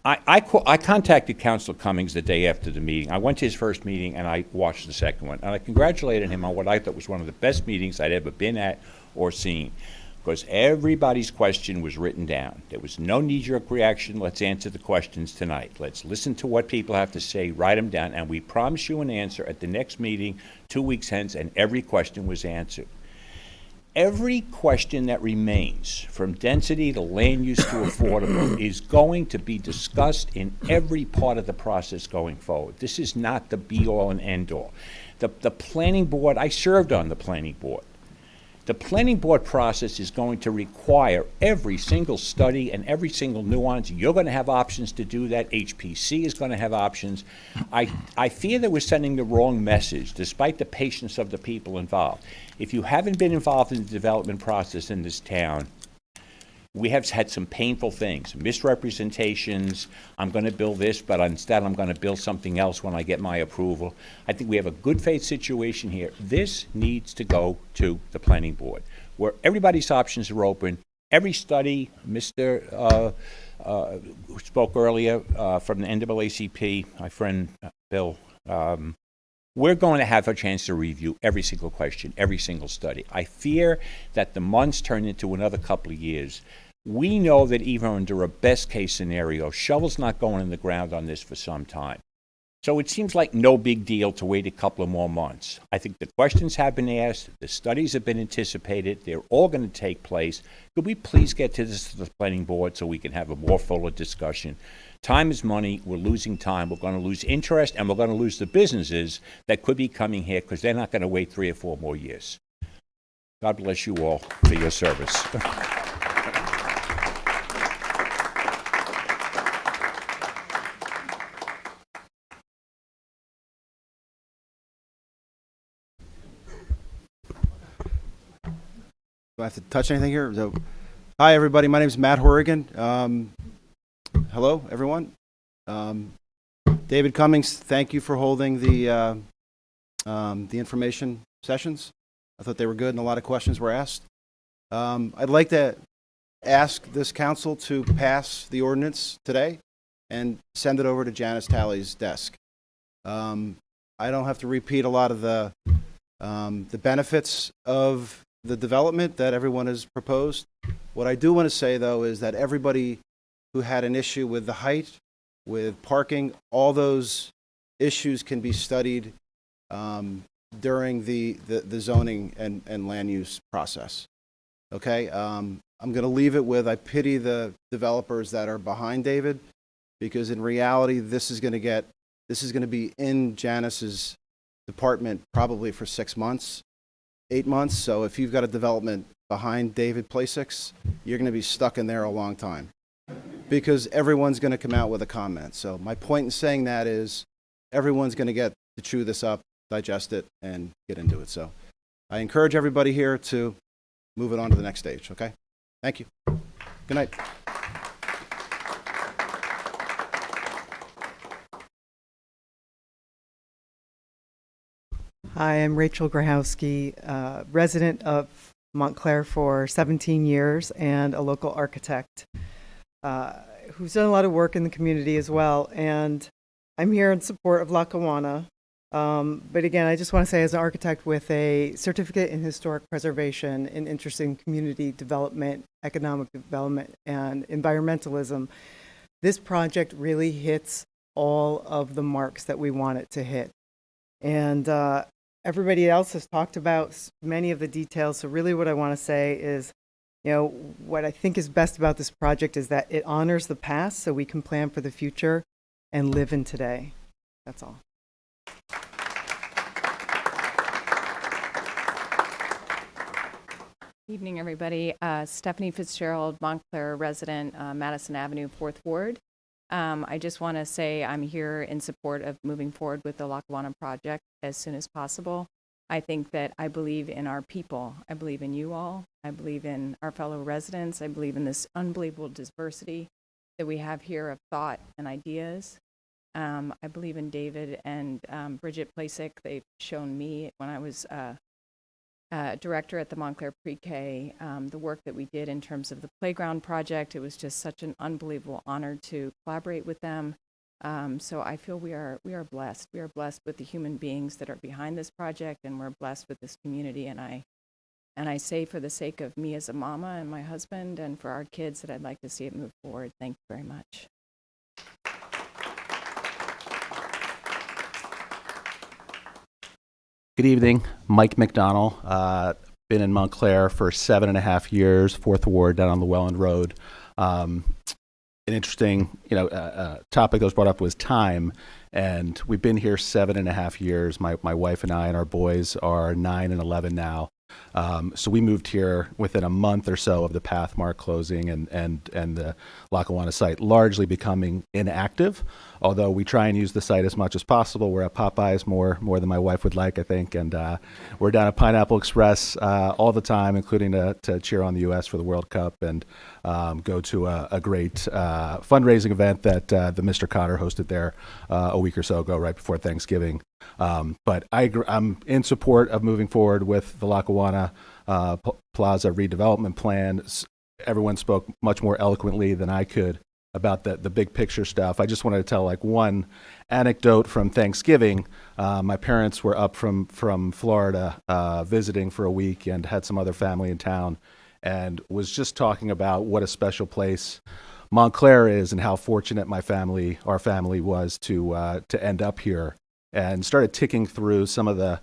I contacted Councilor Cummings the day after the meeting. I went to his first meeting, and I watched the second one. And I congratulated him on what I thought was one of the best meetings I'd ever been at or seen, because everybody's question was written down. There was no knee-jerk reaction. Let's answer the questions tonight. Let's listen to what people have to say, write them down, and we promise you an answer at the next meeting 2 weeks hence, and every question was answered. Every question that remains, from density to land use to affordable, is going to be discussed in every part of the process going forward. This is not the be-all and end-all. The planning board, I served on the planning board. The planning board process is going to require every single study and every single nuance. You're going to have options to do that. HPC is going to have options. I fear that we're sending the wrong message, despite the patience of the people involved. If you haven't been involved in the development process in this town, we have had some painful things, misrepresentations. I'm going to build this, but instead I'm going to build something else when I get my approval. I think we have a good faith situation here. This needs to go to the planning board, where everybody's options are open. Every study, Mr. Who spoke earlier from the NAACP, my friend Bill, we're going to have a chance to review every single question, every single study. I fear that the months turn into another couple of years. We know that even under a best case scenario, shovel's not going in the ground on this for some time. So it seems like no big deal to wait a couple of more months. I think the questions have been asked, the studies have been anticipated, they're all going to take place. Could we please get to this to the planning board so we can have a more fuller discussion? Time is money. We're losing time. We're going to lose interest, and we're going to lose the businesses that could be coming here because they're not going to wait 3 or 4 more years. God bless you all for your service. I have to touch anything here? So, hi, everybody. My name is Matt Horrigan. Hello, everyone. David Cummings, thank you for holding the information sessions. I thought they were good and a lot of questions were asked. I'd like to ask this council to pass the ordinance today and send it over to Janice Talley's desk. I don't have to repeat a lot of the benefits of the development that everyone has proposed. What I do want to say, though, is that everybody who had an issue with the height, with parking, all those issues can be studied during the zoning and land use process. Okay? I'm going to leave it with, I pity the developers that are behind David, because in reality, this is going to be in Janice's department probably for 6 months, 8 months. So if you've got a development behind David Plaisix, you're going to be stuck in there a long time, because everyone's going to come out with a comment. So my point in saying that is everyone's going to get to chew this up, digest it, and get into it. So I encourage everybody here to move it on to the next stage, okay? Thank you. Good night. Hi, I'm Rachel Grahowski, resident of Montclair for 17 years and a local architect who's done a lot of work in the community as well. And I'm here in support of Lackawanna. But again, I just want to say, as an architect with a certificate in historic preservation and interest in community development, economic development, and environmentalism, this project really hits all of the marks that we want it to hit. And everybody else has talked about many of the details. So really what I want to say is, you know, what I think is best about this project is that it honors the past so we can plan for the future and live in today. That's all. Evening, everybody. Stephanie Fitzgerald, Montclair resident, Madison Avenue, 4th Ward. I just want to say I'm here in support of moving forward with the Lackawanna project as soon as possible. I think that I believe in our people. I believe in you all. I believe in our fellow residents. I believe in this unbelievable diversity that we have here of thought and ideas. I believe in David and Bridget Plaisik. They've shown me when I was director at the Montclair Pre-K, the work that we did in terms of the playground project. It was just such an unbelievable honor to collaborate with them. So I feel we are blessed. We are blessed with the human beings that are behind this project, and we're blessed with this community. And I say, for the sake of me as a mama and my husband and for our kids, that I'd like to see it move forward. Thank you very much. Good evening, Mike McDonnell. Been in Montclair for 7.5 years, 4th Ward down on Llewellyn Road. An interesting, topic that was brought up was time, and we've been here 7.5 years. My wife and I and our boys are 9 and 11 now. So we moved here within a month or so of the Pathmark closing and the Lackawanna site largely becoming inactive, although we try and use the site as much as possible. We're at Popeyes more than my wife would like, I think, and we're down at Pineapple Express all the time, including to cheer on the U.S. for the World Cup and go to a great fundraising event that the Mr. Cotter hosted there a week or so ago, right before Thanksgiving. But I'm in support of moving forward with the Lackawanna Plaza redevelopment plan. Everyone spoke much more eloquently than I could about the big picture stuff. I just wanted to tell one anecdote from Thanksgiving. My parents were up from Florida visiting for a week and had some other family in town, and was just talking about what a special place Montclair is and how fortunate our family was to end up here, and started ticking through some of the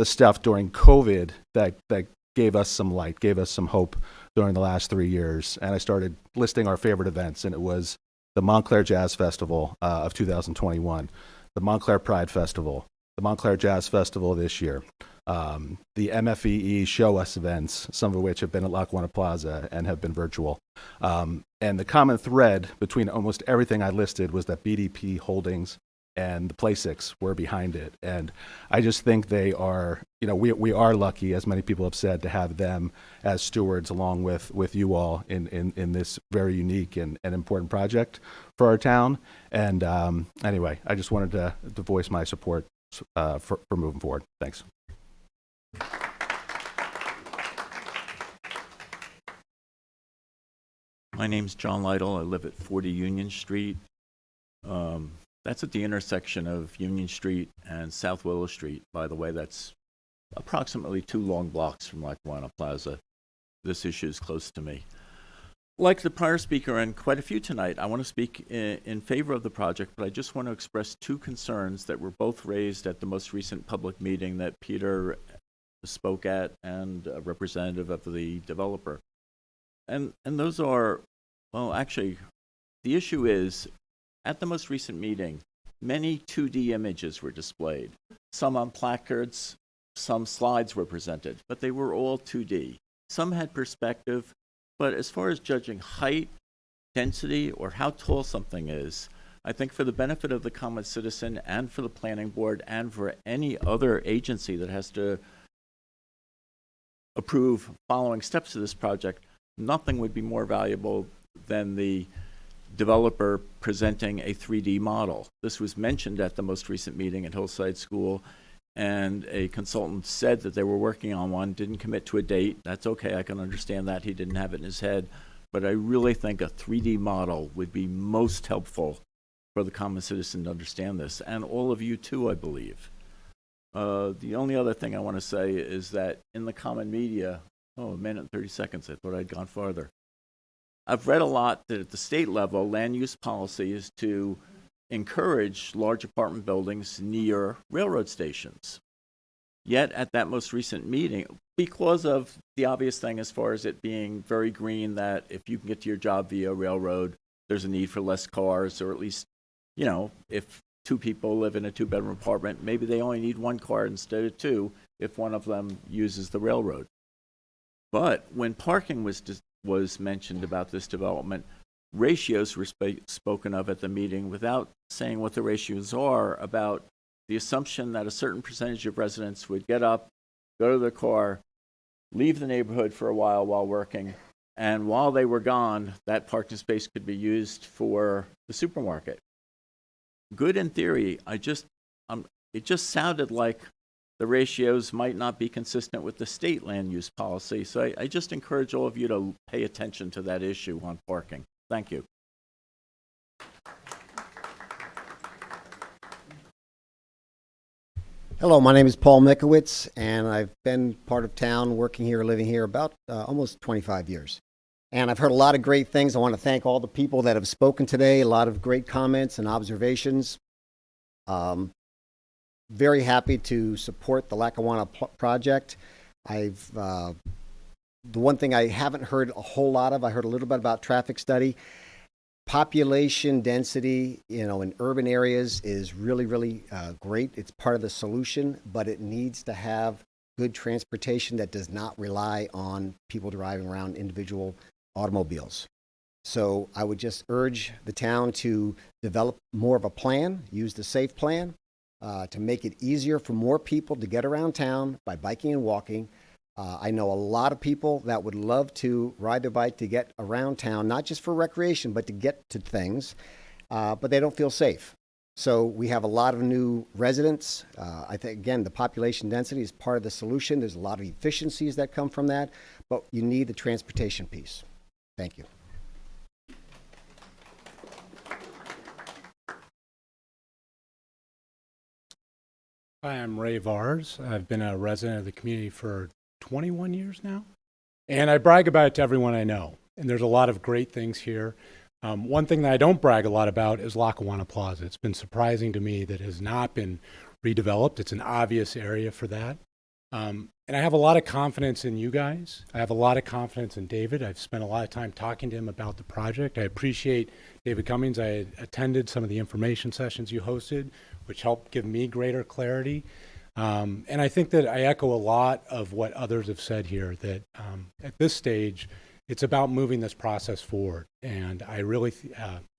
stuff during COVID that gave us some light, gave us some hope during the last 3 years. And I started listing our favorite events, and it was the Montclair Jazz Festival of 2021, the Montclair Pride Festival, the Montclair Jazz Festival this year, the MFEE Show Us events, some of which have been at Lackawanna Plaza and have been virtual. And the common thread between almost everything I listed was that BDP Holdings and the Plastics were behind it. And I just think they are, we are lucky, as many people have said, to have them as stewards along with you all in this very unique and important project for our town. And anyway, I just wanted to voice my support for moving forward. Thanks. My name's John Lytle. I live at 40 Union Street. That's at the intersection of Union Street and South Willow Street. By the way, that's approximately 2 long blocks from Lackawanna Plaza. This issue is close to me. Like the prior speaker and quite a few tonight, I want to speak in favor of the project, but I just want to express 2 concerns that were both raised at the most recent public meeting that Peter spoke at and a representative of the developer. And those are, well, actually, the issue is, at the most recent meeting, many 2D images were displayed. Some on placards, some slides were presented, but they were all 2D. Some had perspective, but as far as judging height, density, or how tall something is, I think for the benefit of the common citizen and for the planning board and for any other agency that has to approve following steps to this project, nothing would be more valuable than the developer presenting a 3D model. This was mentioned at the most recent meeting at Hillside School, and a consultant said that they were working on one, didn't commit to a date. That's okay, I can understand that. He didn't have it in his head. But I really think a 3D model would be most helpful for the common citizen to understand this, and all of you too, I believe. The only other thing I want to say is that in the common media, a minute and 30 seconds, I thought I'd gone farther. I've read a lot that at the state level, land use policy is to encourage large apartment buildings near railroad stations. Yet at that most recent meeting, because of the obvious thing as far as it being very green, that if you can get to your job via railroad, there's a need for less cars, or at least, if 2 people live in a 2-bedroom apartment, maybe they only need 1 car instead of 2 if one of them uses the railroad. But when parking was mentioned about this development, ratios were spoken of at the meeting without saying what the ratios are, about the assumption that a certain percentage of residents would get up, go to their car, leave the neighborhood for a while working, and while they were gone, that parking space could be used for the supermarket. Good in theory, it just sounded like the ratios might not be consistent with the state land use policy. So I just encourage all of you to pay attention to that issue on parking. Thank you. Hello, my name is Paul Mikowitz, and I've been part of town, working here, living here about almost 25 years. And I've heard a lot of great things. I want to thank all the people that have spoken today, a lot of great comments and observations. Very happy to support the Lackawanna project. The one thing I haven't heard a whole lot of, I heard a little bit about traffic study. Population density, in urban areas is really, really great. It's part of the solution, but it needs to have good transportation that does not rely on people driving around individual automobiles. So I would just urge the town to develop more of a plan, use the SAFE plan, to make it easier for more people to get around town by biking and walking. I know a lot of people that would love to ride their bike to get around town, not just for recreation, but to get to things, but they don't feel safe. So we have a lot of new residents. I think, again, the population density is part of the solution. There's a lot of efficiencies that come from that, but you need the transportation piece. Thank you. Hi, I'm Ray Vars. I've been a resident of the community for 21 years now, and I brag about it to everyone I know. And there's a lot of great things here. One thing that I don't brag a lot about is Lackawanna Plaza. It's been surprising to me that it has not been redeveloped. It's an obvious area for that. And I have a lot of confidence in you guys. I have a lot of confidence in David. I've spent a lot of time talking to him about the project. I appreciate David Cummings. I attended some of the information sessions you hosted, which helped give me greater clarity. And I think that I echo a lot of what others have said here, that at this stage, it's about moving this process forward. And I really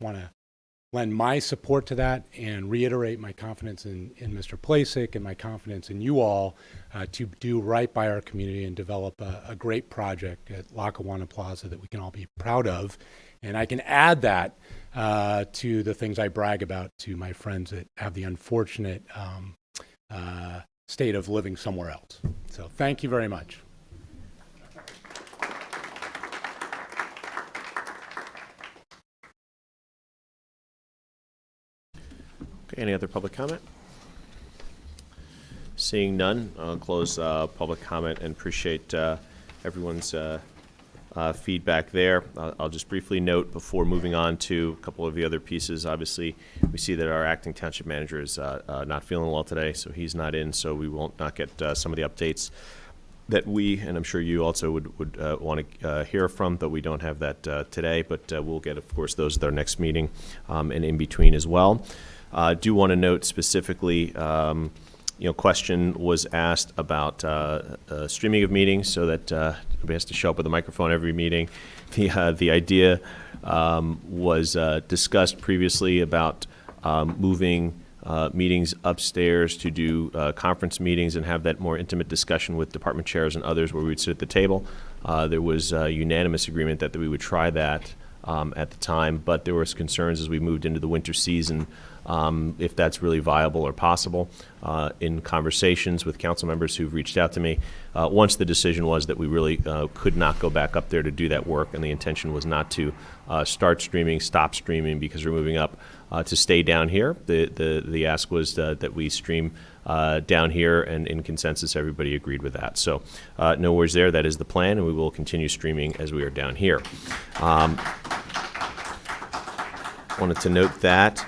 want to lend my support to that and reiterate my confidence in Mr. Plasek and my confidence in you all to do right by our community and develop a great project at Lackawanna Plaza that we can all be proud of. And I can add that to the things I brag about to my friends that have the unfortunate state of living somewhere else. So thank you very much. Okay, any other public comment? Seeing none, I'll close public comment and appreciate everyone's feedback there. I'll just briefly note before moving on to a couple of the other pieces. Obviously, we see that our acting township manager is not feeling well today, so he's not in, so we won't not get some of the updates that we, and I'm sure you also would want to hear from, but we don't have that today, but we'll get, of course, those at our next meeting and in between as well. I do want to note specifically, question was asked about streaming of meetings so that nobody has to show up with a microphone every meeting. The idea was discussed previously about moving meetings upstairs to do conference meetings and have that more intimate discussion with department chairs and others where we would sit at the table. There was unanimous agreement that we would try that at the time, but there was concerns as we moved into the winter season if that's really viable or possible. In conversations with council members who've reached out to me, once the decision was that we really could not go back up there to do that work, and the intention was not to start streaming, stop streaming because we're moving up, to stay down here. The ask was that we stream down here, and in consensus everybody agreed with that. So no worries there. That is the plan, and we will continue streaming as we are down here. Wanted to note that.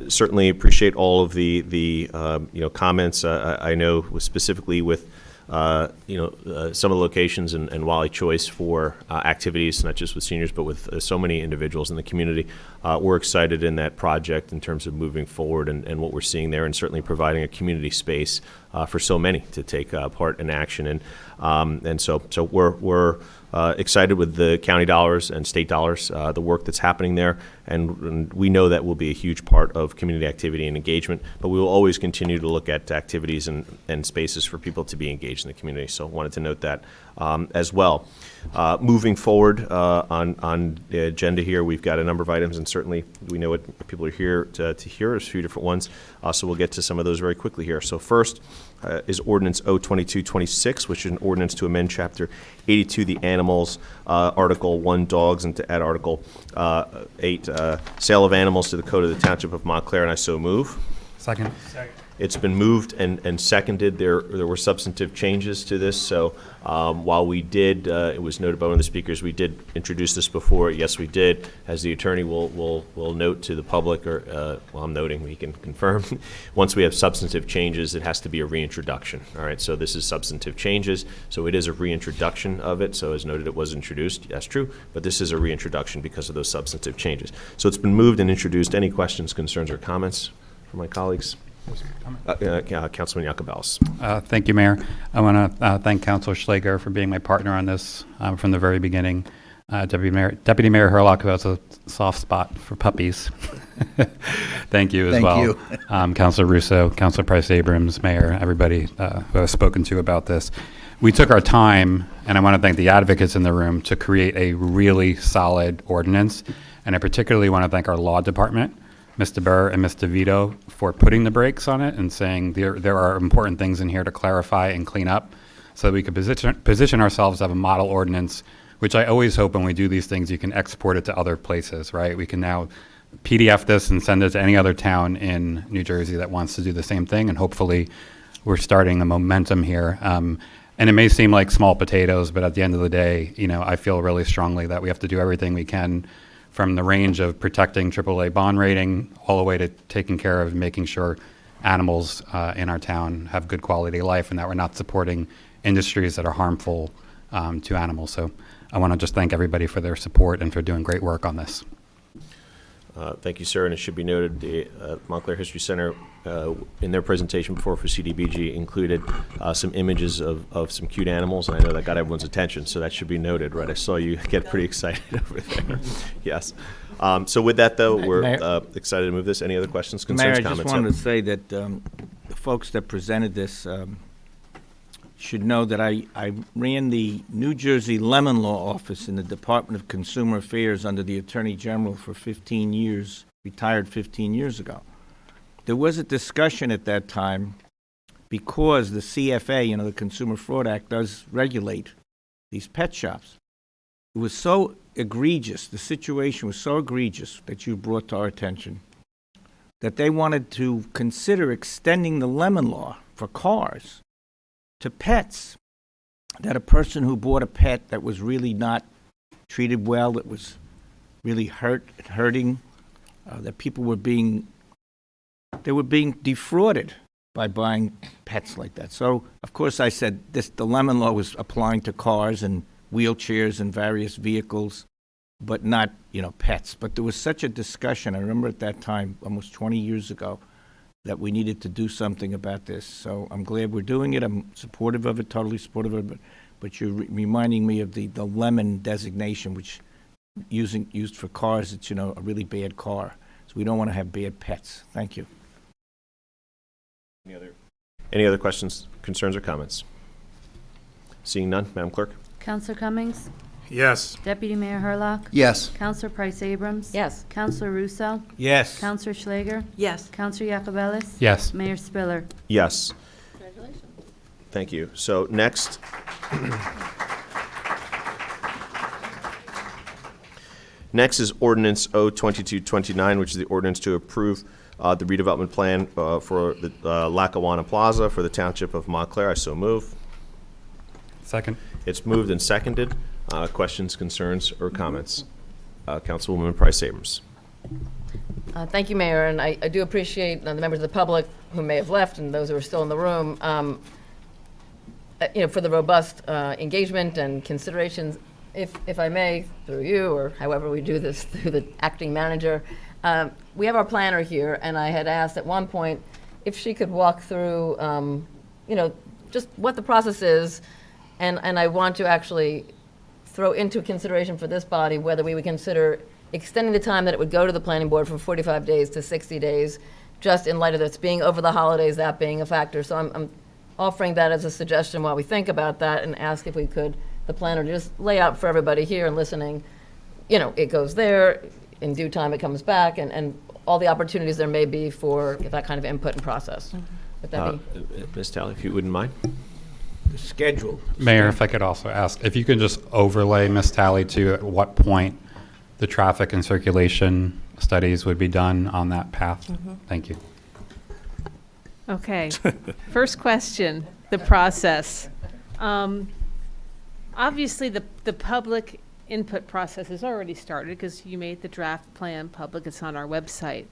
Certainly appreciate all of the comments. I know specifically with some of the locations and Wally Choice for activities, not just with seniors, but with so many individuals in the community. We're excited in that project in terms of moving forward and what we're seeing there, and certainly providing a community space for so many to take part in action. And so we're excited with the county dollars and state dollars, the work that's happening there, and we know that will be a huge part of community activity and engagement, but we will always continue to look at activities and spaces for people to be engaged in the community. So wanted to note that as well. Moving forward on the agenda here, we've got a number of items, and certainly we know what people are here to hear. There's a few different ones, so we'll get to some of those very quickly here. So first is Ordinance O-22-26, which is an ordinance to amend Chapter 82, the animals, Article 1, dogs, and to add Article 8, sale of animals, to the Code of the Township of Montclair, and I so move. Second. It's been moved and seconded. There were substantive changes to this. So while we did, it was noted by one of the speakers, we did introduce this before. Yes, we did. As the attorney will note to the public, or I'm noting, we can confirm. Once we have substantive changes, it has to be a reintroduction. All right. So this is substantive changes. So it is a reintroduction of it. So as noted, it was introduced. That's true. But this is a reintroduction because of those substantive changes. So it's been moved and introduced. Any questions, concerns, or comments from my colleagues? Councilman Yacobelis. Thank you, Mayor. I want to thank Councilor Schlager for being my partner on this from the very beginning. Deputy Mayor Herlock, who has a soft spot for puppies. Thank you as well. Councilor Russo, Councilor Price Abrams, Mayor, everybody who I've spoken to about this. We took our time, and I want to thank the advocates in the room, to create a really solid ordinance. And I particularly want to thank our law department, Mr. Burr and Mr. Vito, for putting the brakes on it and saying there are important things in here to clarify and clean up, so that we could position ourselves to have a model ordinance, which I always hope when we do these things, you can export it to other places, right? We can now PDF this and send it to any other town in New Jersey that wants to do the same thing, and hopefully we're starting a momentum here. And it may seem like small potatoes, but at the end of the day, I feel really strongly that we have to do everything we can, from the range of protecting AAA bond rating all the way to taking care of making sure animals in our town have good quality of life, and that we're not supporting industries that are harmful to animals. So I want to just thank everybody for their support and for doing great work on this. Thank you, sir. And it should be noted, the Montclair History Center, in their presentation before for CDBG, included some images of some cute animals, and I know that got everyone's attention, so that should be noted, right? I saw you get pretty excited over there. Yes. So with that, though, we're excited to move this. Any other questions, concerns, Mayor, I comments? just wanted to say that the folks that presented this should know that I ran the New Jersey Lemon Law Office in the Department of Consumer Affairs under the Attorney General for 15 years, retired 15 years ago. There was a discussion at that time because the CFA, the Consumer Fraud Act, does regulate these pet shops. It was so egregious, the situation was so egregious that you brought to our attention that they wanted to consider extending the lemon law for cars to pets, that a person who bought a pet that was really not treated well, that was really hurting, that people were being defrauded by buying pets like that. So, of course, I said the lemon law was applying to cars and wheelchairs and various vehicles, but not, pets. But there was such a discussion, I remember at that time, almost 20 years ago, that we needed to do something about this. So I'm glad we're doing it. I'm supportive of it, totally supportive of it. But you're reminding me of the lemon designation, which used for cars, it's, a really bad car. So we don't want to have bad pets. Thank you. Any other questions, concerns, or comments? Seeing none, Madam Clerk? Counselor Cummings? Yes. Deputy Mayor Herlock? Yes. Counselor Price Abrams? Yes. Counselor Russo? Yes. Counselor Schlager? Yes. Counselor Yacobelis? Yes. Mayor Spiller? Yes. Thank you. So next, next is Ordinance O-22-29, which is the ordinance to approve the redevelopment plan for the Lackawanna Plaza for the Township of Montclair. I so move. Second. It's moved and seconded. Questions, concerns, or comments? Councilwoman Price Abrams. Thank you, Mayor, and I do appreciate the members of the public who may have left and those who are still in the room, for the robust engagement and considerations. If I may, through you, or however we do this, through the acting manager, we have our planner here, and I had asked at one point if she could walk through, just what the process is, and I want to actually throw into consideration for this body whether we would consider extending the time that it would go to the planning board from 45 days to 60 days, just in light of this being over the holidays, that being a factor. So I'm offering that as a suggestion while we think about that, and ask if we could, the planner, just lay out for everybody here and listening, it goes there, in due time it comes back, and all the opportunities there may be for that kind of input and process. Would that be? Ms. Talley, if you wouldn't mind. The schedule. Mayor, if I could also ask, if you could just overlay, Ms. Talley, to at what point the traffic and circulation studies would be done on that path? Thank you. Okay. First question, the process. Obviously, the public input process has already started because you made the draft plan public. It's on our website.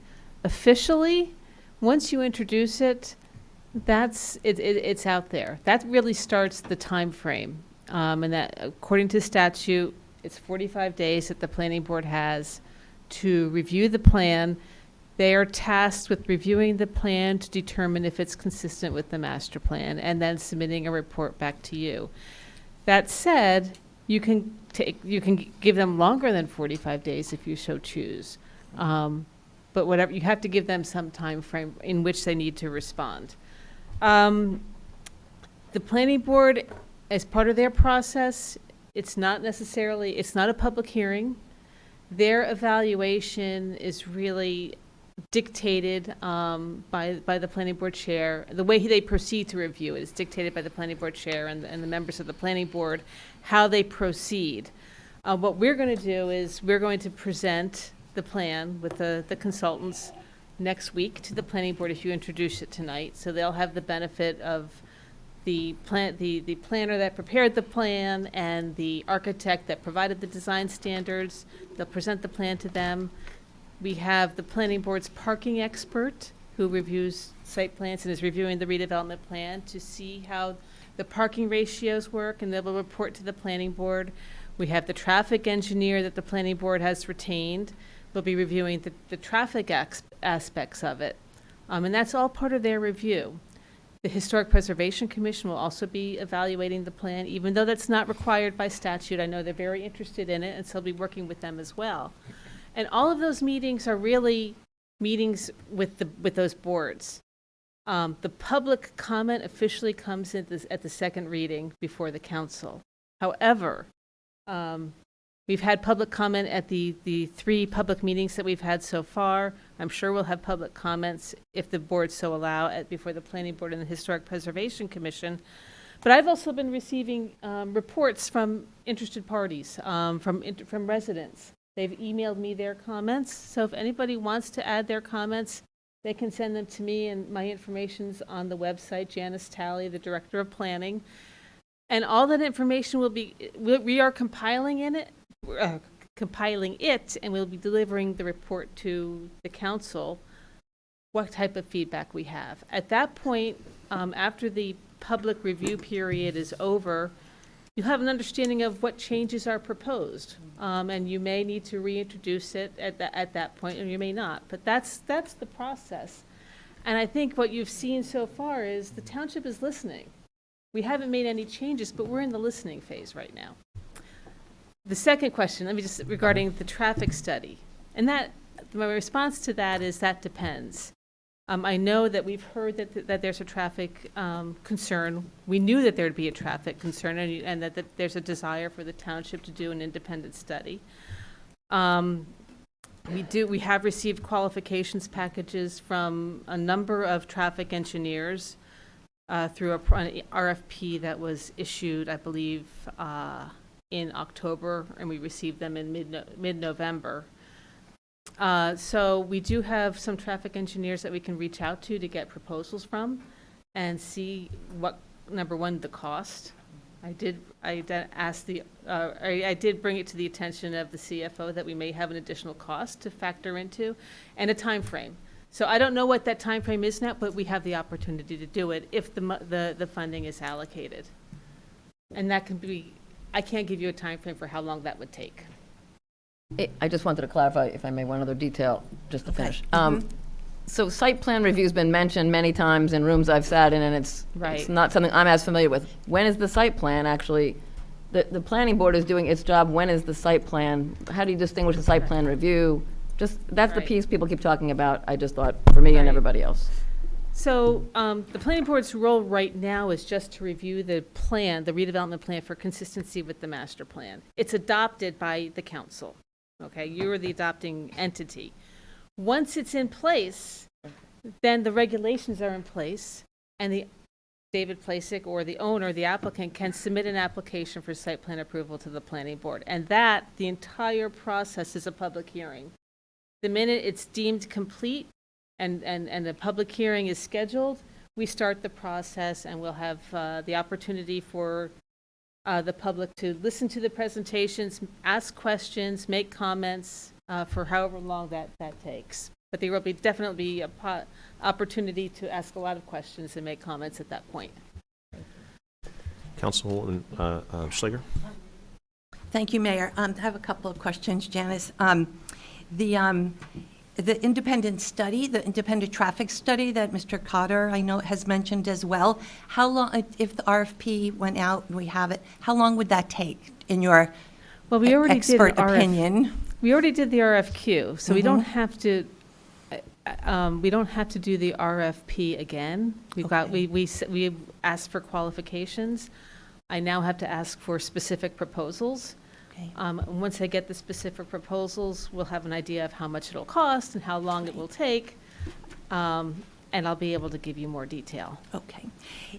Officially, once you introduce it, it's out there. That really starts the time frame. And that, according to statute, it's 45 days that the planning board has to review the plan. They are tasked with reviewing the plan to determine if it's consistent with the master plan and then submitting a report back to you. That said, you can give them longer than 45 days if you so choose. But whatever, you have to give them some time frame in which they need to respond. The planning board, as part of their process, it's not a public hearing. Their evaluation is really dictated by the planning board chair. The way they proceed to review it is dictated by the planning board chair and the members of the planning board, how they proceed. What we're going to do is we're going to present the plan with the consultants next week to the planning board if you introduce it tonight. So they'll have the benefit of the planner that prepared the plan and the architect that provided the design standards. They'll present the plan to them. We have the planning board's parking expert who reviews site plans and is reviewing the redevelopment plan to see how the parking ratios work, and they will report to the planning board. We have the traffic engineer that the planning board has retained. We'll be reviewing the traffic aspects of it. And that's all part of their review. The Historic Preservation Commission will also be evaluating the plan, even though that's not required by statute. I know they're very interested in it, and so I'll be working with them as well. And all of those meetings are really meetings with those boards. The public comment officially comes at the second reading before the council. However, we've had public comment at the 3 public meetings that we've had so far. I'm sure we'll have public comments, if the boards so allow, before the Planning Board and the Historic Preservation Commission. But I've also been receiving reports from interested parties, from residents. They've emailed me their comments, so if anybody wants to add their comments, they can send them to me, and my information's on the website. Janice Talley, the Director of Planning. And all that information we are compiling it, and we'll be delivering the report to the council, what type of feedback we have. At that point, after the public review period is over, you'll have an understanding of what changes are proposed. And you may need to reintroduce it at that point, or you may not. But that's the process. And I think what you've seen so far is the township is listening. We haven't made any changes, but we're in the listening phase right now. The second question, regarding the traffic study. And my response to that is that depends. I know that we've heard that there's a traffic concern. We knew that there'd be a traffic concern, and that there's a desire for the township to do an independent study. We have received qualifications packages from a number of traffic engineers through an RFP that was issued, I believe, in October, and we received them in mid-November. So we do have some traffic engineers that we can reach out to get proposals from and see what, number one, the cost. I did bring it to the attention of the CFO that we may have an additional cost to factor into, and a time frame. So I don't know what that time frame is now, but we have the opportunity to do it if the funding is allocated. And that can be, I can't give you a time frame for how long that would take. I just wanted to clarify, if I may, one other detail, just to finish. So site plan review's been mentioned many times in rooms I've sat in, and it's not something I'm as familiar with. When is the site plan actually, the planning board is doing its job, when is the site plan? How do you distinguish the site plan review? Just, that's the piece people keep talking about, I just thought, for me and everybody else. So the planning board's role right now is just to review the plan, the redevelopment plan, for consistency with the master plan. It's adopted by the council. Okay, you're the adopting entity. Once it's in place, then the regulations are in place, and David Placek, or the owner, the applicant, can submit an application for site plan approval to the planning board. And the entire process is a public hearing. The minute it's deemed complete and a public hearing is scheduled, we start the process, and we'll have the opportunity for the public to listen to the presentations, ask questions, make comments for however long that takes. But there will definitely be an opportunity to ask a lot of questions and make comments at that point. Councilwoman Schlager? Thank you, Mayor. I have a couple of questions, Janice. The independent study, the independent traffic study that Mr. Cotter, I know, has mentioned as well, how long, if the RFP went out and we have it, how long would that take in your expert opinion? We already did the RFQ, so we don't have to. We don't have to do the RFP again. We asked for qualifications. I now have to ask for specific proposals. Okay. Once I get the specific proposals, we'll have an idea of how much it'll cost and how long it will take, and I'll be able to give you more detail. Okay.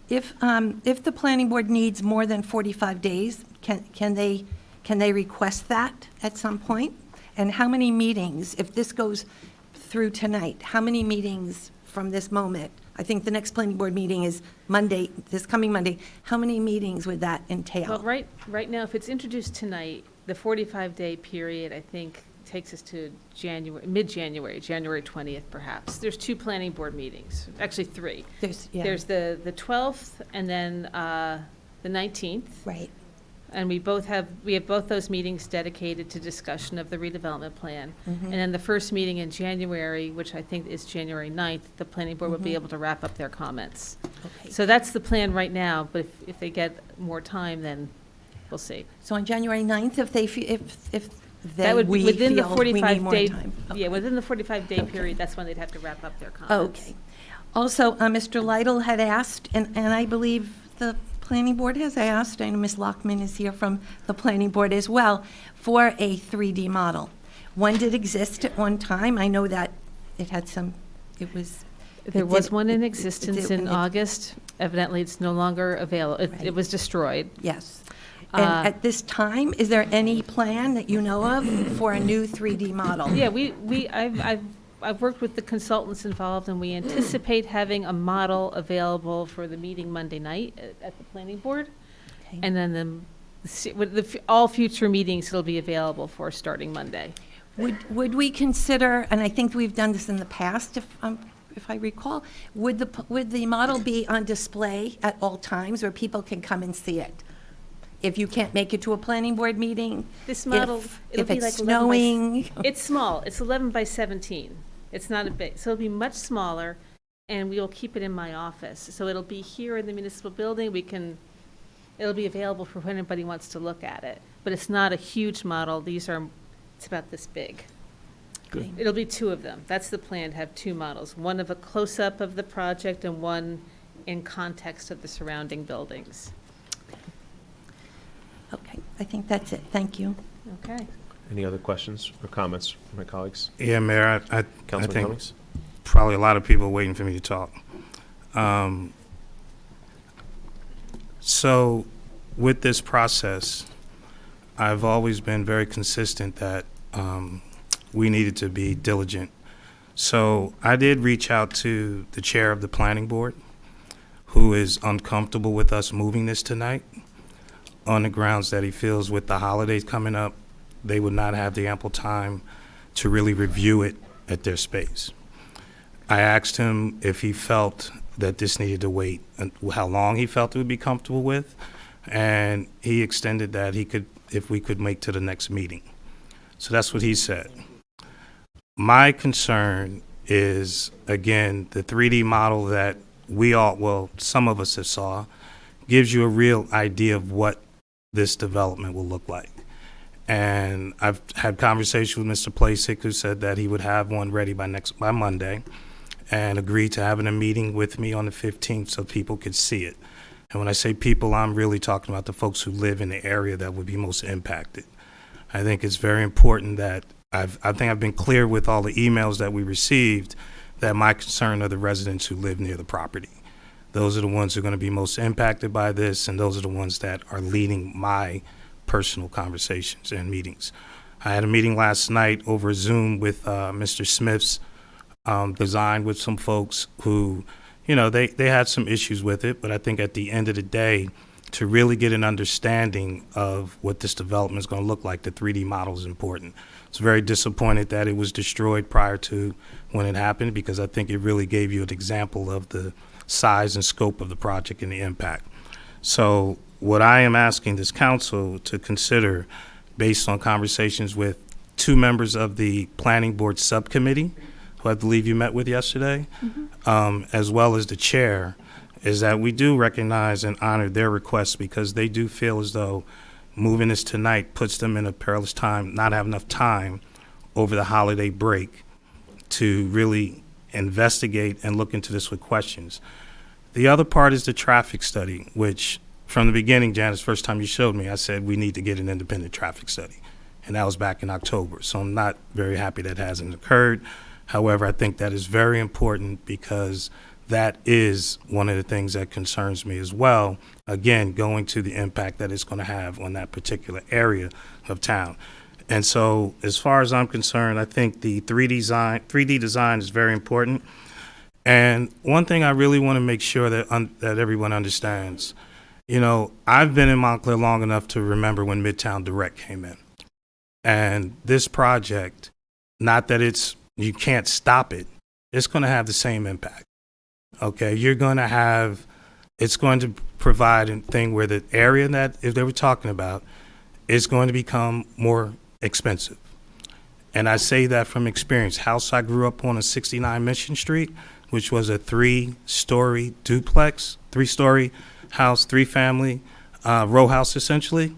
If the planning board needs more than 45 days, can they request that at some point? And how many meetings, if this goes through tonight, how many meetings from this moment? I think the next planning board meeting is Monday, this coming Monday. How many meetings would that entail? Well, right now, if it's introduced tonight, the 45-day period, I think, takes us to mid-January, January 20th, perhaps. There's 2 planning board meetings, actually 3. There's the 12th and then the 19th. Right. And we have both those meetings dedicated to discussion of the redevelopment plan. Mm-hmm. And then the first meeting in January, which I think is January 9th, the planning board will be able to wrap up their comments. Okay. So that's the plan right now, but if they get more time, then we'll see. So on January 9th, if they, if they, That would be we within the feel we need 45 more day, time. yeah, within the 45-day Okay. period, that's when they'd have to wrap up their comments. Okay. Also, Mr. Lytle had asked, and I believe the planning board has asked, and Ms. Lockman is here from the planning board as well, for a 3D model. One did exist at one time. I know that it had some, it was. There it was did- one in it- existence it- in August. Evidently, it's no longer available. It Right. was destroyed. Yes. And at this time, is there any plan that you know of for a new 3D model? Yeah, I've worked with the consultants involved, and we anticipate having a model available for the meeting Monday night at the planning board. Okay. And then all future meetings it'll be available for starting Monday. Would we consider, and I think we've done this in the past, if I recall, would the model be on display at all times where people can come and see it? If you can't make it to a planning board meeting? This model, it'll If be it's like 11 by snowing? It's small. It's 11 by 17. It's not a big, so it'll be much smaller, and we will keep it in my office. So it'll be here in the municipal building. It'll be available for when anybody wants to look at it. But it's not a huge model. It's about this big. Good. It'll be two of them. That's the plan, to have two models. One of a close-up of the project and one in context of the surrounding buildings. Okay, I think that's it. Thank you. Okay. Any other questions or comments from my colleagues? Yeah, Mayor, I Councilman think Cummings? probably a lot of people are waiting for me to talk. So with this process, I've always been very consistent that we needed to be diligent. So I did reach out to the chair of the planning board, who is uncomfortable with us moving this tonight on the grounds that he feels with the holidays coming up, they would not have the ample time to really review it at their space. I asked him if he felt that this needed to wait, and how long he felt it would be comfortable with, and he extended that if we could make to the next meeting. So that's what he said. My concern is, again, the 3D model that some of us have saw, gives you a real idea of what this development will look like. And I've had conversation with Mr. Placek, who said that he would have one ready by Monday, and agreed to having a meeting with me on the 15th so people could see it. And when I say people, I'm really talking about the folks who live in the area that would be most impacted. I think it's very important that I think I've been clear with all the emails that we received that my concern are the residents who live near the property. Those are the ones who are going to be most impacted by this, and those are the ones that are leading my personal conversations and meetings. I had a meeting last night over Zoom with Mr. Smith's design with some folks who, they had some issues with it, but I think at the end of the day, to really get an understanding of what this development is going to look like, the 3D model is important. I was very disappointed that it was destroyed prior to when it happened, because I think it really gave you an example of the size and scope of the project and the impact. So what I am asking this council to consider, based on conversations with two members of the planning board subcommittee, who I believe you met with yesterday, as well as the chair, is that we do recognize and honor their requests, because they do feel as though moving this tonight puts them in a perilous time, not have enough time over the holiday break to really investigate and look into this with questions. The other part is the traffic study, which from the beginning, Janice, first time you showed me, I said we need to get an independent traffic study. And that was back in October. So I'm not very happy that hasn't occurred. However, I think that is very important, because that is one of the things that concerns me as well. Again, going to the impact that it's going to have on that particular area of town. And so as far as I'm concerned, I think the 3D design is very important. And one thing I really want to make sure that that everyone understands, I've been in Montclair long enough to remember when Midtown Direct came in. And this project, not that you can't stop it, it's going to have the same impact. Okay, you're going to have it's going to provide a thing where the area that if they were talking about is going to become more expensive. And I say that from experience. House I grew up on 69 Mission Street, which was a 3-story duplex, 3-story house, 3-family row house essentially,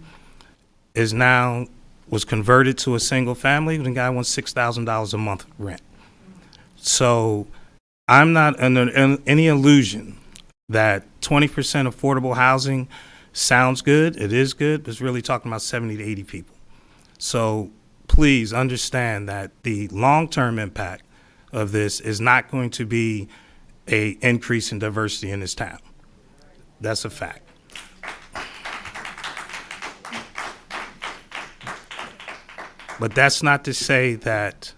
was converted to a single family. The guy wants $6,000 a month rent. So I'm not under any illusion that 20% affordable housing sounds good. It is good, but it's really talking about 70 to 80 people. So please understand that the long-term impact of this is not going to be an increase in diversity in this town. That's a fact. But that's not to say that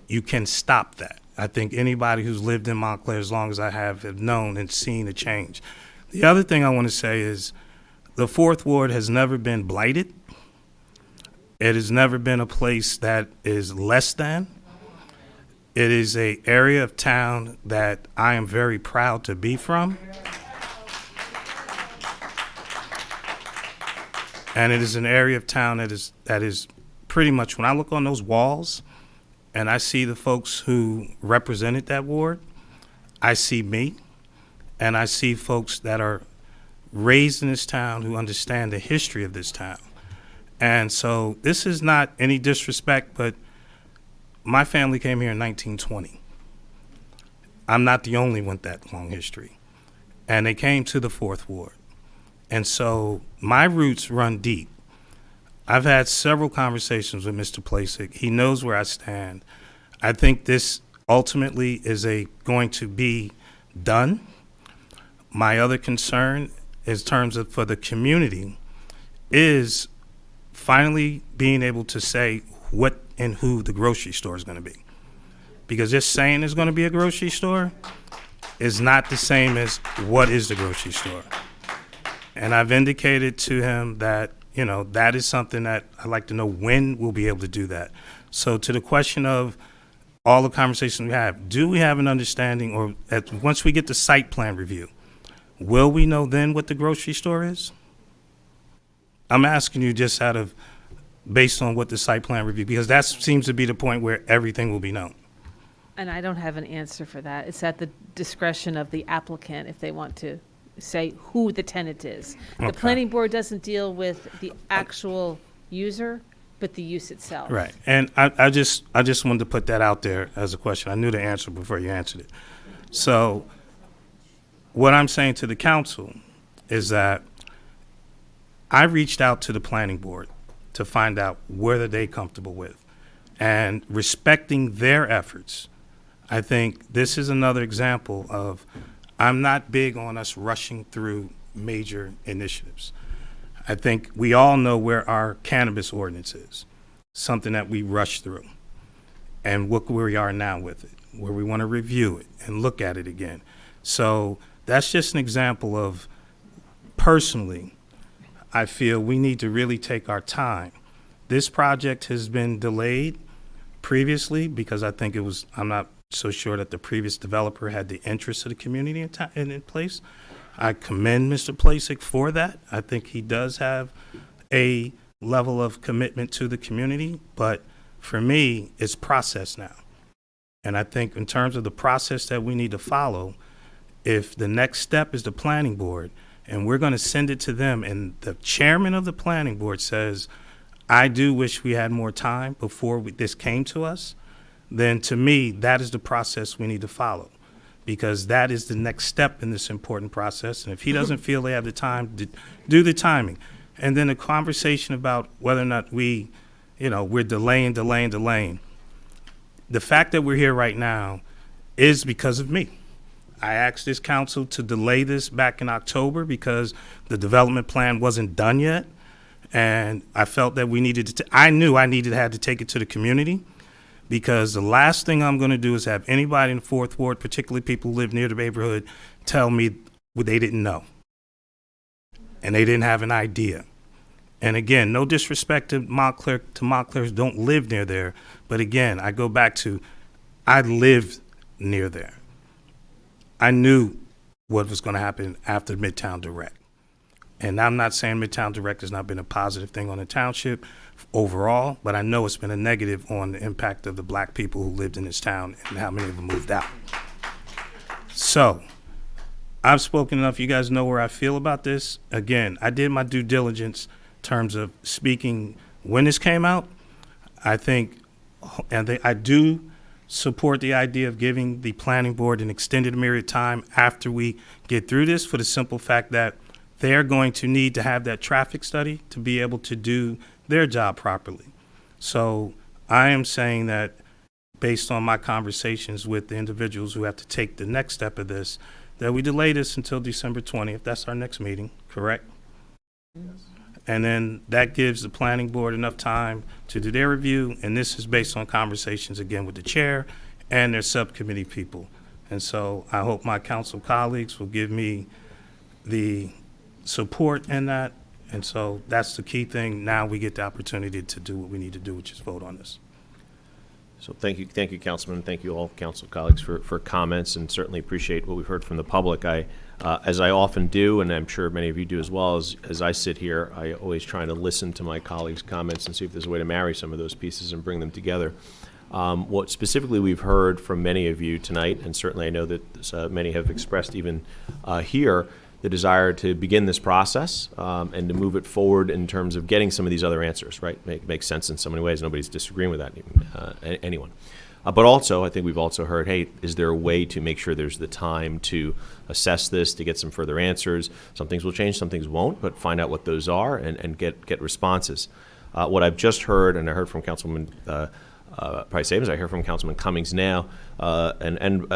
you can stop that. I think anybody who's lived in Montclair as long as I have known and seen a change. The other thing I want to say is the Fourth Ward has never been blighted. It has never been a place that is less than. It is an area of town that I am very proud to be from. And it is an area of town that is pretty much, when I look on those walls and I see the folks who represented that ward, I see me, and I see folks that are raised in this town who understand the history of this town. And so this is not any disrespect, but my family came here in 1920. I'm not the only one with that long history. And they came to the Fourth Ward. And so my roots run deep. I've had several conversations with Mr. Placek. He knows where I stand. I think this ultimately is going to be done. My other concern in terms of for the community is finally being able to say what and who the grocery store is going to be. Because just saying there's going to be a grocery store is not the same as what is the grocery store. And I've indicated to him that, you know, that is something that I'd like to know when we'll be able to do that. So to the question of all the conversations we have, do we have an understanding, or once we get the site plan review, will we know then what the grocery store is? I'm asking you just based on what the site plan review, because that seems to be the point where everything will be known. And I don't have an answer for that. It's at the discretion of the applicant if they want to say who the tenant is. The Okay. planning board doesn't deal with the actual user, but the use itself. Right, and I just wanted to put that out there as a question. I knew the answer before you answered it. So what I'm saying to the council is that I reached out to the planning board to find out whether they're comfortable with. And respecting their efforts, I think this is another example of I'm not big on us rushing through major initiatives. I think we all know where our cannabis ordinance is, something that we rush through. And look where we are now with it, where we want to review it and look at it again. So that's just an example of, personally, I feel we need to really take our time. This project has been delayed previously because I think I'm not so sure that the previous developer had the interest of the community in place. I commend Mr. Placek for that. I think he does have a level of commitment to the community, but for me, it's process now. And I think in terms of the process that we need to follow, if the next step is the planning board, and we're going to send it to them, and the chairman of the planning board says, I do wish we had more time before this came to us, then to me, that is the process we need to follow, because that is the next step in this important process. And if he doesn't feel they have the time to do the timing, and then a conversation about whether or not we're delaying. The fact that we're here right now is because of me. I asked this council to delay this back in October because the development plan wasn't done yet. And I felt that I knew I had to take it to the community, because the last thing I'm going to do is have anybody in the Fourth Ward, particularly people who live near the neighborhood, tell me what they didn't know. And they didn't have an idea. And again, no disrespect to Montclairs don't live near there. But again, I go back to, I lived near there. I knew what was going to happen after Midtown Direct. And I'm not saying Midtown Direct has not been a positive thing on the township overall, but I know it's been a negative on the impact of the black people who lived in this town and how many of them moved out. So I've spoken enough. You guys know where I feel about this. Again, I did my due diligence in terms of speaking when this came out. I think, I do support the idea of giving the planning board an extended period of time after we get through this, for the simple fact that they're going to need to have that traffic study to be able to do their job properly. So I am saying that, based on my conversations with the individuals who have to take the next step of this, that we delay this until December 20th. That's our next meeting, correct? Yes. And then that gives the planning board enough time to do their review, and this is based on conversations, again, with the chair and their subcommittee people. And so I hope my council colleagues will give me the support in that. And so that's the key thing. Now we get the opportunity to do what we need to do, which is vote on this. So thank you, Councilman. Thank you all, council colleagues, for comments, and certainly appreciate what we've heard from the public. As I often do, and I'm sure many of you do as well, as I sit here, I always try to listen to my colleagues' comments and see if there's a way to marry some of those pieces and bring them together. What specifically we've heard from many of you tonight, and certainly I know that many have expressed even here, the desire to begin this process and to move it forward in terms of getting some of these other answers, right? Makes sense in so many ways. Nobody's disagreeing with that, anyone. But also, I think we've also heard, hey, is there a way to make sure there's the time to assess this, to get some further answers? Some things will change, some things won't, but find out what those are and get responses. What I've just heard, and I heard from Councilman Price Abrams, I hear from Councilman Cummings now, and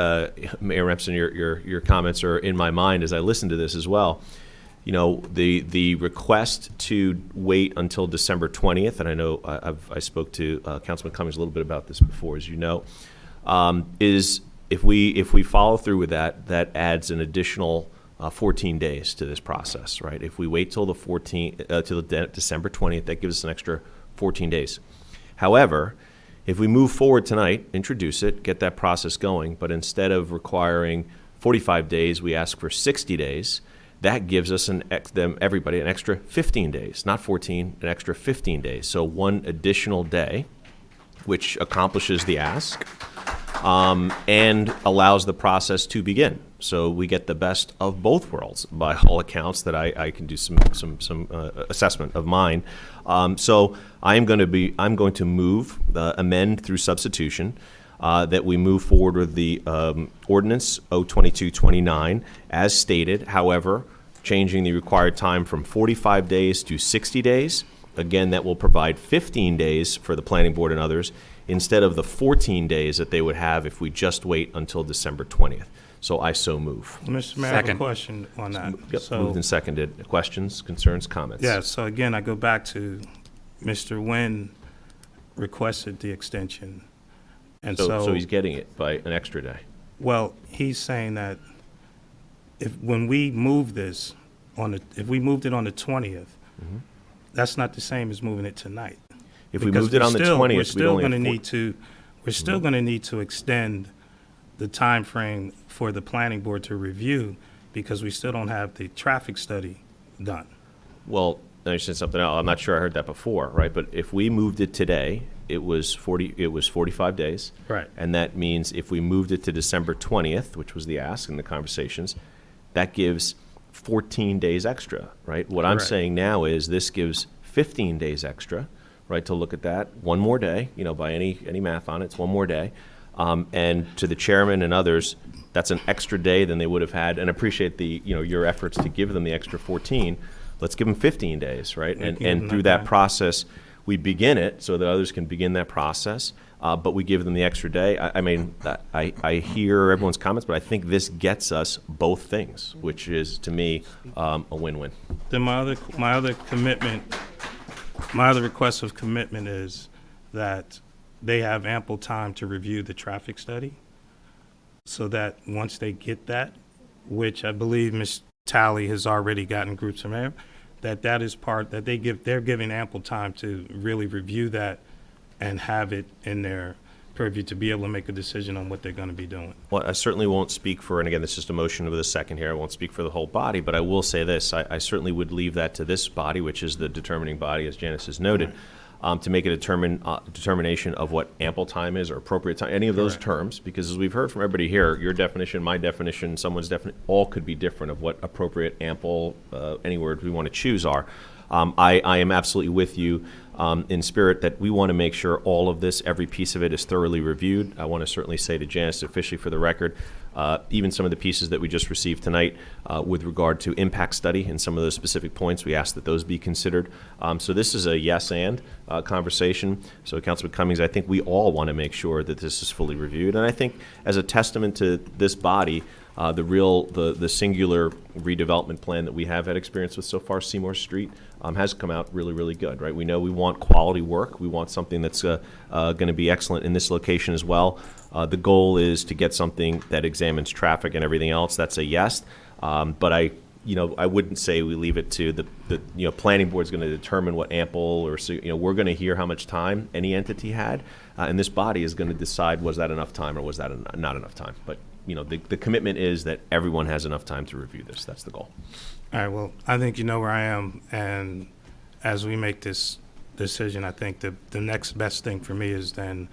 Mayor Remsen, your comments are in my mind as I listen to this as well. You know, the request to wait until December 20th, and I know I spoke to Councilman Cummings a little bit about this before, as you know, is if we follow through with that, that adds an additional 14 days to this process, right? If we wait till the December 20th, that gives us an extra 14 days. However, if we move forward tonight, introduce it, get that process going, but instead of requiring 45 days, we ask for 60 days. That gives us everybody an extra 15 days, not 14, an extra 15 days. So one additional day, which accomplishes the ask and allows the process to begin. So we get the best of both worlds, by all accounts, that I can do some assessment of mine. So I'm going to move, amend through substitution, that we move forward with the Ordinance O-22-29 as stated. However, changing the required time from 45 days to 60 days. Again, that will provide 15 days for the planning board and others, instead of the 14 days that they would have if we just wait until December 20th. So I so move. Mr. Mayor, I have a question on that. Yep, moved and seconded. Questions, concerns, comments? Yeah, so again, I go back to Mr. Nguyen requested the extension. And so he's getting it by an extra day. Well, he's saying that when we move this if we moved it on the 20th, that's not the same as moving it tonight. If we moved it on the 20th, we're still going to need to extend the time frame for the planning board to review, because we still don't have the traffic study done. Well, I said something else. I'm not sure I heard that before, right? But if we moved it today, it was 45 days. Right. And that means if we moved it to December 20th, which was the ask in the conversations, that gives 14 days extra, right? What I'm saying now is this gives 15 days extra, right, to look at that. One more day, by any math on it, it's one more day. And to the chairman and others, that's an extra day than they would have had, and appreciate your efforts to give them the extra 14. Let's give them 15 days, right? And through that process, we begin it so that others can begin that process, but we give them the extra day. I hear everyone's comments, but I think this gets us both things, which is, to me, a win-win. Then my other request of commitment is that they have ample time to review the traffic study, so that once they get that, which I believe Ms. Talley has already gotten groups from there, that is part that they're giving ample time to really review that and have it in their purview to be able to make a decision on what they're going to be doing. Well, I certainly won't speak for, and again, this is just a motion of the second here. I won't speak for the whole body, but I will say this. I certainly would leave that to this body, which is the determining body, as Janice has noted, to make a determination of what ample time is or appropriate time, any of those terms, because as we've heard from everybody here, your definition, my definition, someone's definition, all could be different of what appropriate, ample, any word we want to choose are. I am absolutely with you in spirit that we want to make sure all of this, every piece of it, is thoroughly reviewed. I want to certainly say to Janice, officially for the record, even some of the pieces that we just received tonight with regard to impact study and some of those specific points, we ask that those be considered. So this is a yes and conversation. So Councilman Cummings, I think we all want to make sure that this is fully reviewed. And I think as a testament to this body, the singular redevelopment plan that we have had experience with so far, Seymour Street, has come out really, really good, right? We know we want quality work. We want something that's going to be excellent in this location as well. The goal is to get something that examines traffic and everything else. That's a yes. But I wouldn't say we leave it to the planning board's going to determine what ample or, we're going to hear how much time any entity had. And this body is going to decide, was that enough time or was that not enough time? But the commitment is that everyone has enough time to review this. That's the goal. All right, well, I think you know where I am, and as we make this decision, I think the next best thing for me is then,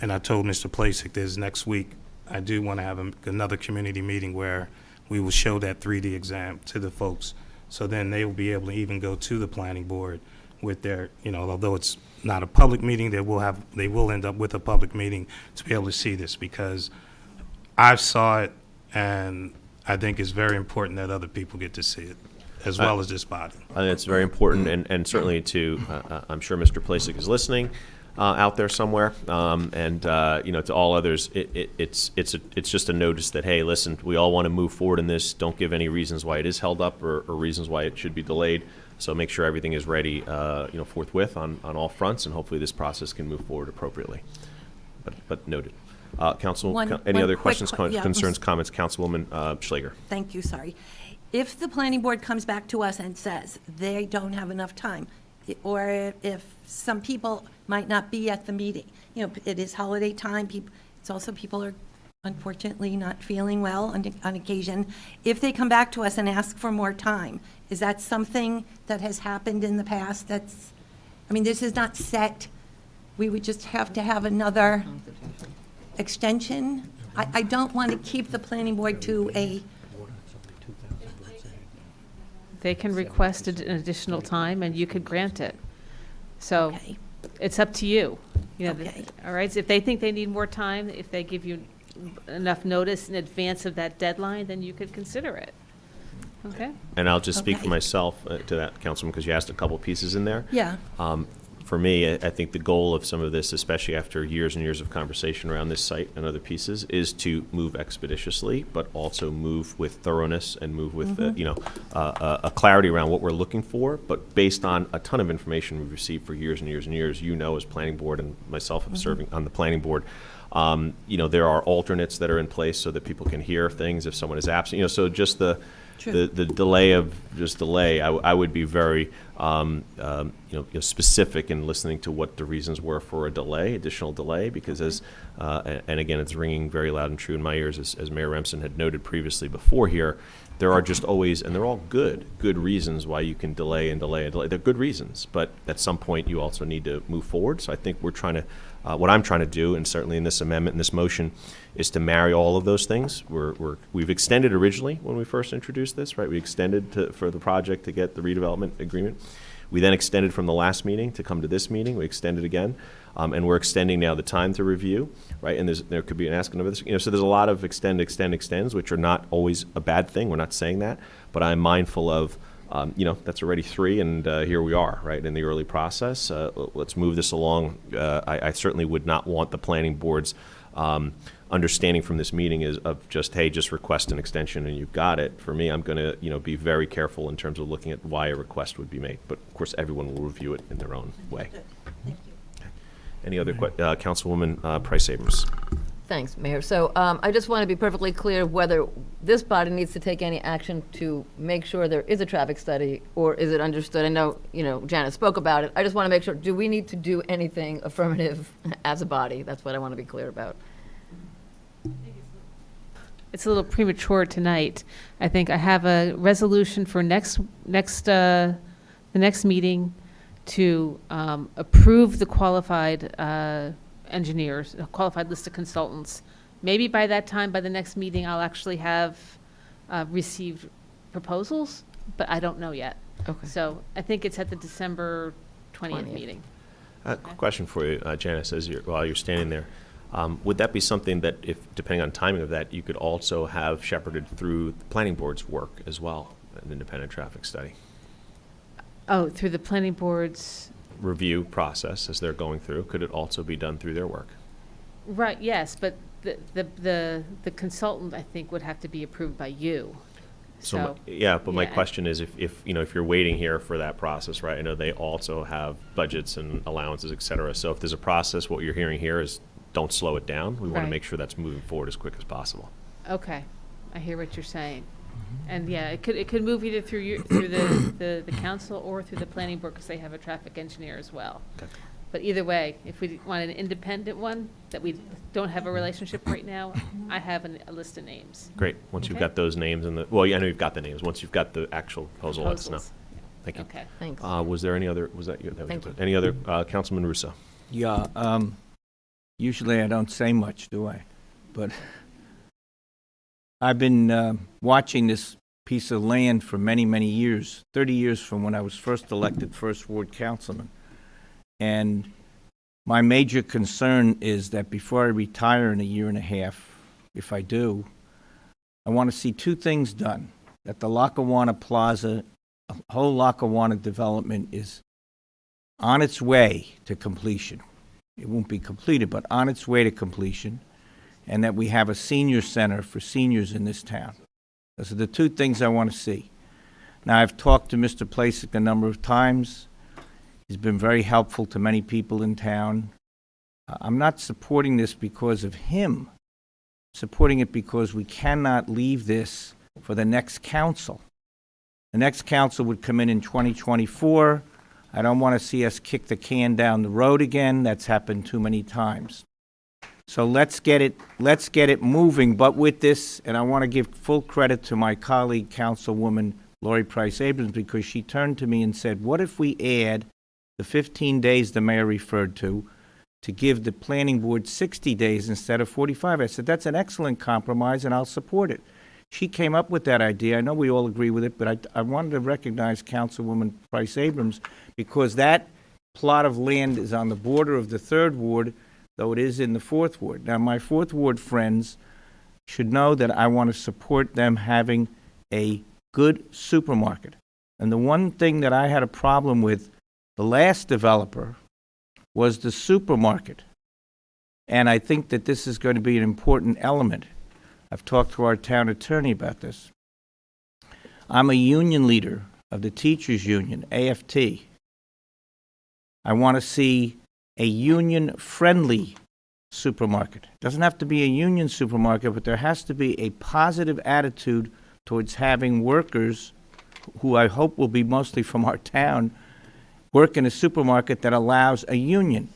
and I told Mr. Plasek this, next week, I do want to have another community meeting where we will show that 3D exam to the folks, so then they will be able to even go to the planning board with their, although it's not a public meeting, they will end up with a public meeting to be able to see this, because I've saw it, and I think it's very important that other people get to see it, as well as this body. I think it's very important, and certainly I'm sure Mr. Plasek is listening out there somewhere, and to all others, it's just a notice that, hey, listen, we all want to move forward in this. Don't give any reasons why it is held up or reasons why it should be delayed. So make sure everything is ready, forthwith on all fronts, and hopefully this process can move forward appropriately. But noted. Council, any other questions, concerns, comments? Councilwoman Schlager. Thank you, sorry. If the planning board comes back to us and says they don't have enough time, or if some people might not be at the meeting, it is holiday time, it's also people are unfortunately not feeling well on occasion. If they come back to us and ask for more time, is that something that has happened in the past? This is not set. We would just have to have another extension. I don't want to keep the planning board to a... They can request an additional time, and you could grant it. So Okay. it's up to you. Okay. All right, so if they think they need more time, if they give you enough notice in advance of that deadline, then you could consider it. Okay? And I'll just speak for Okay. myself to that, Councilman, because you asked a couple pieces in there. Yeah. For me, I think the goal of some of this, especially after years and years of conversation around this site and other pieces, is to move expeditiously, but also move with thoroughness and move with, a clarity around what we're looking for, but based on a ton of information we've received for years and years and years. As planning board and myself of serving on the planning board, there are alternates that are in place so that people can hear things if someone is absent. So just the delay of delay, I would be very specific in listening to what the reasons were for a delay, additional delay, because and again, it's ringing very loud and true in my ears, as Mayor Remsen had noted previously before here, there are just always, and they're all good reasons why you can delay and delay and delay. They're good reasons, but at some point you also need to move forward. So I think we're trying to, what I'm trying to do, and certainly in this amendment, in this motion, is to marry all of those things. We've extended originally when we first introduced this, right? We extended for the project to get the redevelopment agreement. We then extended from the last meeting to come to this meeting. We extended again, and we're extending now the time to review, right? And there could be an asking of this, so there's a lot of extends, which are not always a bad thing. We're not saying that, but I'm mindful of, that's already 3, and here we are, right, in the early process. Let's move this along. I certainly would not want the planning board's understanding from this meeting is of just, hey, just request an extension and you've got it. For me, I'm going to, be very careful in terms of looking at why a request would be made. But of course, everyone will review it in their own way. Thank you. Any other Councilwoman Price Abrams? Thanks, Mayor. So I just want to be perfectly clear whether this body needs to take any action to make sure there is a traffic study, or is it understood? I know, Janet spoke about it. I just want to make sure, do we need to do anything affirmative as a body? That's what I want to be clear about. It's a little premature tonight. I think I have a resolution for the next meeting to approve the qualified engineers, a qualified list of consultants. Maybe by that time, by the next meeting, I'll actually have received proposals, but I don't know yet. Okay. So I think it's at the December 20th meeting. Quick question for you, Janice, while you're standing there. Would that be something that, if depending on timing of that, you could also have shepherded through the planning board's work as well, an independent traffic study Oh, through the planning board's, review process as they're going through? Could it also be done through their work? right, yes, but the consultant, I think, would have to be approved by you. So, My yeah. question is, if you're waiting here for that process, right? I know they also have budgets and allowances, et cetera. So if there's a process, what you're hearing here is don't slow it down. We want to Right. make sure that's moving forward as quick as possible. okay, I hear what you're saying. And yeah, it could move either through the council or through the planning board, because they have a traffic engineer as well. Okay. But either way, if we want an independent one that we don't have a relationship right now, I have a list of names. Great. Once you've Okay. got those names I know you've got the names. Once you've got the actual proposal, let us know. Proposals. Thank you. Okay. Thanks. Was there any other, was that you? Thank you. Any other, Councilman Russo? Yeah, usually I don't say much, do I? But I've been watching this piece of land for many, many years, 30 years from when I was first elected First Ward Councilman. And my major concern is that before I retire in a year and a half, if I do, I want to see two things done. That the Lackawanna Plaza, whole Lackawanna development is on its way to completion. It won't be completed, but on its way to completion, and that we have a senior center for seniors in this town. Those are the two things I want to see. Now, I've talked to Mr. Placek a number of times. He's been very helpful to many people in town. I'm not supporting this because of him. I'm supporting it because we cannot leave this for the next council. The next council would come in 2024. I don't want to see us kick the can down the road again. That's happened too many times. So let's get it moving. But with this, and I want to give full credit to my colleague, Councilwoman Lori Price Abrams, because she turned to me and said, what if we add the 15 days the mayor referred to give the planning board 60 days instead of 45? I said, that's an excellent compromise, and I'll support it. She came up with that idea. I know we all agree with it, but I wanted to recognize Councilwoman Price Abrams, because that plot of land is on the border of the 3rd Ward, though it is in the 4th Ward. Now, my 4th Ward friends should know that I want to support them having a good supermarket. And the one thing that I had a problem with the last developer was the supermarket. And I think that this is going to be an important element. I've talked to our town attorney about this. I'm a union leader of the teachers union, AFT. I want to see a union-friendly supermarket. It doesn't have to be a union supermarket, but there has to be a positive attitude towards having workers, who I hope will be mostly from our town, work in a supermarket that allows a union.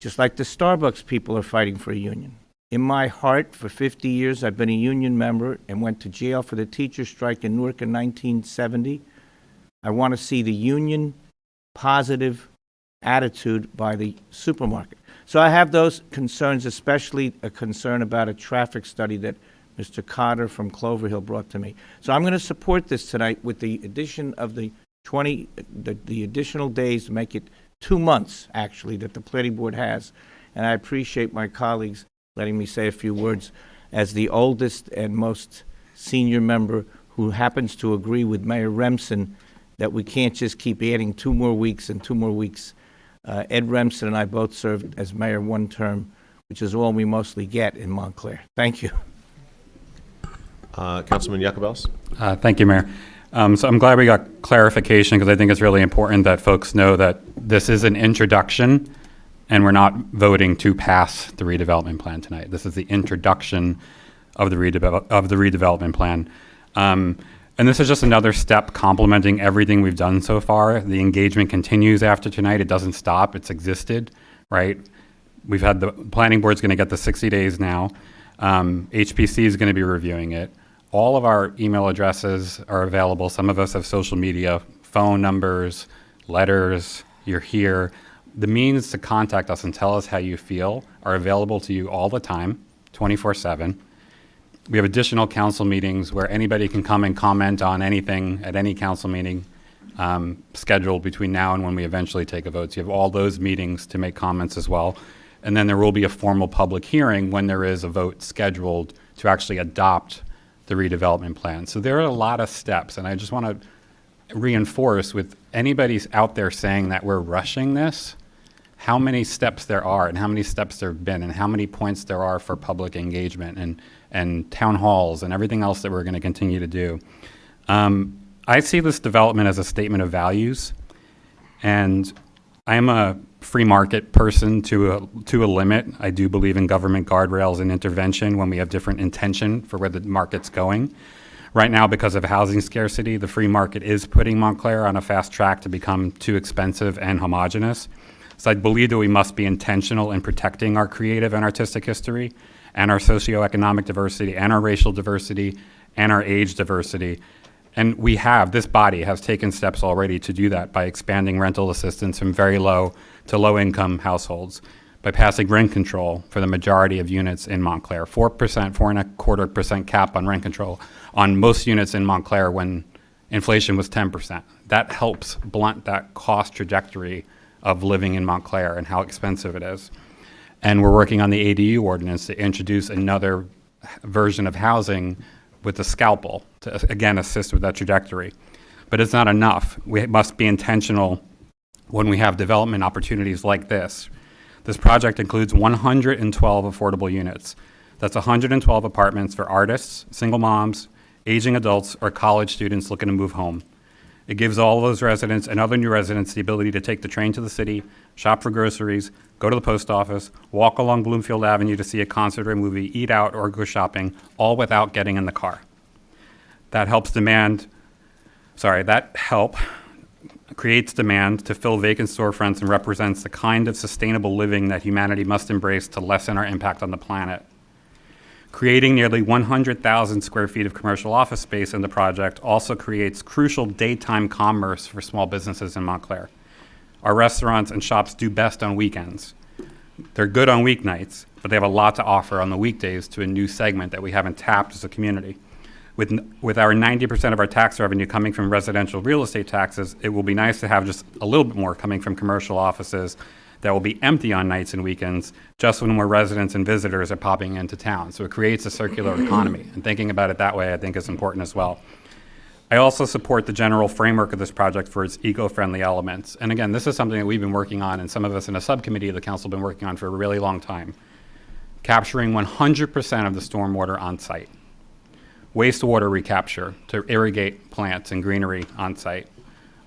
Just like the Starbucks people are fighting for a union. In my heart, for 50 years, I've been a union member and went to jail for the teacher strike in Newark in 1970. I want to see the union positive attitude by the supermarket. So I have those concerns, especially a concern about a traffic study that Mr. Cotter from Clover Hill brought to me. So I'm going to support this tonight with the addition of the additional days to make it 2 months, actually, that the planning board has. And I appreciate my colleagues letting me say a few words as the oldest and most senior member who happens to agree with Mayor Remsen that we can't just keep adding 2 more weeks and 2 more weeks. Ed Remsen and I both served as mayor 1 term, which is all we mostly get in Montclair. Thank you. Councilman Yakubels? Thank you, Mayor. So I'm glad we got clarification, because I think it's really important that folks know that this is an introduction and we're not voting to pass the redevelopment plan tonight. This is the introduction of the redevelopment plan. And this is just another step complementing everything we've done so far. The engagement continues after tonight. It doesn't stop. It's existed, right? We've had the planning board's going to get the 60 days now. HPC is going to be reviewing it. All of our email addresses are available. Some of us have social media, phone numbers, letters, you're here. The means to contact us and tell us how you feel are available to you all the time, 24/7. We have additional council meetings where anybody can come and comment on anything at any council meeting scheduled between now and when we eventually take a vote. So you have all those meetings to make comments as well. And then there will be a formal public hearing when there is a vote scheduled to actually adopt the redevelopment plan. So there are a lot of steps, and I just want to reinforce with anybody out there saying that we're rushing this, how many steps there are and how many steps there have been and how many points there are for public engagement and town halls and everything else that we're going to continue to do. I see this development as a statement of values, and I am a free market person to a limit. I do believe in government guardrails and intervention when we have different intention for where the market's going. Right now, because of housing scarcity, the free market is putting Montclair on a fast track to become too expensive and homogenous. So I believe that we must be intentional in protecting our creative and artistic history and our socioeconomic diversity and our racial diversity and our age diversity. And this body has taken steps already to do that by expanding rental assistance from very low to low income households, by passing rent control for the majority of units in Montclair, 4.25% cap on rent control on most units in Montclair when inflation was 10%. That helps blunt that cost trajectory of living in Montclair and how expensive it is. And we're working on the ADU ordinance to introduce another version of housing with a scalpel to, again, assist with that trajectory. But it's not enough. We must be intentional when we have development opportunities like this. This project includes 112 affordable units. That's 112 apartments for artists, single moms, aging adults, or college students looking to move home. It gives all those residents and other new residents the ability to take the train to the city, shop for groceries, go to the post office, walk along Bloomfield Avenue to see a concert or a movie, eat out, or go shopping, all without getting in the car. That help creates demand to fill vacant storefronts and represents the kind of sustainable living that humanity must embrace to lessen our impact on the planet. Creating nearly 100,000 square feet of commercial office space in the project also creates crucial daytime commerce for small businesses in Montclair. Our restaurants and shops do best on weekends. They're good on weeknights, but they have a lot to offer on the weekdays to a new segment that we haven't tapped as a community. With our 90% of our tax revenue coming from residential real estate taxes, it will be nice to have just a little bit more coming from commercial offices that will be empty on nights and weekends, just when more residents and visitors are popping into town. So it creates a circular economy, and thinking about it that way I think is important as well. I also support the general framework of this project for its eco-friendly elements. And again, this is something that we've been working on, and some of us in a subcommittee of the council have been working on for a really long time. Capturing 100% of the stormwater on site. Wastewater recapture to irrigate plants and greenery on site.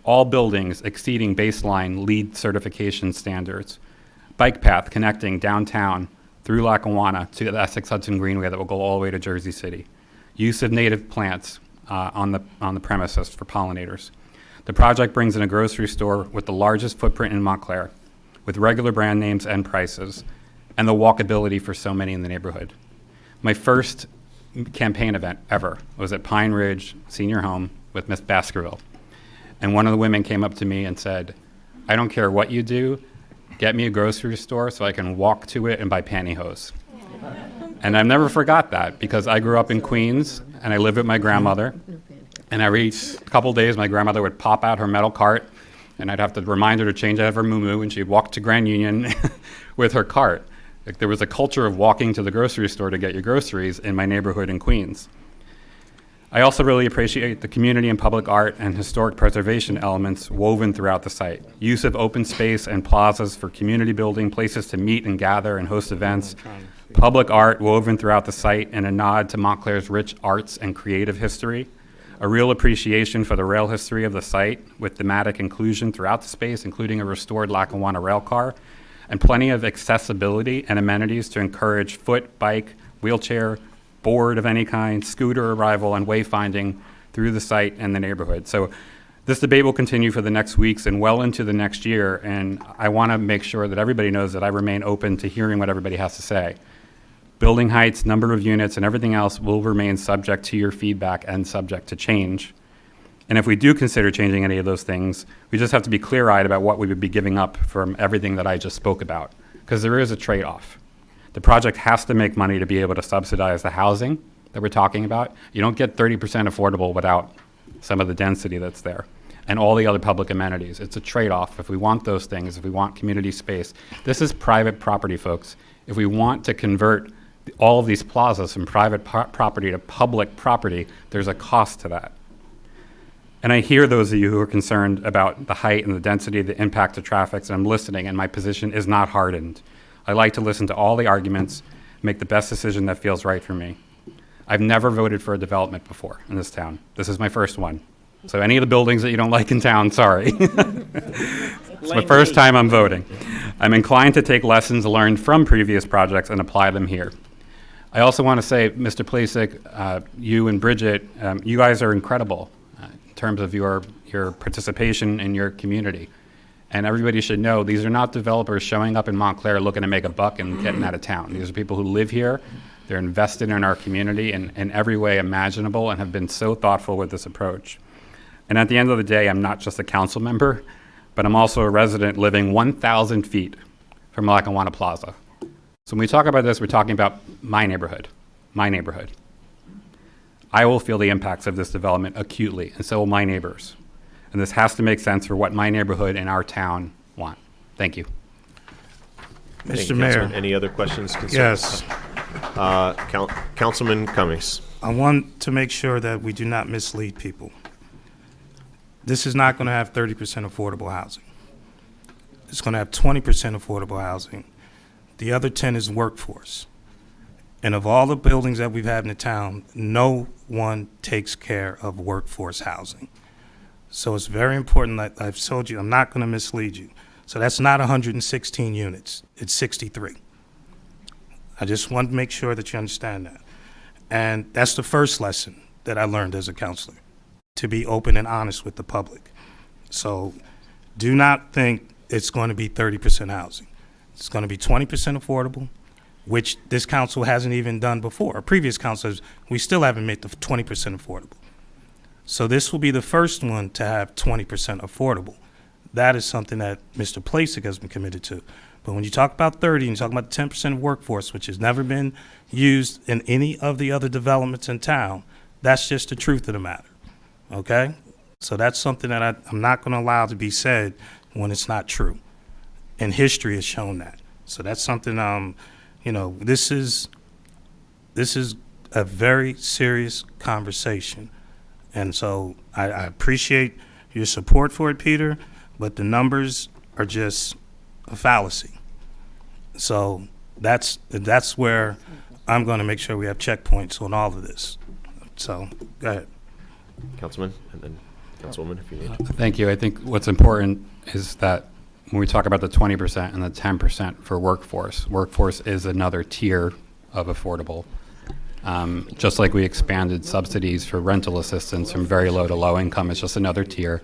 All buildings exceeding baseline LEED certification standards. Bike path connecting downtown through Lackawanna to the Essex Hudson Greenway that will go all the way to Jersey City. Use of native plants on the premises for pollinators. The project brings in a grocery store with the largest footprint in Montclair, with regular brand names and prices, and the walkability for so many in the neighborhood. My first campaign event ever was at Pine Ridge Senior Home with Miss Baskerville. And one of the women came up to me and said, "I don't care what you do, get me a grocery store so I can walk to it and buy pantyhose." And I've never forgot that, because I grew up in Queens and I lived with my grandmother. And every couple days my grandmother would pop out her metal cart and I'd have to remind her to change out of her muumuu, and she'd walk to Grand Union with her cart. Like, there was a culture of walking to the grocery store to get your groceries in my neighborhood in Queens. I also really appreciate the community and public art and historic preservation elements woven throughout the site. Use of open space and plazas for community building, places to meet and gather and host events. Public art woven throughout the site and a nod to Montclair's rich arts and creative history. A real appreciation for the rail history of the site with thematic inclusion throughout the space, including a restored Lackawanna rail car. and plenty of accessibility and amenities to encourage foot, bike, wheelchair, board of any kind, scooter arrival, and wayfinding through the site and the neighborhood. So this debate will continue for the next weeks and well into the next year, and I want to make sure that everybody knows that I remain open to hearing what everybody has to say. Building heights, number of units, and everything else will remain subject to your feedback and subject to change. And if we do consider changing any of those things, we just have to be clear-eyed about what we would be giving up from everything that I just spoke about, because there is a trade-off. The project has to make money to be able to subsidize the housing that we're talking about. You don't get 30% affordable without some of the density that's there and all the other public amenities. It's a trade-off. If we want those things, if we want community space, this is private property, folks. If we want to convert all of these plazas from private property to public property, there's a cost to that. And I hear those of you who are concerned about the height and the density, the impact of traffic, and I'm listening, and my position is not hardened. I like to listen to all the arguments, make the best decision that feels right for me. I've never voted for a development before in this town. This is my first one. So any of the buildings that you don't like in town, sorry. It's my first time I'm voting. I'm inclined to take lessons learned from previous projects and apply them here. I also want to say, Mr. Plasek, you and Bridget, you guys are incredible in terms of your participation in your community. And everybody should know these are not developers showing up in Montclair looking to make a buck and getting out of town. These are people who live here. They're invested in our community in every way imaginable and have been so thoughtful with this approach. And at the end of the day, I'm not just a council member, but I'm also a resident living 1,000 feet from Lackawanna Plaza. So when we talk about this, we're talking about my neighborhood, my neighborhood. I will feel the impacts of this development acutely, and so will my neighbors. And this has to make sense for what my neighborhood and our town want. Thank you. Thank Mr. you, Mayor. Councilman. Any other questions, concerns? Yes, Councilman Cummings. I want to make sure that we do not mislead people. This is not going to have 30% affordable housing. It's going to have 20% affordable housing. The other 10 is workforce. And of all the buildings that we've had in the town, no one takes care of workforce housing. So it's very important, like I've told you, I'm not going to mislead you. So that's not 116 units, it's 63. I just want to make sure that you understand that. And that's the first lesson that I learned as a counselor, to be open and honest with the public. So do not think it's going to be 30% housing. It's going to be 20% affordable, which this council hasn't even done before. Our previous councils, we still haven't made the 20% affordable. So this will be the first one to have 20% affordable. That is something that Mr. Plasek has been committed to. But when you talk about 30 and you talk about the 10% of workforce, which has never been used in any of the other developments in town, that's just the truth of the matter, okay? So that's something that I'm not going to allow to be said when it's not true. And history has shown that. So that's something, this is a very serious conversation. And so I appreciate your support for it, Peter, but the numbers are just a fallacy. So that's where I'm going to make sure we have checkpoints on all of this. So go ahead. Councilman, and then Councilwoman, if you need. Thank you. I think what's important is that when we talk about the 20% and the 10% for workforce is another tier of affordable. Just like we expanded subsidies for rental assistance from very low to low income, it's just another tier.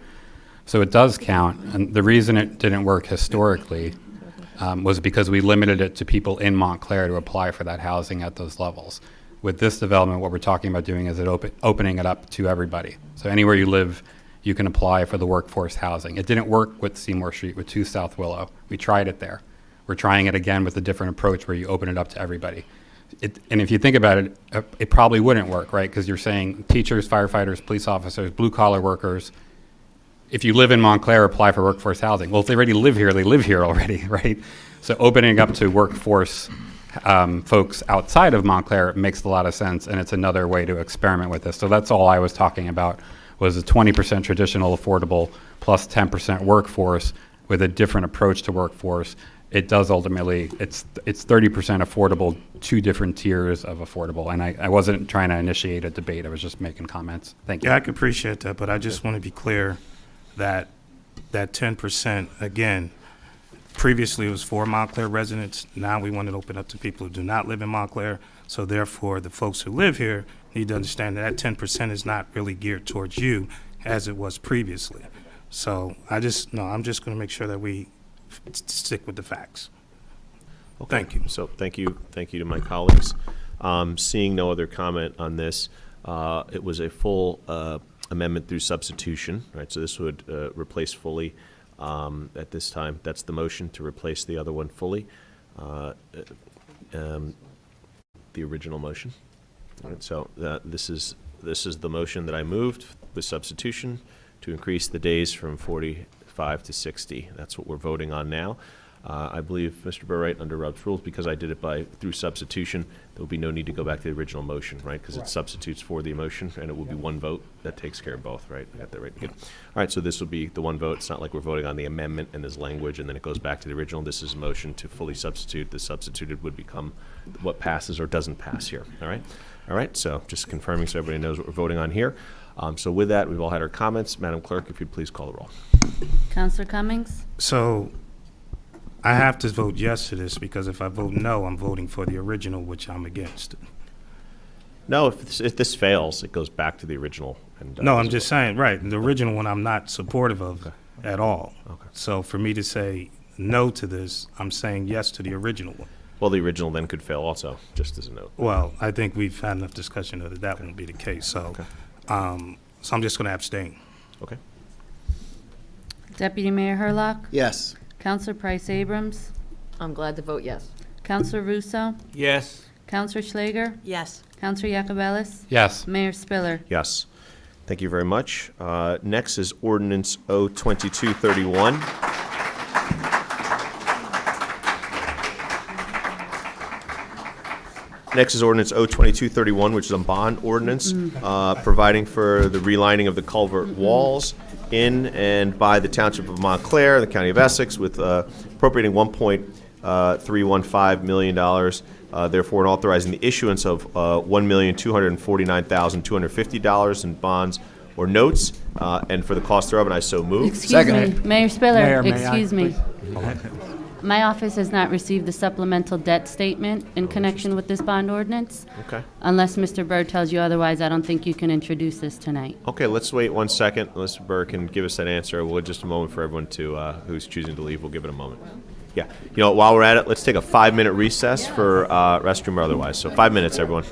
So it does count. And the reason it didn't work historically was because we limited it to people in Montclair to apply for that housing at those levels. With this development, what we're talking about doing is opening it up to everybody. So anywhere you live, you can apply for the workforce housing. It didn't work with Seymour Street, with 2 South Willow. We tried it there. We're trying it again with a different approach where you open it up to everybody. And if you think about it, it probably wouldn't work, right? Because you're saying teachers, firefighters, police officers, blue-collar workers. If you live in Montclair, apply for workforce housing. Well, if they already live here, they live here already, right? So opening up to workforce folks outside of Montclair makes a lot of sense, and it's another way to experiment with this. So that's all I was talking about, was a 20% traditional affordable plus 10% workforce with a different approach to workforce. It does ultimately, it's 30% affordable, 2 different tiers of affordable. And I wasn't trying to initiate a debate. I was just making comments. Thank you. Yeah, I can appreciate that, but I just want to be clear that that 10%, again, previously it was for Montclair residents. Now we want to open up to people who do not live in Montclair. So therefore, the folks who live here need to understand that 10% is not really geared towards you as it was previously. So I'm just going to make sure that we stick with the facts. Okay. Thank you. So thank you to my colleagues. Seeing no other comment on this, it was a full amendment through substitution, right? So this would replace fully at this time. That's the motion, to replace the other one fully. The original motion. All right, so this is the motion that I moved with substitution to increase the days from 45 to 60. That's what we're voting on now. I believe, Mr. Burright, under Rob's rules, because I did it through substitution, there will be no need to go back to the original motion, right? Because it substitutes for the motion, and it will be one vote that takes care of both, right? I got that right. Good. All right, so this will be the one vote. It's not like we're voting on the amendment and there's language, and then it goes back to the original. This is a motion to fully substitute. The substituted would become what passes or doesn't pass here, all right? All right, so just confirming so everybody knows what we're voting on here. So with that, we've all had our comments. Madam Clerk, if you'd please call the roll. Counselor Cummings? So I have to vote yes to this, because if I vote no, I'm voting for the original, which I'm against. No, if this fails, it goes back to the original. And, No, I'm just saying, right, the original one I'm not supportive of at all. Okay. So for me to say no to this, I'm saying yes to the original one. Well, the original then could fail also, just as a note. Well, I think we've had enough discussion that that won't be the case, so, so I'm just going to abstain. Okay. Deputy Mayor Herlock? Yes. Counselor Price Abrams? I'm glad to vote yes. Counselor Russo? Yes. Counselor Schlager? Yes. Counselor Yacobelis? Yes. Mayor Spiller? Yes. Thank you very much. Next is Ordinance O-22-31. Next is Ordinance O-22-31, which is a bond ordinance providing for the relining of the culvert walls in and by the Township of Montclair, the County of Essex, with appropriating $1.315 million, therefore, and authorizing the issuance of $1,249,250 in bonds or notes, and for the cost thereof, and I so move. Excuse me, Mayor Spiller, Mayor, may I, excuse me. My office has not received the supplemental debt statement in connection with this bond ordinance. Okay. Unless Mr. Byrd tells you otherwise, I don't think you can introduce this tonight. Okay, let's wait 1 second. Mr. Burr can give us that answer. We'll just a moment for everyone to who's choosing to leave. We'll give it a moment. Yeah. You know, while we're at it, let's take a 5-minute recess for restroom or otherwise. So 5 minutes, everyone.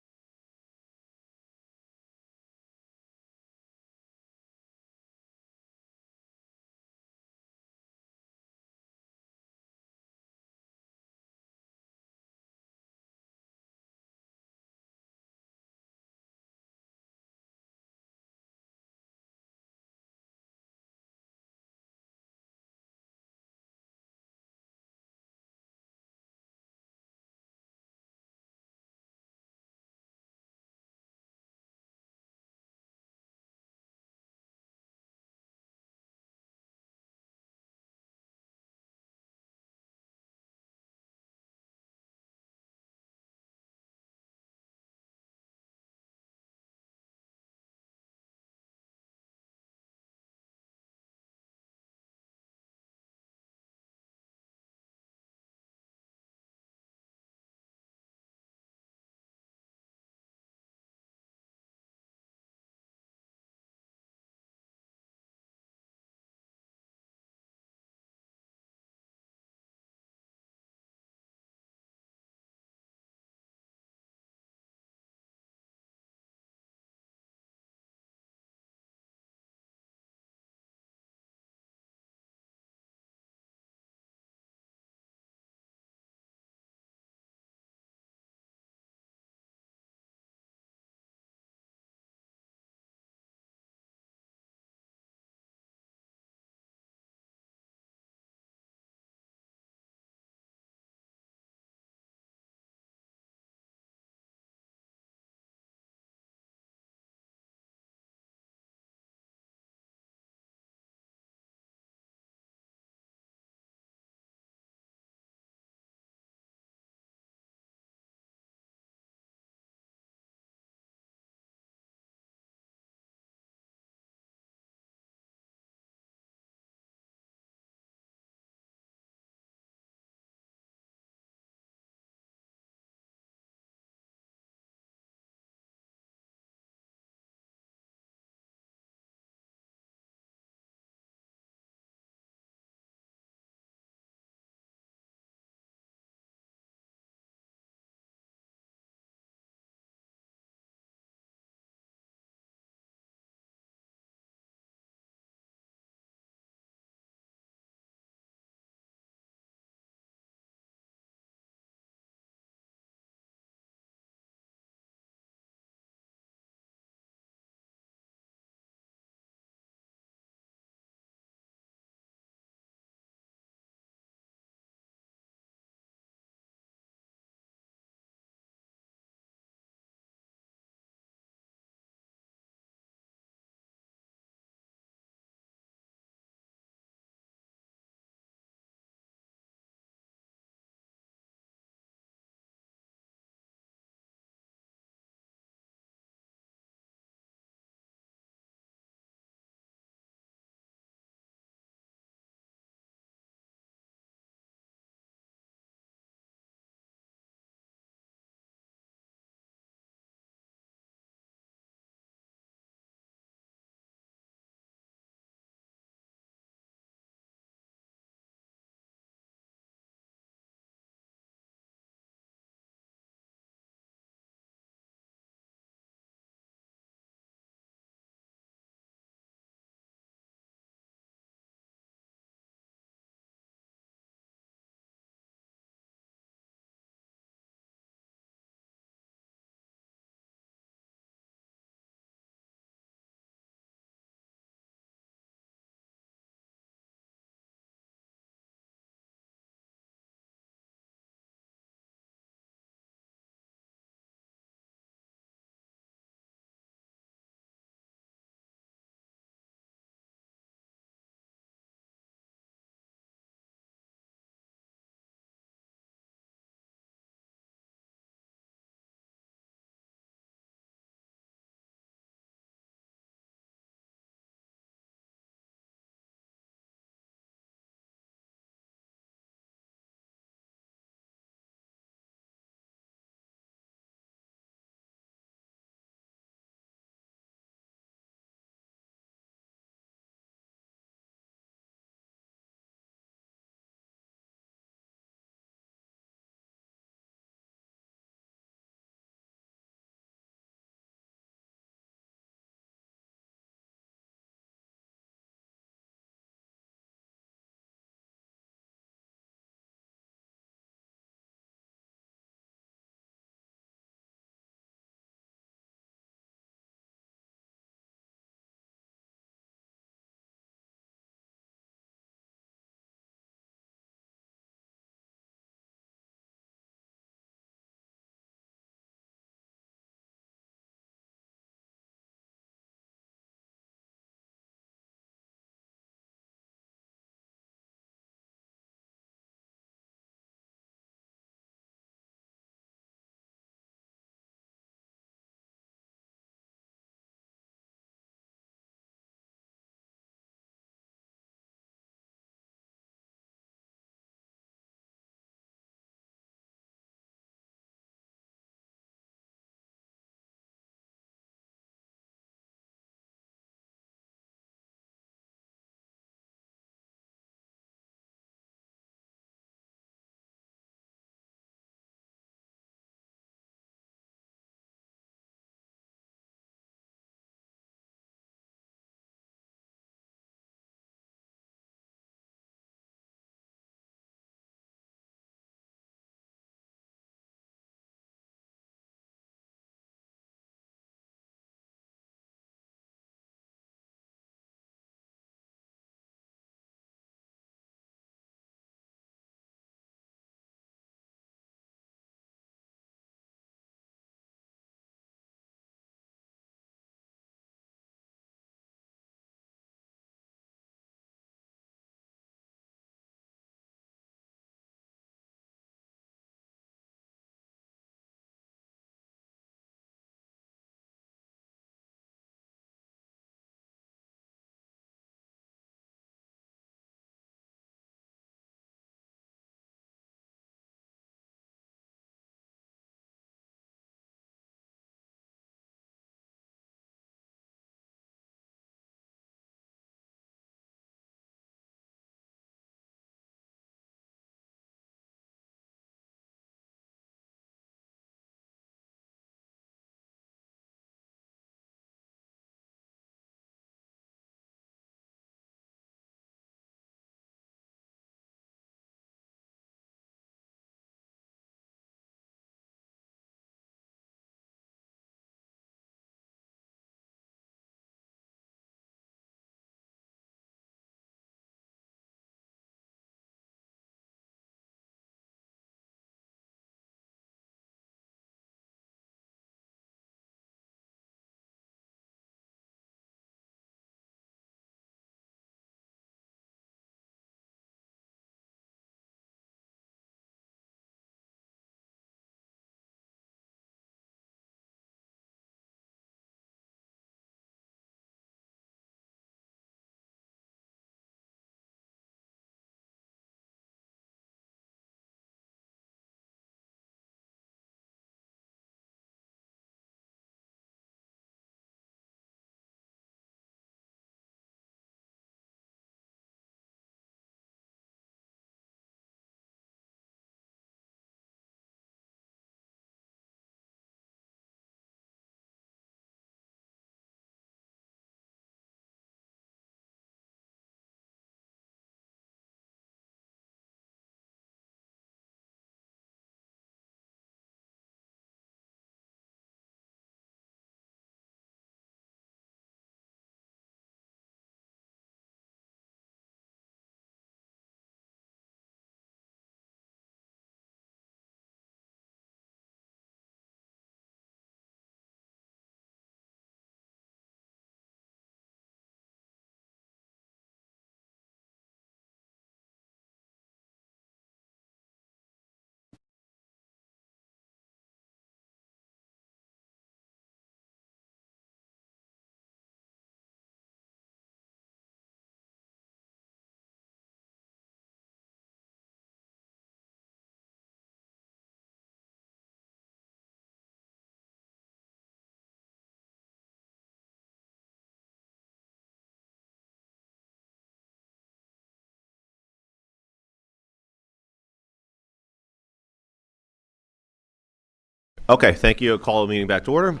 Okay, thank you. I'll call the meeting back to order.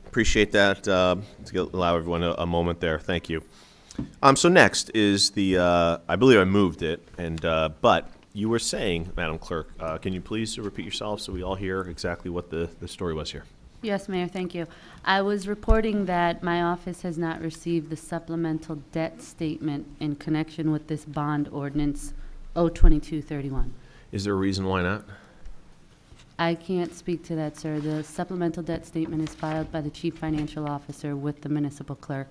Appreciate that. Allow everyone a moment there. Thank you. So next is the, I believe I moved it, and but you were saying, Madam Clerk, can you please repeat yourself so we all hear exactly what the story was here? Yes, Mayor, thank you. I was reporting that my office has not received the supplemental debt statement in connection with this bond ordinance O-22-31. Is there a reason why not? I can't speak to that, sir. The supplemental debt statement is filed by the Chief Financial Officer with the municipal clerk.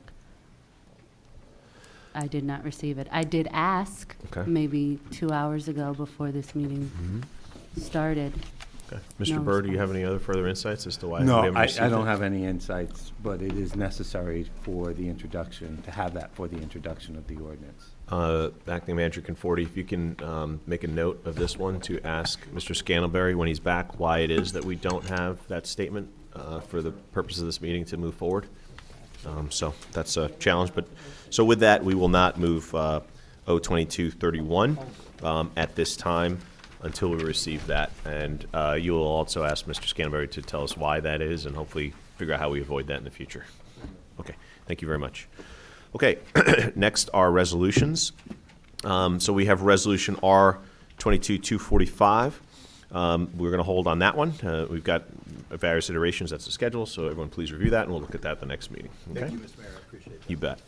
I did not receive it. I did ask maybe 2 hours ago before this meeting started. Okay. Mr. Burr, do you have any other further insights as to why No, we haven't received I don't it? have any insights, but it is necessary for the introduction, to have that for the introduction of the ordinance. Acting Manager Conforti, if you can make a note of this one to ask Mr. Scantlebury when he's back why it is that we don't have that statement for the purpose of this meeting to move forward. So that's a challenge. But so with that, we will not move O-22-31 at this time until we receive that. And you will also ask Mr. Scantlebury to tell us why that is and hopefully figure out how we avoid that in the future. Okay, thank you very much. Okay, next are resolutions. So we have Resolution R-22-245. We're going to hold on that one. We've got various iterations. That's the schedule, so everyone please review that, and we'll look at that the next meeting. Okay? Thank you, Mr. Mayor. I appreciate it. You bet.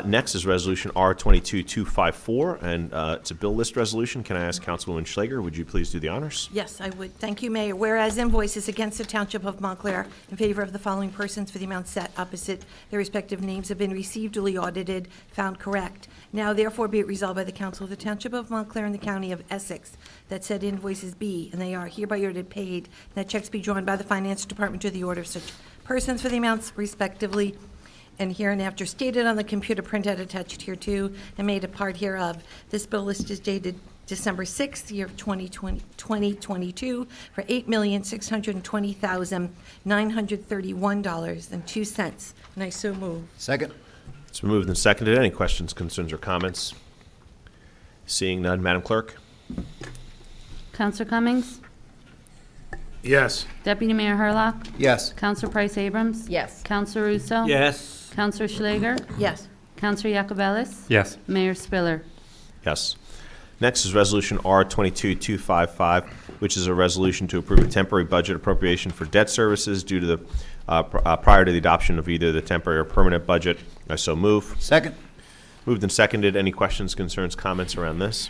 Next is Resolution R-22-254, and it's a bill list resolution. Can I ask Councilwoman Schlager, would you please do the honors? Yes, I would. Thank you, Mayor. Whereas invoices against the Township of Montclair in favor of the following persons for the amount set opposite their respective names have been received, duly audited, found correct. Now therefore be it resolved by the Council of the Township of Montclair and the County of Essex that said invoices be, and they are hereby ordered paid, and that checks be drawn by the Finance Department to the order of such persons for the amounts respectively and hereinafter stated on the computer printout attached hereto and made a part hereof. This bill list is dated December 6th, year of 2022, for $8,620,931.02. And I so move. Second. It's been moved and seconded. Any questions, concerns, or comments? Seeing none, Madam Clerk? Counselor Cummings? Yes. Deputy Mayor Herlock? Yes. Counselor Price Abrams? Yes. Counselor Russo? Yes. Counselor Schlager? Yes. Counselor Yacobelis? Yes. Mayor Spiller? Yes. Next is Resolution R-22-255, which is a resolution to approve a temporary budget appropriation for debt services due to the prior to the adoption of either the temporary or permanent budget. I so move. Second. Moved and seconded. Any questions, concerns, comments around this?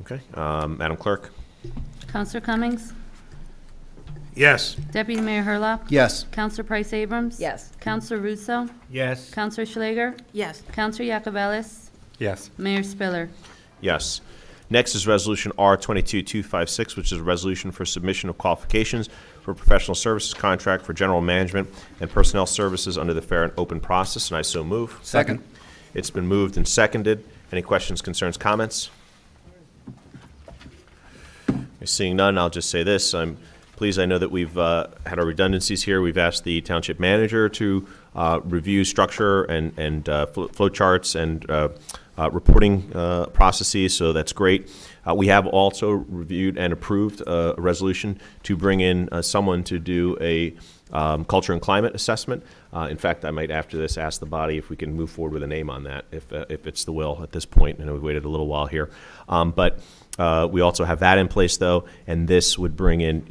Okay. Madam Clerk? Counselor Cummings? Yes. Deputy Mayor Herlock? Yes. Counselor Price Abrams? Yes. Counselor Russo? Yes. Counselor Schlager? Yes. Counselor Yacobelis? Yes. Mayor Spiller? Yes. Next is Resolution R-22-256, which is a resolution for submission of qualifications for a professional services contract for general management and personnel services under the fair and open process, and I so move. Second. It's been moved and seconded. Any questions, concerns, comments? Seeing none, I'll just say this. I'm pleased. I know that we've had our redundancies here. We've asked the township manager to review structure and flow charts and reporting processes, so that's great. We have also reviewed and approved a resolution to bring in someone to do a culture and climate assessment. In fact, I might after this ask the body if we can move forward with a name on that, if it's the will at this point. I know we've waited a little while here, but we also have that in place, though, and this would bring in,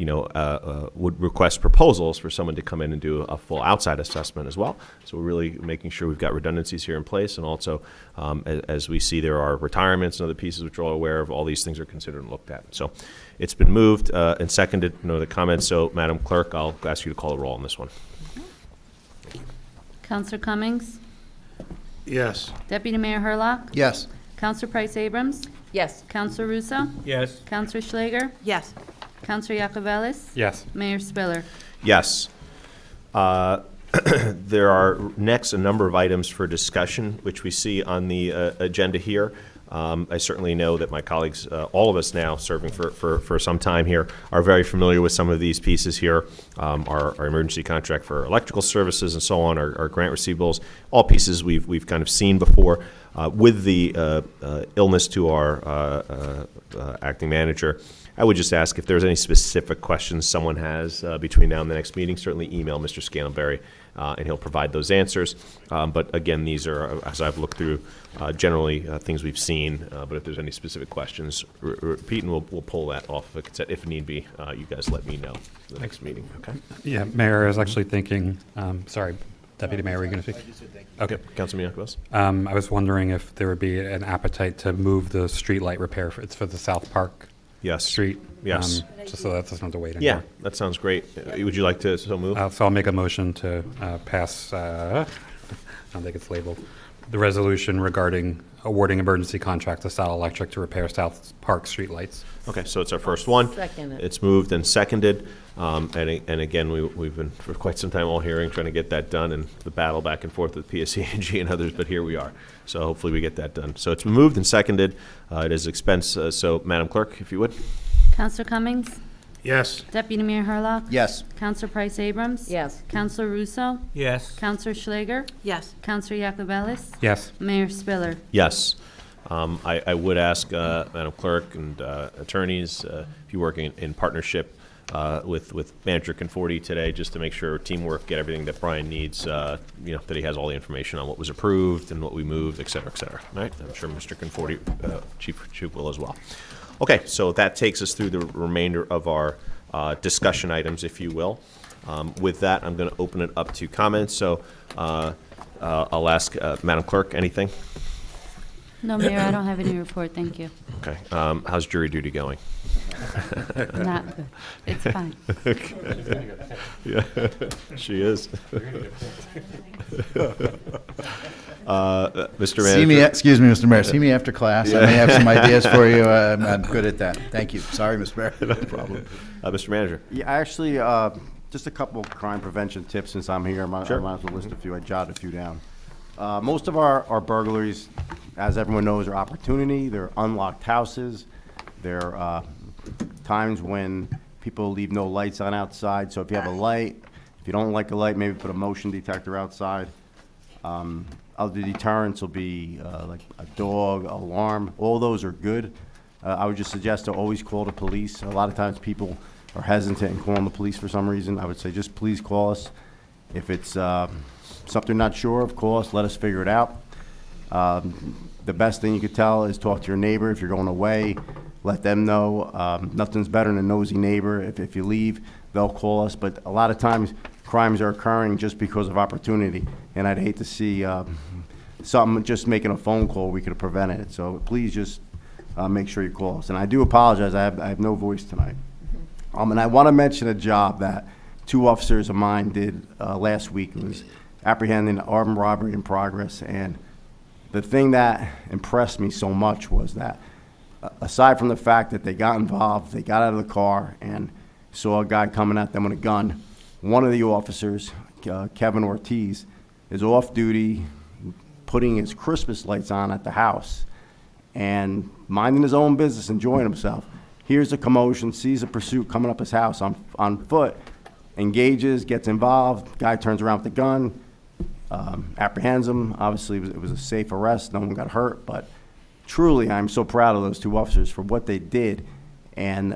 would request proposals for someone to come in and do a full outside assessment as well. So we're really making sure we've got redundancies here in place, and also, as we see, there are retirements and other pieces which we're all aware of. All these things are considered and looked at. So it's been moved and seconded. No other comments. So, Madam Clerk, I'll ask you to call the roll on this one. Counselor Cummings? Yes. Deputy Mayor Herlock? Yes. Counselor Price Abrams? Yes. Counselor Russo? Yes. Counselor Schlager? Yes. Counselor Yacobelis? Yes. Mayor Spiller? Yes. There are next a number of items for discussion, which we see on the agenda here. I certainly know that my colleagues, all of us now serving for some time here, are very familiar with some of these pieces here. Our emergency contract for electrical services and so on, our grant receivables, all pieces we've kind of seen before. With the illness to our acting manager, I would just ask if there's any specific questions someone has between now and the next meeting, certainly email Mr. Scantlebury, and he'll provide those answers. But again, these are, as I've looked through, generally things we've seen. But if there's any specific questions, repeat, and we'll pull that off of consent if need be. You guys let me know for the next meeting, okay? Yeah, Mayor, I was actually thinking, sorry, Deputy Mayor, were you going to speak? Okay, Councilman Yankovic. I was wondering if there would be an appetite to move the street light repair. It's for the South Park Street. Yes. Just so that doesn't have to wait anymore. Yeah, that sounds great. Would you like to so move? So I'll make a motion to pass, I don't think it's labeled, the resolution regarding awarding emergency contract to Sal Electric to repair South Park streetlights. Okay, so it's our first one. Second it. It's moved and seconded. And again, we've been for quite some time all hearing, trying to get that done, and the battle back and forth with PSE&G and others, but here we are. So hopefully we get that done. So it's been moved and seconded. It is expense. So Madam Clerk, if you would. Counselor Cummings? Yes. Deputy Mayor Hurlock? Yes. Counselor Price Abrams? Yes. Counselor Russo? Yes. Counselor Schläger? Yes. Counselor Yakubelis? Yes. Mayor Spiller? Yes. I would ask Madam Clerk and attorneys, if you're working in partnership with Manager Conforti today, just to make sure teamwork, get everything that Brian needs, that he has all the information on what was approved and what we moved, et cetera, et cetera. Right? I'm sure Mr. Conforti, Chief will as well. Okay, so that takes us through the remainder of our discussion items, if you will. With that, I'm going to open it up to comments. So I'll ask Madam Clerk, anything? No, Mayor, I don't have any report, thank you. Okay. How's jury duty going? Not good. It's fine. Okay. Yeah, she is. Mr. Manager. Excuse me, Mr. Mayor. See me after class. I may have some ideas for you. I'm good at that. Thank you. Sorry, Mr. Mayor. No problem. Mr. Manager. Yeah, actually, just a couple crime prevention tips since I'm here. I might as well list a few. I jotted a few down. Most of our burglaries, as everyone knows, are opportunity. They're unlocked houses. They're times when people leave no lights on outside. So if you have a light, if you don't like a light, maybe put a motion detector outside. Other deterrents will be like a dog, alarm. All those are good. I would just suggest to always call the police. A lot of times people are hesitant in calling the police for some reason. I would say just please call us. If it's something not sure of, call us, let us figure it out. The best thing you could tell is talk to your neighbor. If you're going away, let them know. Nothing's better than a nosy neighbor. If you leave, they'll call us. But a lot of times, crimes are occurring just because of opportunity. And I'd hate to see something, just making a phone call, we could have prevented it. So please just make sure you call us. And I do apologize, I have no voice tonight. And I want to mention a job that 2 officers of mine did last week. It was apprehending an armed robbery in progress. And the thing that impressed me so much was that aside from the fact that they got involved, they got out of the car and saw a guy coming at them with a gun. One of the officers, Kevin Ortiz, is off duty putting his Christmas lights on at the house and minding his own business, enjoying himself. Hears a commotion, sees a pursuit coming up his house on foot, engages, gets involved, guy turns around with the gun, apprehends him. Obviously, it was a safe arrest, no one got hurt, but truly, I'm so proud of those 2 officers for what they did, and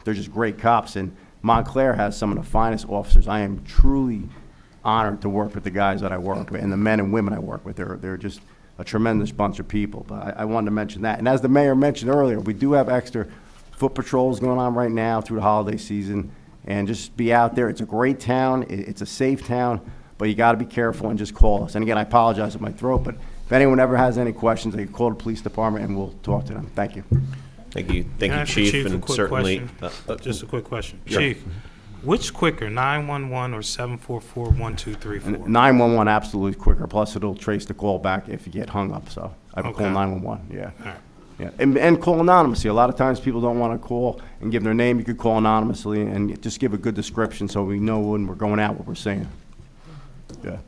they're just great cops, and Montclair has some of the finest officers. I am truly honored to work with the guys that I work with and the men and women I work with. They're just a tremendous bunch of people, but I wanted to mention that. And as the mayor mentioned earlier, we do have extra foot patrols going on right now through the holiday season, and just be out there. It's a great town. It's a safe town, but you got to be careful and just call us. And again, I apologize with my throat, but if anyone ever has any questions, they can call the police department and we'll talk to them. Thank you. Thank you. Thank Can I you, ask the Chief. Chief a And quick certainly, question? Just a quick question. Sure. Chief, which quicker, 911 or 744-1234? 911 absolutely quicker. Plus, it'll trace the call back if you get hung up. So I would call Okay. 911. Yeah. All right. Yeah. And call anonymously. A lot of times people don't want to call and give their name. You could call anonymously and just give a good description so we know when we're going out what we're saying. Yeah.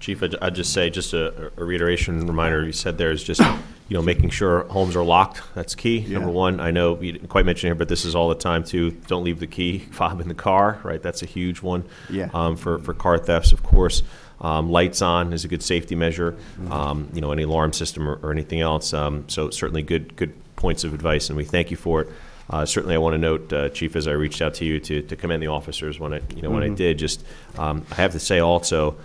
Chief, I'd just say, just a reiteration reminder, you said there is just, making sure homes are locked. That's key. Yeah. Number one, I know you didn't quite mention it here, but this is all the time too. Don't leave the key fob in the car, right? That's a huge one. Yeah. For car thefts, of course. Lights on is a good safety measure. Any alarm system or anything else. So certainly good points of advice, and we thank you for it. Certainly, I want to note, Chief, as I reached out to you to commend the officers when I did. Just I have to say also,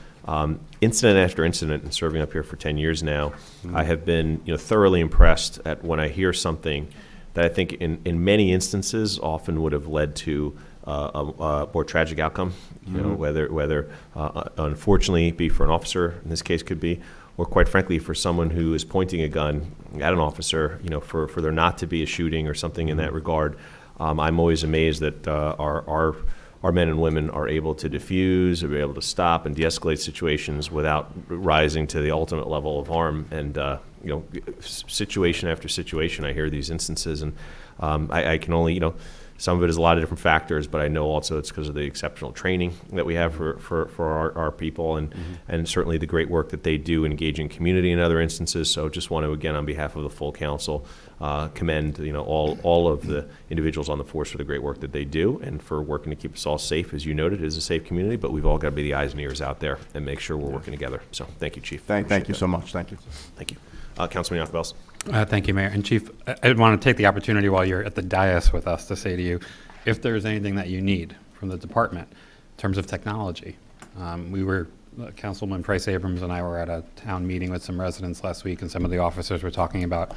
incident after incident, and serving up here for 10 years now, I have been thoroughly impressed at when I hear something that I think in many instances often would have led to a more tragic outcome. Whether unfortunately be for an officer, in this case could be, or quite frankly for someone who is pointing a gun at an officer, for there not to be a shooting or something in that regard. I'm always amazed that our men and women are able to diffuse, are able to stop and de-escalate situations without rising to the ultimate level of harm. And situation after situation, I hear these instances, and I can only some of it is a lot of different factors, but I know also it's because of the exceptional training that we have for our people, and certainly the great work that they do engaging community in other instances. So just want to, again, on behalf of the full council, commend all of the individuals on the force for the great work that they do and for working to keep us all safe. As you noted, it is a safe community, but we've all got to be the eyes and ears out there and make sure we're working together. So thank you, Chief. Thank you so much. Thank you. Thank you. Councilman Yakubels. Thank you, Mayor. And Chief, I want to take the opportunity while you're at the dais with us to say to you, if there's anything that you need from the department in terms of technology. Councilman Price Abrams and I were at a town meeting with some residents last week, and some of the officers were talking about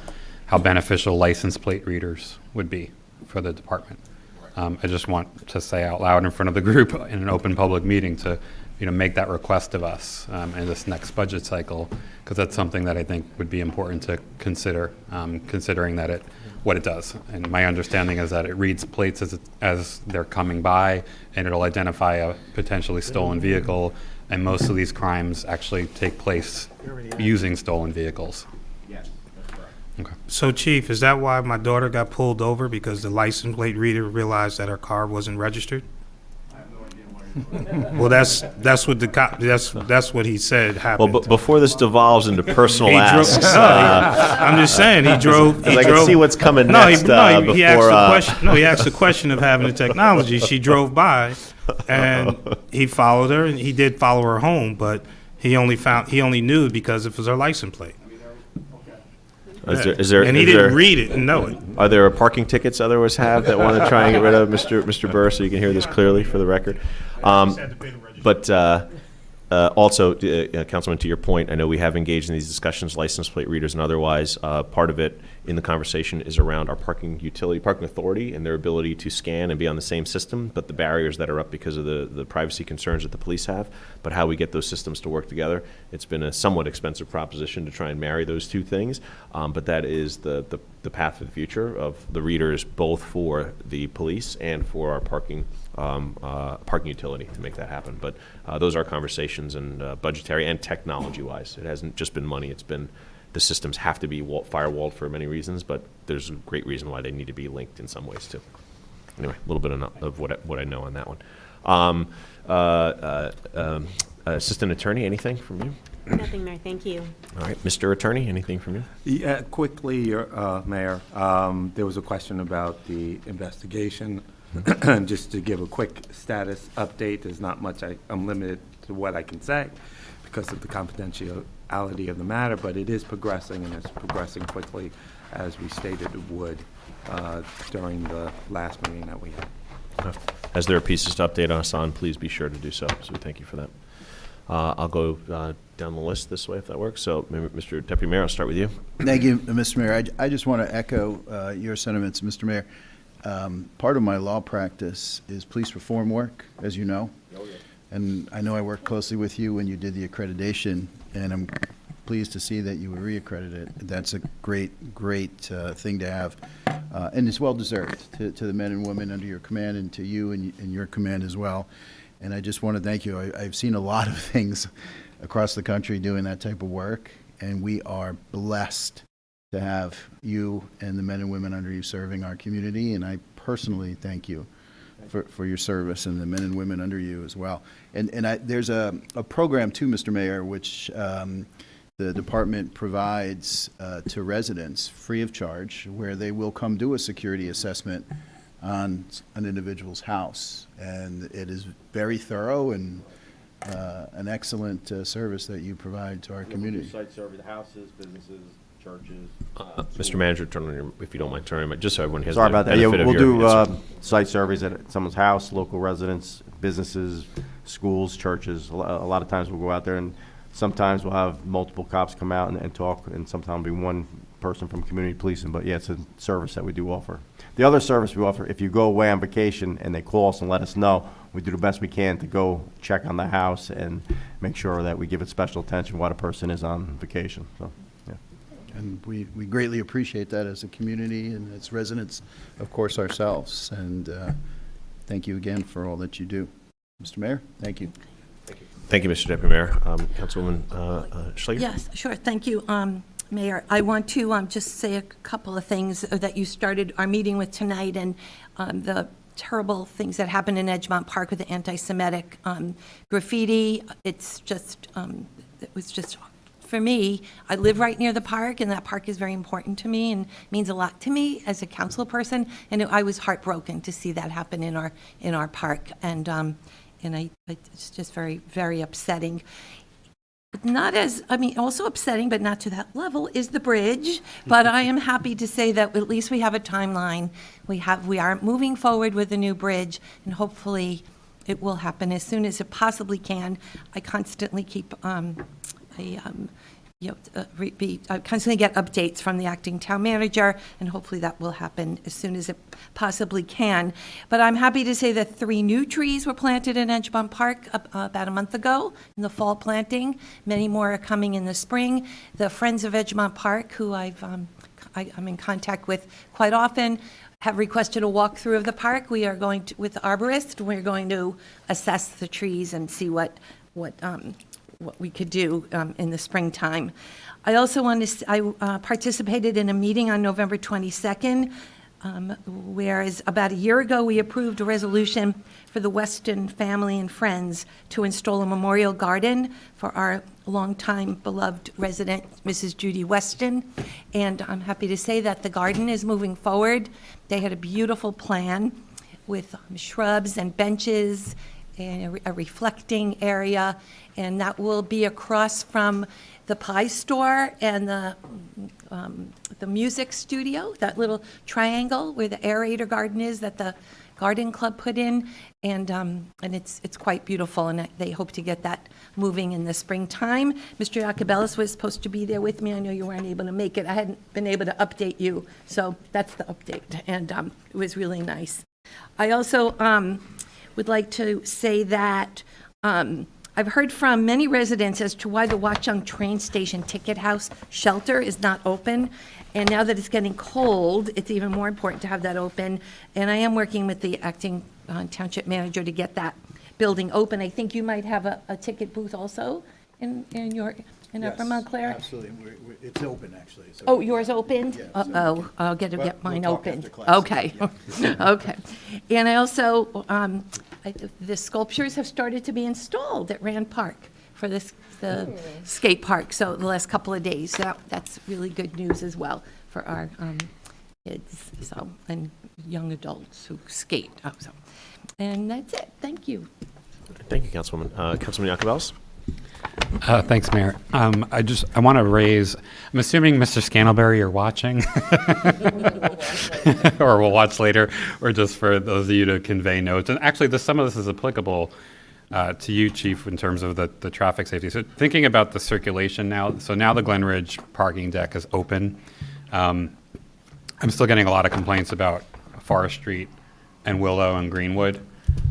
how beneficial license plate readers would be for the department. I just want to say out loud in front of the group in an open public meeting to make that request of us in this next budget cycle, because that's something that I think would be important to consider, considering that what it does. And my understanding is that it reads plates as they're coming by, and it'll identify a potentially stolen vehicle, and most of these crimes actually take place using stolen vehicles. Yes, that's correct. Okay. So, Chief, is that why my daughter got pulled over, because the license plate reader realized that her car wasn't registered? Well, that's what the cop. That's what he said happened. Well, before this devolves into personal asks, I'm just saying he drove. I can see what's coming next. He asked the question. No, he asked the question of having the technology. She drove by, and he followed her, and he did follow her home, but he only knew because it was her license plate. Is there, and he didn't read it and know it. Are there parking tickets others have that want to try and get rid of Mr. Burr, so you can hear this clearly for the record? But also, Councilman, to your point, I know we have engaged in these discussions, license plate readers and otherwise. Part of it in the conversation is around our parking authority, and their ability to scan and be on the same system, but the barriers that are up because of the privacy concerns that the police have, but how we get those systems to work together. It's been a somewhat expensive proposition to try and marry those two things, but that is the path for the future of the readers, both for the police and for our parking utility to make that happen. But those are conversations, and budgetary and technology-wise. It hasn't just been money. It's been the systems have to be firewalled for many reasons, but there's a great reason why they need to be linked in some ways too. Anyway, a little bit of what I know on that one. Assistant Attorney, anything from you? Nothing, Mayor. Thank you. All right, Mr. Attorney, anything from you? Yeah, quickly, Mayor. There was a question about the investigation. Just to give a quick status update, there's not much. I'm limited to what I can say because of the confidentiality of the matter, but it is progressing, and it's progressing quickly, as we stated it would during the last meeting that we had. As there are pieces to update us on, please be sure to do so. So we thank you for that. I'll go down the list this way if that works. So, Mr. Deputy Mayor, I'll start with you. Thank you, Mr. Mayor. I just want to echo your sentiments, Mr. Mayor. Part of my law practice is police reform work, as you know. Oh, yeah. And I know I worked closely with you when you did the accreditation, and I'm pleased to see that you were reaccredited. That's a great thing to have. And it's well-deserved to the men and women under your command, and to you and your command as well. And I just want to thank you. I've seen a lot of things across the country doing that type of work, and we are blessed to have you and the men and women under you serving our community, and I personally thank you for your service, and the men and women under you as well. And there's a program too, Mr. Mayor, which the department provides to residents free of charge, where they will come do a security assessment on an individual's house, and it is very thorough and an excellent service that you provide to our community. Site survey, the houses, businesses. churches. Mr. Manager, turn on your, if you don't mind turning it, just so everyone has Sorry the about that. Yeah, benefit of we'll your do answer. site surveys at someone's house, local residents, businesses, schools, churches. A lot of times we'll go out there, and sometimes we'll have multiple cops come out and talk, and sometimes it'll be one person from community policing. But yeah, it's a service that we do offer. The other service we offer, if you go away on vacation and they call us and let us know, we do the best we can to go check on the house and make sure that we give it special attention while the person is on vacation. So, yeah. And we greatly appreciate that as a community and as residents, of course, ourselves. And thank you again for all that you do. Mr. Mayor, thank you. Thank you, Mr. Deputy Mayor. Councilwoman Schlegel? Yes, sure. Thank you, Mayor. I want to just say a couple of things that you started our meeting with tonight, and the terrible things that happened in Edgemont Park with the anti-Semitic graffiti. It's just, it was just, for me, I live right near the park, and that park is very important to me and means a lot to me as a council person. And I was heartbroken to see that happen in our park, and it's just very, very upsetting. Not as, I mean, also upsetting, but not to that level, is the bridge. But I am happy to say that at least we have a timeline. We are moving forward with the new bridge, and hopefully it will happen as soon as it possibly can. I constantly keep I constantly get updates from the acting town manager, and hopefully that will happen as soon as it possibly can. But I'm happy to say that 3 new trees were planted in Edgemont Park about a month ago in the fall planting. Many more are coming in the spring. The Friends of Edgemont Park, who I'm in contact with quite often, have requested a walkthrough of the park. We are going to, with the arborist, we're going to assess the trees and see what we could do in the springtime. I also want to, I participated in a meeting on November 22nd, whereas about a year ago, we approved a resolution for the Weston family and friends to install a memorial garden for our longtime beloved resident, Mrs. Judy Weston. And I'm happy to say that the garden is moving forward. They had a beautiful plan with shrubs and benches and a reflecting area, and that will be across from the pie store and the music studio, that little triangle where the aerator garden is that the garden club put in, and it's quite beautiful, and they hope to get that moving in the springtime. Mr. Jacobellis was supposed to be there with me. I know you weren't able to make it. I hadn't been able to update you, so that's the update, and it was really nice. I also would like to say that I've heard from many residents as to why the Watchung train station ticket house shelter is not open. And now that it's getting cold, it's even more important to have that open. And I am working with the acting township manager to get that building open. I think you might have a ticket booth also in Upper Montclair. Absolutely. It's open, actually. So Oh, yours opened? Yeah, Uh-oh, I'll get Well, mine we'll talk opened. after class. Okay, Yeah. okay. And I also, the sculptures have started to be installed at Rand Park for the skate park, so the last couple of days. So that's really good news as well for our kids, so, and young adults who skate. So, and that's it. Thank you. Thank you, Councilwoman. Councilman Jacobellis? Thanks, Mayor. I want to raise, I'm assuming Mr. Scantlebury you're watching, or we'll watch later, or just for those of you to convey notes. And actually, some of this is applicable to you, Chief, in terms of the traffic safety. So thinking about the circulation now, so now the Glen Ridge parking deck is open. I'm still getting a lot of complaints about Forest Street and Willow and Greenwood.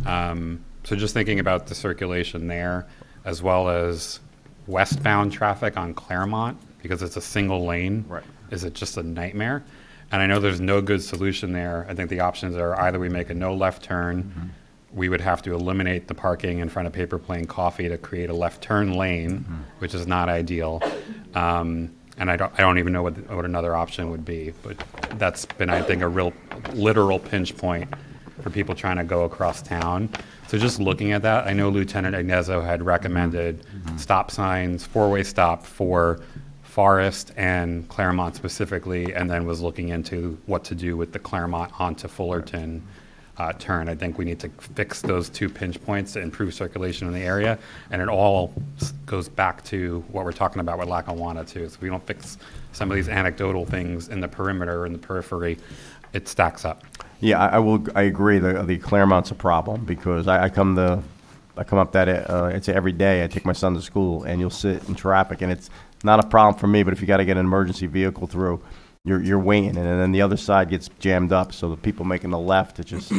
So just thinking about the circulation there, as well as westbound traffic on Claremont, because it's a single lane, Right. is it just a nightmare? And I know there's no good solution there. I think the options are either we make a no left turn, we would have to eliminate the parking in front of Paper Plane Coffee to create a left turn lane, which is not ideal. And I don't even know what another option would be, but that's been, I think, a real literal pinch point for people trying to go across town. So just looking at that, I know Lieutenant Ignazzo had recommended stop signs, 4-way stop for Forest and Claremont specifically, and then was looking into what to do with the Claremont onto Fullerton. turn. I think we need to fix those 2 pinch points to improve circulation in the area, and it all goes back to what we're talking about with Lackawanna too. So if we don't fix some of these anecdotal things in the perimeter and the periphery, it stacks up. Yeah, I agree. The Claremont's a problem because I come up that it's every day. I take my son to school, and you'll sit in traffic, and it's not a problem for me. But if you got to get an emergency vehicle through, you're waiting, and then the other side gets jammed up. So the people making the left, it just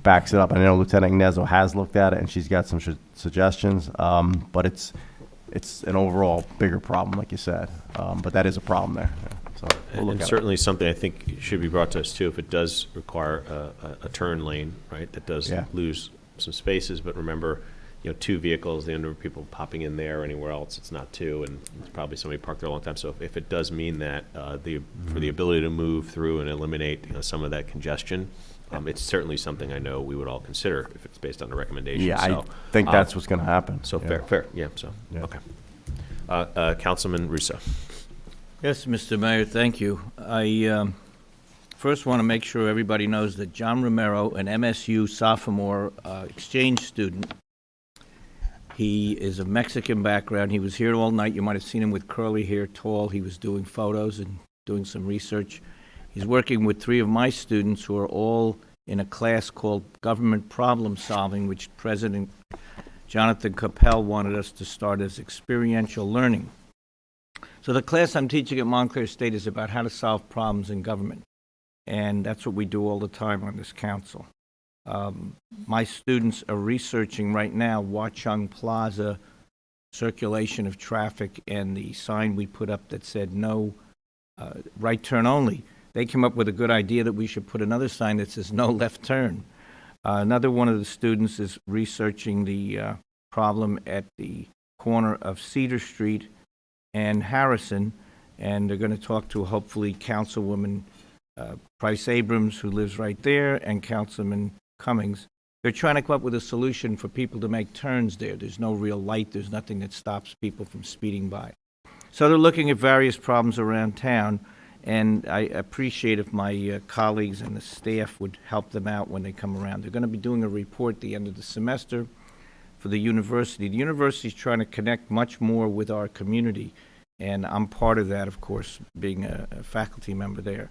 backs it up. I know Lieutenant Ignazo has looked at it, and she's got some suggestions. But it's an overall bigger problem, like you said. But that is a problem there. So we'll look And at certainly something I think should be brought to us too, if it does require a turn lane, right? That does Yeah. lose some spaces, but remember, 2 vehicles, the number of people popping in there or anywhere else, it's not 2, and it's probably somebody parked there a long time. So if it does mean that for the ability to move through and eliminate some of that congestion, it's certainly something I know we would all consider if it's based on the recommendation. Yeah, So, I think that's what's going to happen. So Yeah. fair, yeah, so, Yeah. okay. Councilman Russo. Yes, Mr. Mayor, thank you. I first want to make sure everybody knows that John Romero, an MSU sophomore exchange student, he is of Mexican background. He was here all night. You might have seen him with curly hair, tall. He was doing photos and doing some research. He's working with 3 of my students who are all in a class called Government Problem Solving, which President Jonathan Capel wanted us to start as experiential learning. So the class I'm teaching at Montclair State is about how to solve problems in government. And that's what we do all the time on this council. My students are researching right now Watchung Plaza circulation of traffic and the sign we put up that said no right turn only. They came up with a good idea that we should put another sign that says no left turn. Another one of the students is researching the problem at the corner of Cedar Street and Harrison, and they're going to talk to hopefully Councilwoman Price Abrams, who lives right there, and Councilman Cummings. They're trying to come up with a solution for people to make turns there. There's no real light. There's nothing that stops people from speeding by. So they're looking at various problems around town, and I appreciate if my colleagues and the staff would help them out when they come around. They're going to be doing a report at the end of the semester for the university. The university is trying to connect much more with our community, and I'm part of that, of course, being a faculty member there.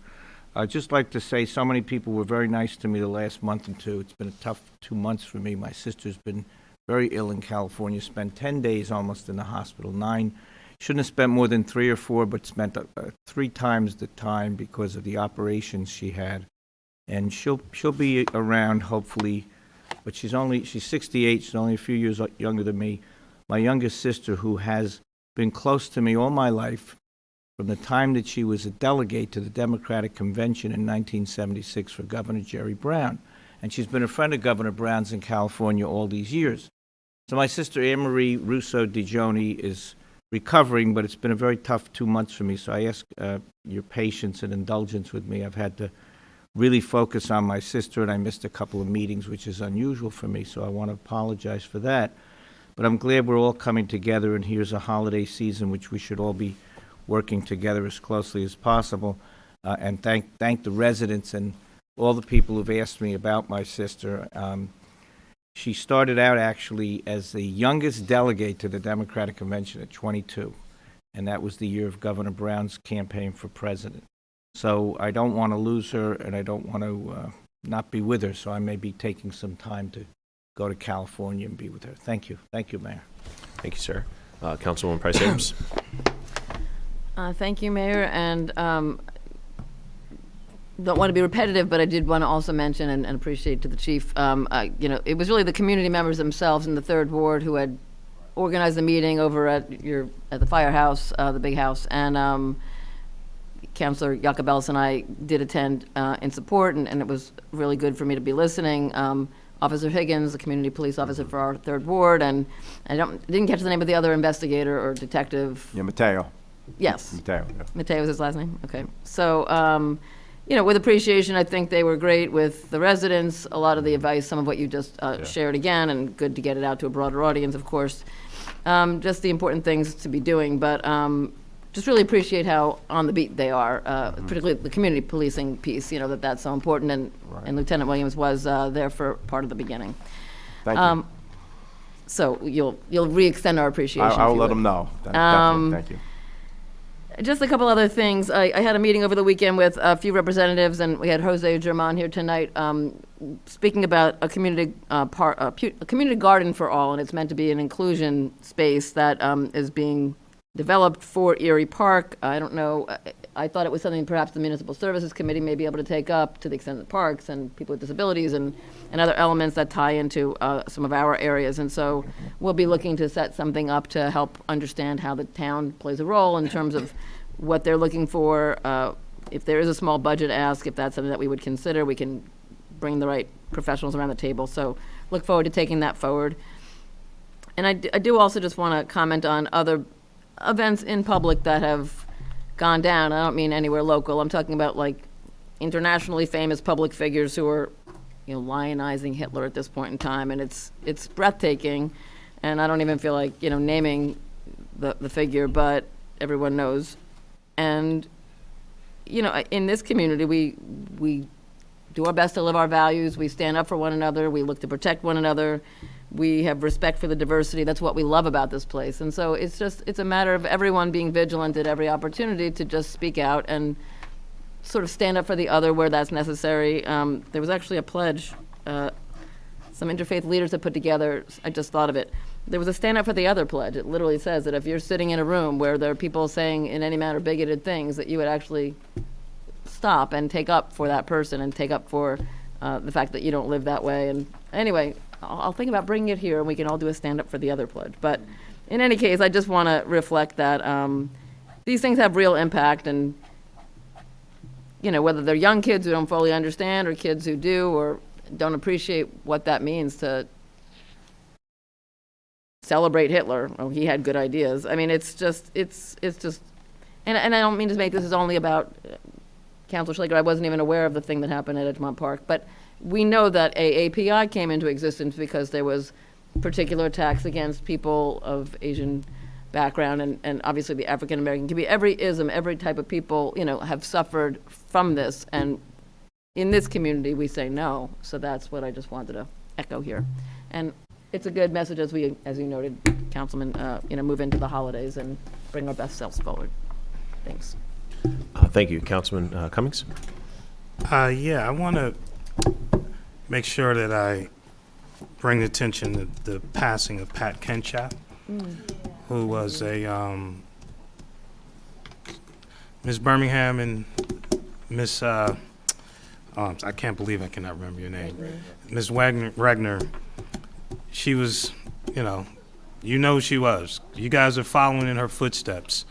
I'd just like to say so many people were very nice to me the last month or two. It's been a tough 2 months for me. My sister's been very ill in California, spent 10 days almost in the hospital, 9. Shouldn't have spent more than 3 or 4, but spent 3 times the time because of the operations she had. And she'll be around, hopefully, but she's 68, she's only a few years younger than me. My youngest sister, who has been close to me all my life, from the time that she was a delegate to the Democratic Convention in 1976 for Governor Jerry Brown. And she's been a friend of Governor Brown's in California all these years. So my sister Anne-Marie Russo DiGioni is recovering, but it's been a very tough 2 months for me. So I ask your patience and indulgence with me. I've had to really focus on my sister, and I missed a couple of meetings, which is unusual for me, so I want to apologize for that. But I'm glad we're all coming together, and here's a holiday season which we should all be working together as closely as possible, and thank the residents and all the people who've asked me about my sister. She started out actually as the youngest delegate to the Democratic Convention at 22, and that was the year of Governor Brown's campaign for president. So I don't want to lose her, and I don't want to not be with her, so I may be taking some time to go to California and be with her. Thank you. Thank you, Mayor. Thank you, sir. Councilwoman Price Abrams. Thank you, Mayor, and don't want to be repetitive, but I did want to also mention and appreciate to the chief, it was really the community members themselves in the 3rd Ward who had organized the meeting over at the firehouse, the big house, and Councilor Jacobellis and I did attend in support, and it was really good for me to be listening. Officer Higgins, the community police officer for our 3rd Ward, and I didn't catch the name of the other investigator or detective. Yeah, Mateo. Yes. Mateo. Yeah. Mateo was his last name? Okay. So, with appreciation, I think they were great with the residents, a lot of the advice, some of what you just shared again, and good to get it out to a broader audience, of course. Just the important things to be doing. But just really appreciate how on the beat they are, particularly the community policing piece, that's so important, and Lieutenant Williams was there for part of the beginning. Thank you. So you'll re-extend our appreciation. I if will you let would. them know. Definitely. Thank you. Just a couple other things. I had a meeting over the weekend with a few representatives, and we had Jose German here tonight, speaking about a community a community garden for all, and it's meant to be an inclusion space that is being developed for Erie Park. I don't know. I thought it was something perhaps the Municipal Services Committee may be able to take up to the extent that parks and people with disabilities and other elements that tie into some of our areas. And so we'll be looking to set something up to help understand how the town plays a role in terms of what they're looking for. If there is a small budget ask, if that's something that we would consider, we can bring the right professionals around the table. So look forward to taking that forward. And I do also just want to comment on other events in public that have gone down. I don't mean anywhere local. I'm talking about like internationally famous public figures who are, lionizing Hitler at this point in time, and it's breathtaking. And I don't even feel like naming the figure, but everyone knows. And in this community, we do our best to live our values. We stand up for one another. We look to protect one another. We have respect for the diversity. That's what we love about this place. And so it's a matter of everyone being vigilant at every opportunity to just speak out and sort of stand up for the other where that's necessary. There was actually a pledge some interfaith leaders have put together. I just thought of it. There was a stand up for the other pledge. It literally says that if you're sitting in a room where there are people saying in any manner bigoted things, that you would actually stop and take up for that person and take up for the fact that you don't live that way. And anyway, I'll think about bringing it here, and we can all do a stand-up for the other pledge. But in any case, I just want to reflect that these things have real impact, and whether they're young kids who don't fully understand or kids who do or don't appreciate what that means to celebrate Hitler. Oh, he had good ideas. I mean, it's just, and I don't mean to make this is only about Councilor Schlager. I wasn't even aware of the thing that happened at Edgemont Park, but we know that AAPI came into existence because there was particular attacks against people of Asian background, and obviously the African American community. Every ism, every type of people, have suffered from this, and in this community we say no. So that's what I just wanted to echo here, and it's a good message as you noted, Councilman, move into the holidays and bring our best selves forward. Thanks. Thank you, Councilman Cummings. Yeah, I want to make sure that I bring attention to the passing of Pat Kenchap, who was a Miss Birmingham and Miss I can't believe I cannot remember your name, Miss Wagner. She was, she was. You guys are following in her footsteps.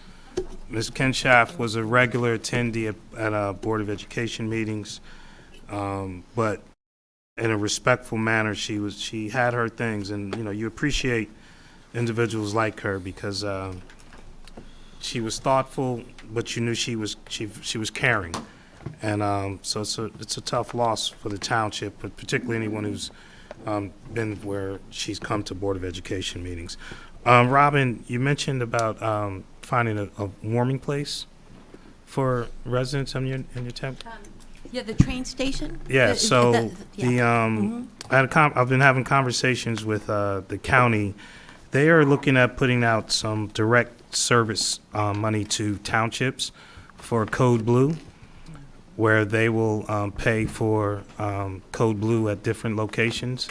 Ms. Kenchap was a regular attendee at Board of Education meetings, but in a respectful manner. She had her things, and you appreciate individuals like her because she was thoughtful, but you knew she was caring, and so it's a tough loss for the township, but particularly anyone who's been where she's come to Board of Education meetings. Robin, you mentioned about finding a warming place for residents in your town. Yeah, the train station? Yeah, I've been having conversations with the county. They are looking at putting out some direct service money to townships for Code Blue, where they will pay for Code Blue at different locations,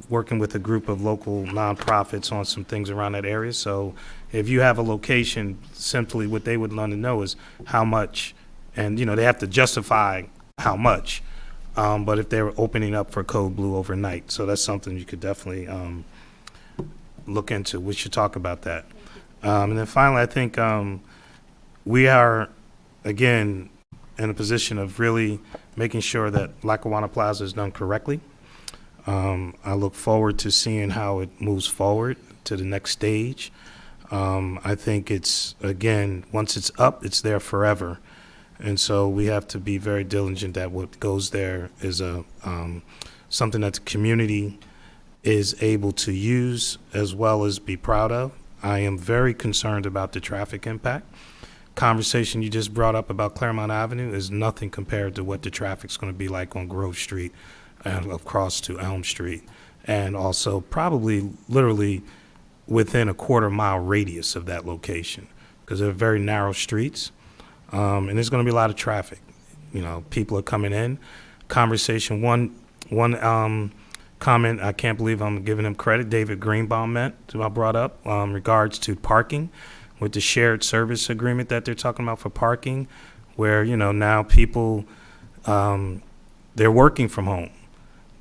working with a group of local nonprofits on some things around that area. So if you have a location, simply what they would want to know is how much, and they have to justify how much, but if they were opening up for Code Blue overnight. So that's something you could definitely look into. We should talk about that. And then finally, I think we are, again, in a position of really making sure that Lackawanna Plaza is done correctly. I look forward to seeing how it moves forward to the next stage. I think it's, again, once it's up, it's there forever. And so we have to be very diligent that what goes there is something that the community is able to use as well as be proud of. I am very concerned about the traffic impact. Conversation you just brought up about Claremont Avenue is nothing compared to what the traffic's going to be like on Grove Street and across to Elm Street, and also probably literally within a quarter-mile radius of that location, because they're very narrow streets, and there's going to be a lot of traffic. You know, people are coming in. Conversation, one comment, I can't believe I'm giving him credit, David Greenbaum I brought up, regards to parking, with the shared service agreement that they're talking about for parking, where, you know, now people, they're working from home.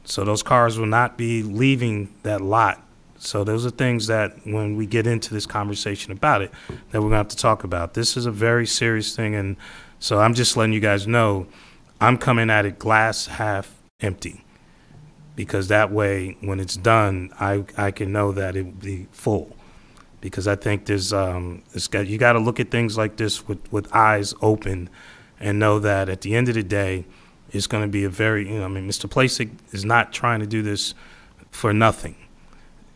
So those cars will not be leaving that lot. So those are things that when we get into this conversation about it, that we're gonna have to talk about. This is a very serious thing, and so I'm just letting you guys know, I'm coming at it glass half empty. Because that way, when it's done, I can know that it will be full. Because I think there's, you gotta look at things like this with eyes open and know that at the end of the day, it's gonna be a very, you know, I mean, Mr. Placek is not trying to do this for nothing.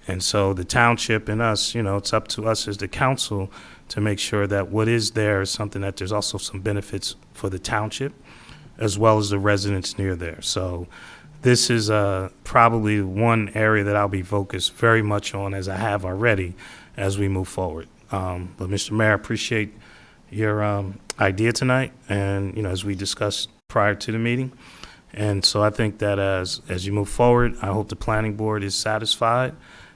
And so the township and us, you know, it's up to us as the council to make sure that what is there is something that there's also some benefits for the township as well as the residents near there. So this is probably one area that I'll be focused very much on, as I have already, as we move forward. But Mr. Mayor, I appreciate your idea tonight, and, you know, as we discussed prior to the meeting. And so I think that as you move forward, I hope the planning board is satisfied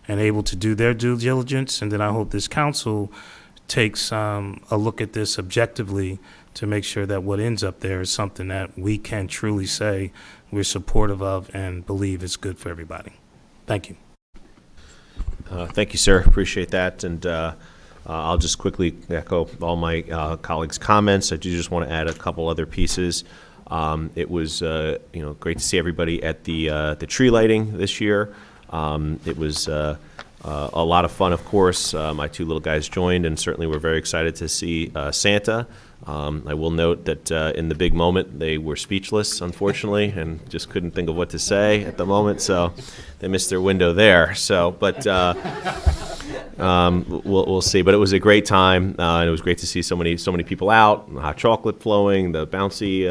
and able to do their due diligence, and then I hope this council takes a look at this objectively to make sure that what ends up there is something that we can truly say we're supportive of and believe is good for everybody. Thank you. Thank you, sir. Appreciate that. And I'll just quickly echo all my colleagues' comments. I do just want to add a couple other pieces. It was great to see everybody at the tree lighting this year. It was a lot of fun, of course. My two little guys joined, and certainly we're very excited to see Santa. I will note that in the big moment, they were speechless, unfortunately, and just couldn't think of what to say at the moment, so they missed their window there. So, but we'll see. But it was a great time, and it was great to see so many people out, hot chocolate flowing, the bouncy,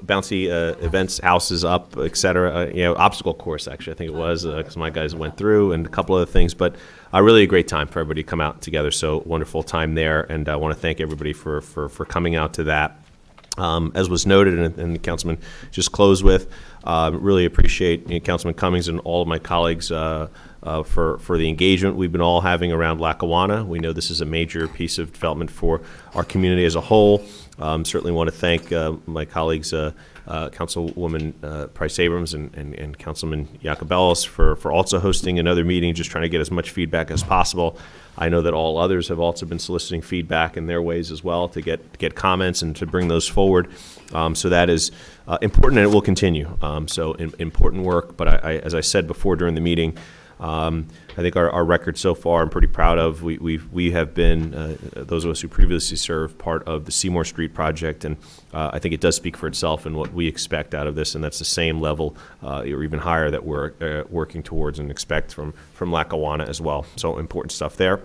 bouncy events, houses up, etc. Obstacle course, actually, I think it was, because my guys went through, and a couple other things. But really a great time for everybody to come out together. So wonderful time there, and I want to thank everybody for coming out to that. As was noted, and the councilman just closed with, really appreciate Councilman Cummings and all of my colleagues for the engagement we've been all having around Lackawanna. We know this is a major piece of development for our community as a whole. Certainly want to thank my colleagues, Councilwoman Price Abrams and Councilman Iacobellis for also hosting another meeting, just trying to get as much feedback as possible. I know that all others have also been soliciting feedback in their ways as well to get comments and to bring those forward. So that is important, and it will continue. So important work, but as I said before during the meeting, I think our record so far I'm pretty proud of. We have been, those of us who previously served, part of the Seymour Street project, and I think it does speak for itself and what we expect out of this, and that's the same level or even higher that we're working towards and expect from Lackawanna as well. So important stuff there.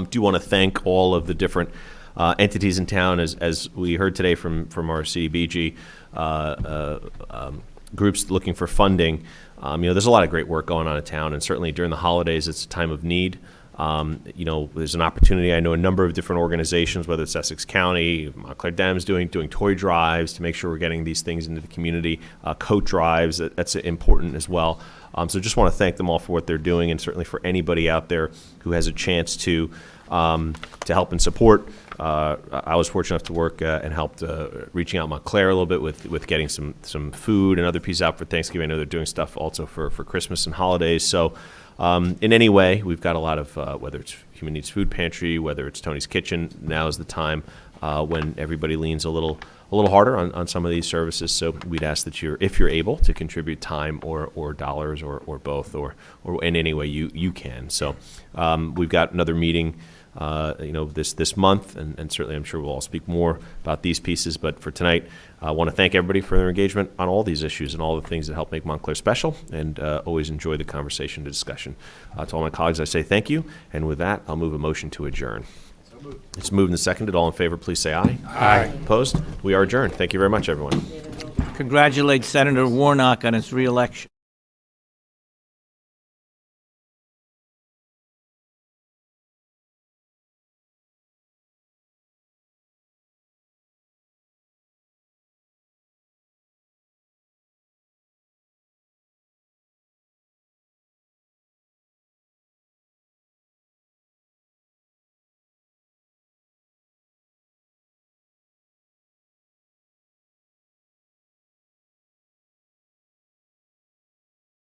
Do want to thank all of the different entities in town, as we heard today from our CDBG groups looking for funding. There's a lot of great work going on in town, and certainly during the holidays, it's a time of need. There's an opportunity. I know a number of different organizations, whether it's Essex County, Montclair Dems doing toy drives to make sure we're getting these things into the community, coat drives, that's important as well. So just want to thank them all for what they're doing, and certainly for anybody out there who has a chance to help and support. I was fortunate enough to work and helped reaching out Montclair a little bit with getting some food and other pieces out for Thanksgiving. I know they're doing stuff also for Christmas and holidays. So in any way, we've got a lot of, whether it's Human Needs Food Pantry, whether it's Tony's Kitchen, now is the time when everybody leans a little harder on some of these services. So we'd ask that if you're able to contribute time or dollars or both or in any way you can. So we've got another meeting this month, and certainly I'm sure we'll all speak more about these pieces. But for tonight, I want to thank everybody for their engagement on all these issues and all the things that help make Montclair special, and always enjoy the conversation, the discussion. To all my colleagues, I say thank you, and with that, I'll move a motion to adjourn. It's moved and seconded. All in favor, please say aye. Aye. Opposed? We are adjourned. Thank you very much, everyone. Congratulate Senator Warnock on his reelection.